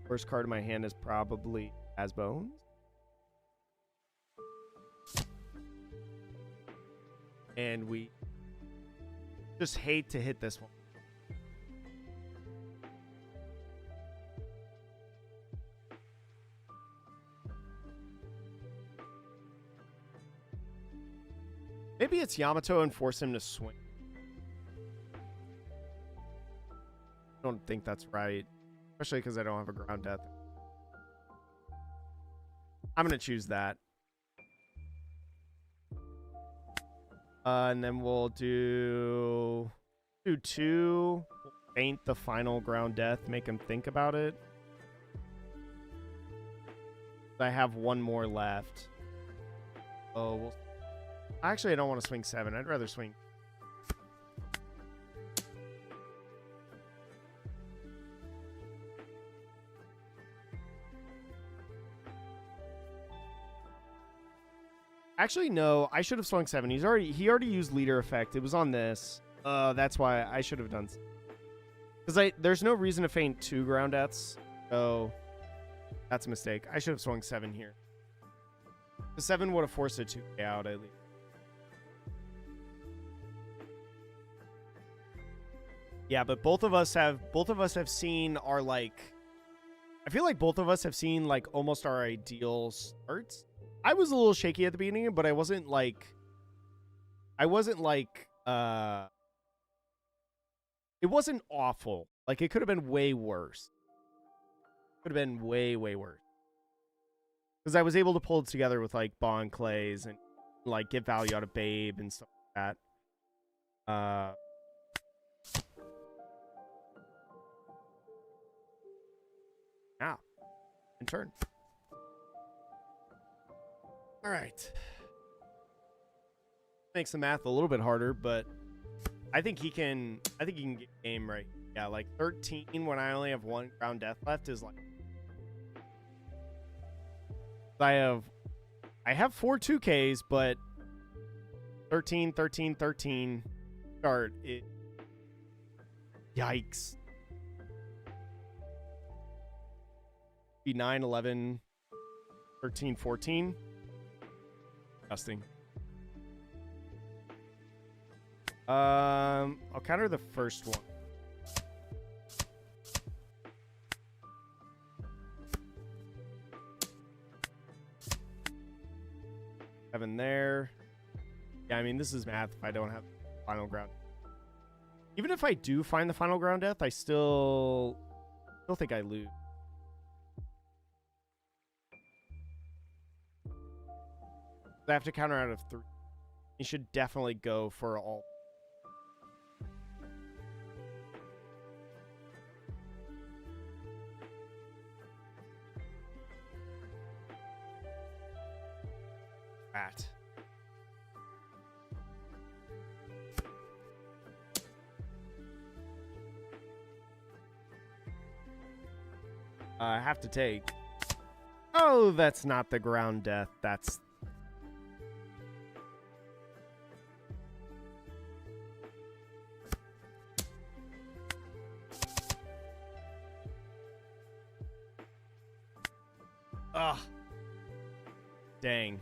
First card in my hand is probably Asbones. And we just hate to hit this one. Maybe it's Yamato and force him to swing. I don't think that's right. Especially because I don't have a ground death. I'm going to choose that. And then we'll do 2. Faint the final ground death. Make him think about it. I have 1 more left. Oh, well, actually, I don't want to swing 7. I'd rather swing. Actually, no. I should have swung 7. He already used leader effect. It was on this. That's why I should have done. Because there's no reason to feint 2 ground deaths. So that's a mistake. I should have swung 7 here. The 7 would have forced it to stay out at least. Yeah, but both of us have seen our like. I feel like both of us have seen like almost our ideal starts. I was a little shaky at the beginning, but I wasn't like it wasn't awful. Like it could have been way worse. Could have been way worse. Because I was able to pull it together with like Bond Clays and like get value out of Babe and stuff like that. Now, in turn. All right. Makes the math a little bit harder, but I think he can get game right. Yeah, like 13 when I only have 1 ground death left is like I have 4 2Ks, but 13 start it. Yikes. Be 9 11 13 14. Disgusting. I'll counter the first one. Seven there. Yeah, I mean, this is math if I don't have final ground. Even if I do find the final ground death, I still think I lose. I have to counter out of 3. You should definitely go for all. That. I have to take. Oh, that's not the ground death. That's. Ugh. Dang.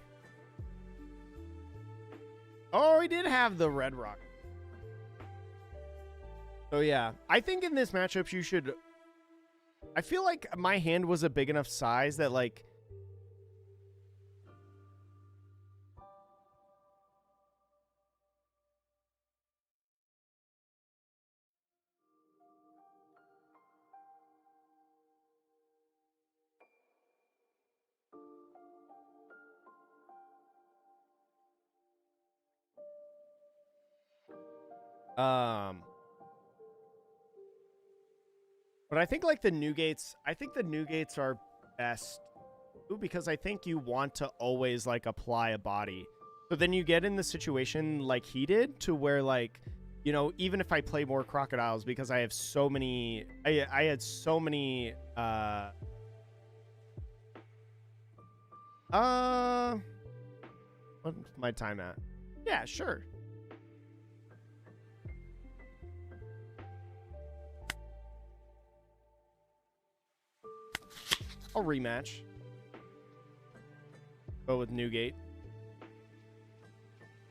Oh, he did have the red rock. So yeah, I think in this matchup you should. I feel like my hand was a big enough size that like. But I think like the new gates, are best because I think you want to always like apply a body. So then you get in the situation like he did to where like, you know, even if I play more crocodiles because I have so many, I had so many, what's my time at? Yeah, sure. I'll rematch. Go with Newgate.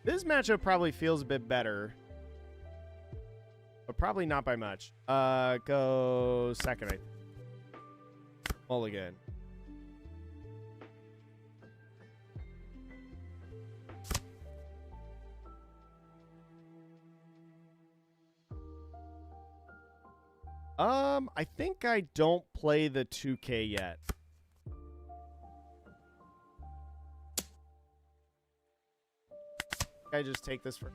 This matchup probably feels a bit better. But probably not by much. Go second, I think. Mulligan. I think I don't play the 2K yet. I just take this for.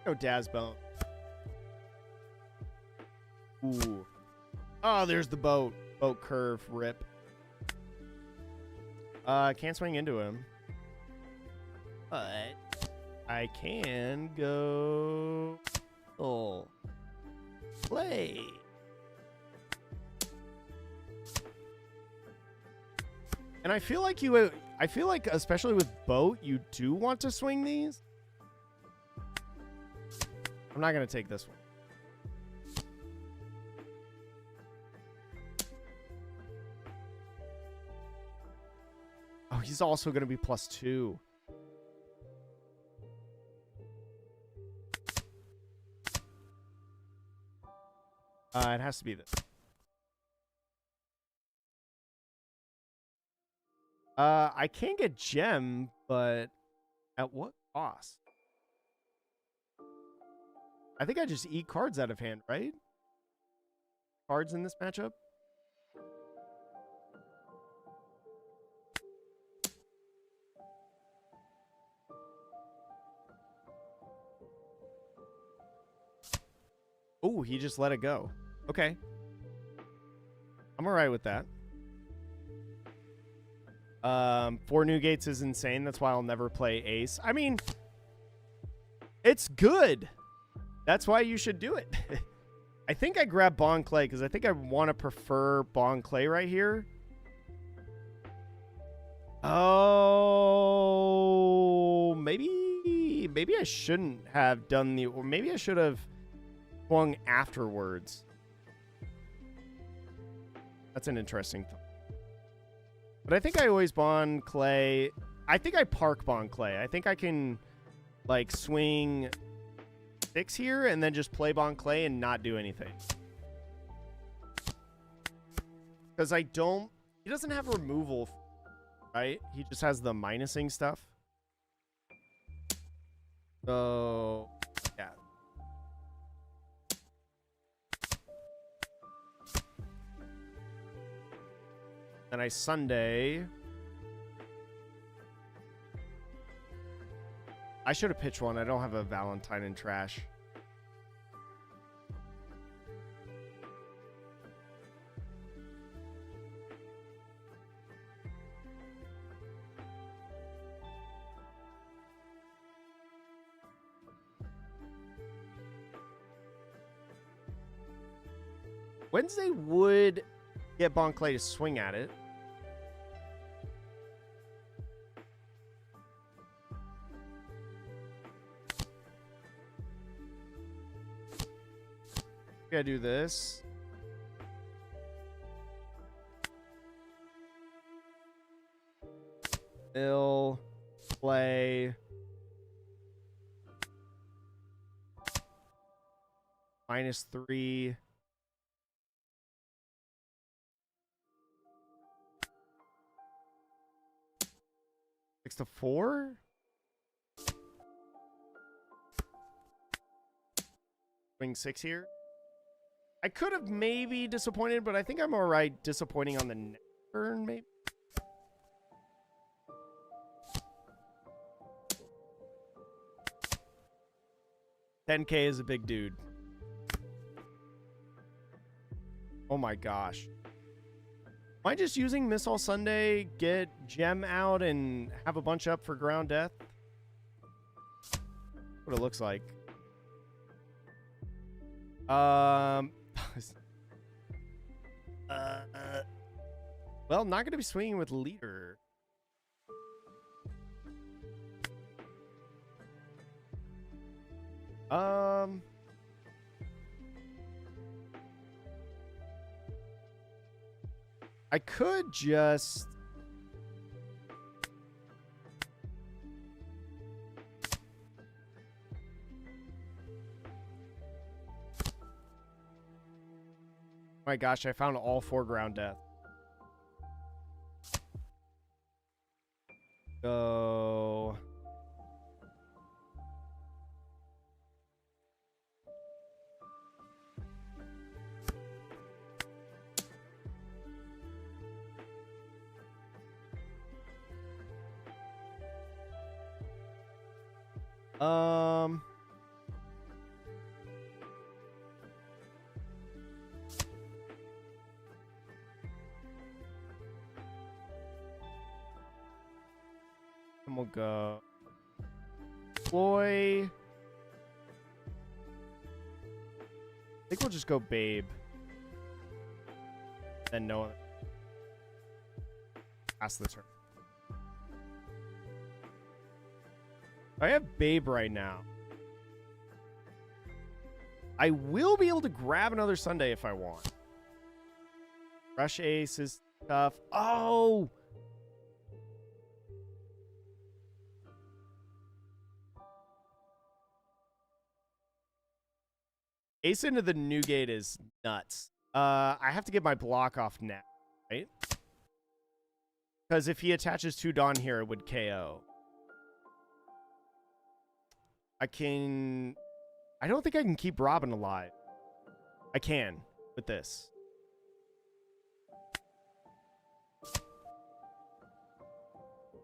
Oh, Dazbone. Ooh. Oh, there's the boat. Boat curve rip. Can't swing into him. But I can go. Oh. Play. And I feel like especially with boat, you do want to swing these. I'm not going to take this one. Oh, he's also going to be +2. It has to be this. I can get gem, but at what cost? I think I just eat cards out of hand, right? Cards in this matchup? Oh, he just let it go. Okay. I'm all right with that. 4 new gates is insane. That's why I'll never play ace. I mean, it's good. That's why you should do it. I think I grab Bon Clay because I think I want to prefer Bon Clay right here. Oh, maybe I shouldn't have done the, or maybe I should have swung afterwards. That's an interesting thought. But I think I always bond clay. I think I park bond clay. I think I can, like, swing 6 here and then just play bond clay and not do anything. Because I don't... He doesn't have removal, right? He just has the minusing stuff. So, yeah. Then I Sunday. I should have pitched one. I don't have a Valentine in trash. Wednesday would get Bon Clay to swing at it. Gotta do this. Ill play. -3. Six to 4. Swing 6 here. I could have maybe disappointed, but I think I'm all right disappointing on the next turn, maybe. $10K is a big dude. Oh my gosh. Am I just using Miss All Sunday, get Gem out, and have a bunch up for Ground Death? What it looks like. Well, not going to be swinging with Leader. I could just... My gosh, I found all 4 Ground Death. Go. And we'll go Boy. I think we'll just go Babe. And no one. Pass the turn. I have Babe right now. I will be able to grab another Sunday if I want. Rush Ace is tough. Oh! Ace into the new gate is nuts. I have to get my block off now, right? Because if he attaches 2 Dawn here, it would KO. I don't think I can keep Robin alive. I can with this.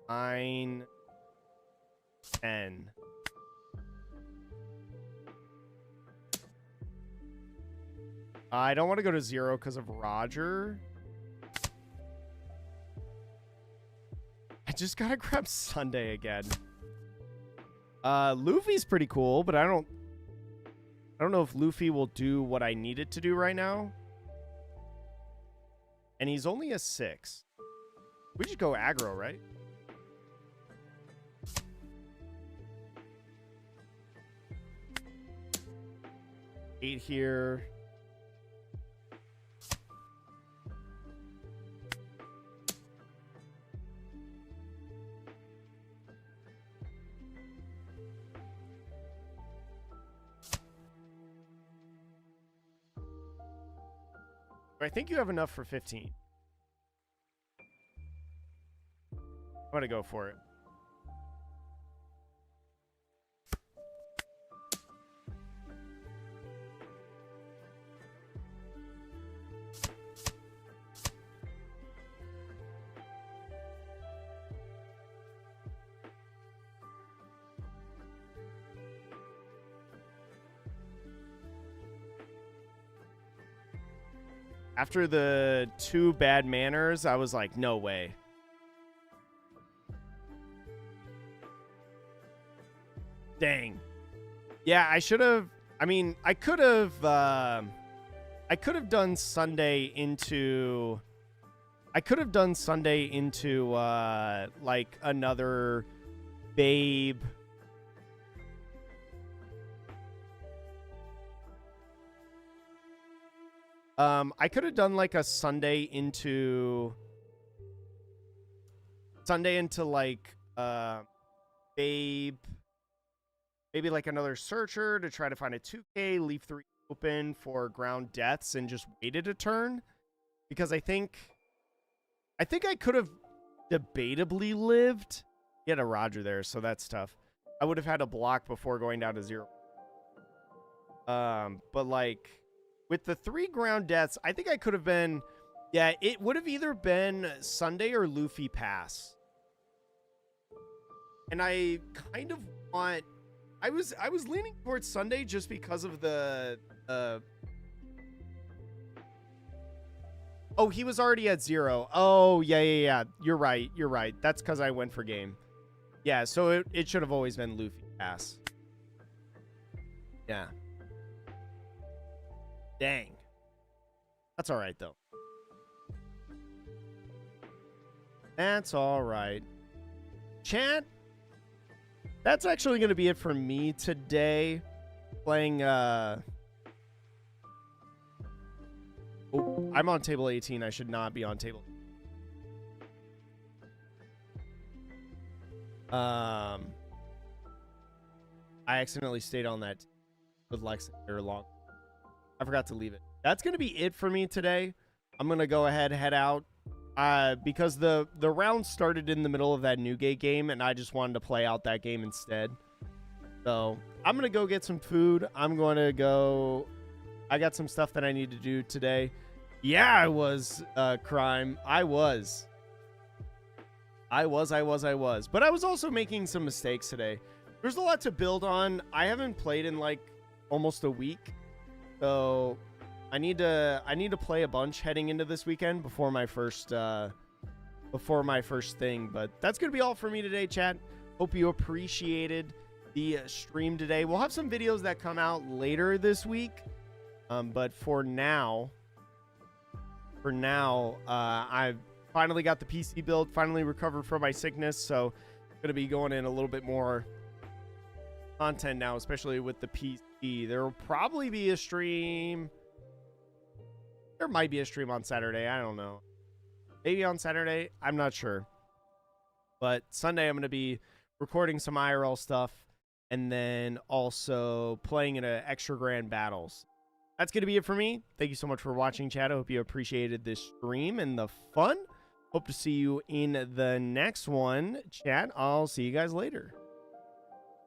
Nine, 10. I don't want to go to 0 because of Roger. I just gotta grab Sunday again. Luffy's pretty cool, but I don't know if Luffy will do what I need it to do right now. And he's only a 6. We just go aggro, right? Eight here. I think you have enough for 15. I'm going to go for it. After the 2 bad manners, I was like, no way. Dang. Yeah, I should have. I mean, I could have done Sunday into. I could have done Sunday into like another babe. I could have done like a Sunday into like babe, maybe like another searcher to try to find a 2K, leave 3 open for ground deaths and just waited a turn, because I think I could have debatably lived. He had a Roger there, so that's tough. I would have had a block before going down to 0. But like, with the 3 ground deaths, I think I could have been... Yeah, it would have either been Sunday or Luffy pass. And I kind of want... I was leaning towards Sunday just because of the... Oh, he was already at 0. Oh, yeah. You're right. That's because I went for game. Yeah, so it should have always been Luffy pass. Yeah. Dang. That's all right, though. That's all right. Chat, that's actually going to be it for me today. Playing, Oh, I'm on table 18. I should not be on table. I accidentally stayed on that with Lex very long. I forgot to leave it. That's going to be it for me today. I'm going to go ahead, head out. Because the round started in the middle of that Newgate game, and I just wanted to play out that game instead. So I'm going to go get some food. I'm going to go... I got some stuff that I need to do today. Yeah, I was, Crime. I was. But I was also making some mistakes today. There's a lot to build on. I haven't played in, like, almost a week. So I need to play a bunch heading into this weekend before my first thing. But that's gonna be all for me today, chat. Hope you appreciated the stream today. We'll have some videos that come out later this week. But for now, I've finally got the PC built, finally recovered from my sickness, so I'm gonna be going in a little bit more content now, especially with the PC. There will probably be a stream. There might be a stream on Saturday. I don't know. Maybe on Saturday. I'm not sure. But Sunday, I'm going to be recording some IRL stuff and then also playing in an extra grand battles. That's going to be it for me. Thank you so much for watching, chat. I hope you appreciated this stream and the fun. Hope to see you in the next one, chat. I'll see you guys later.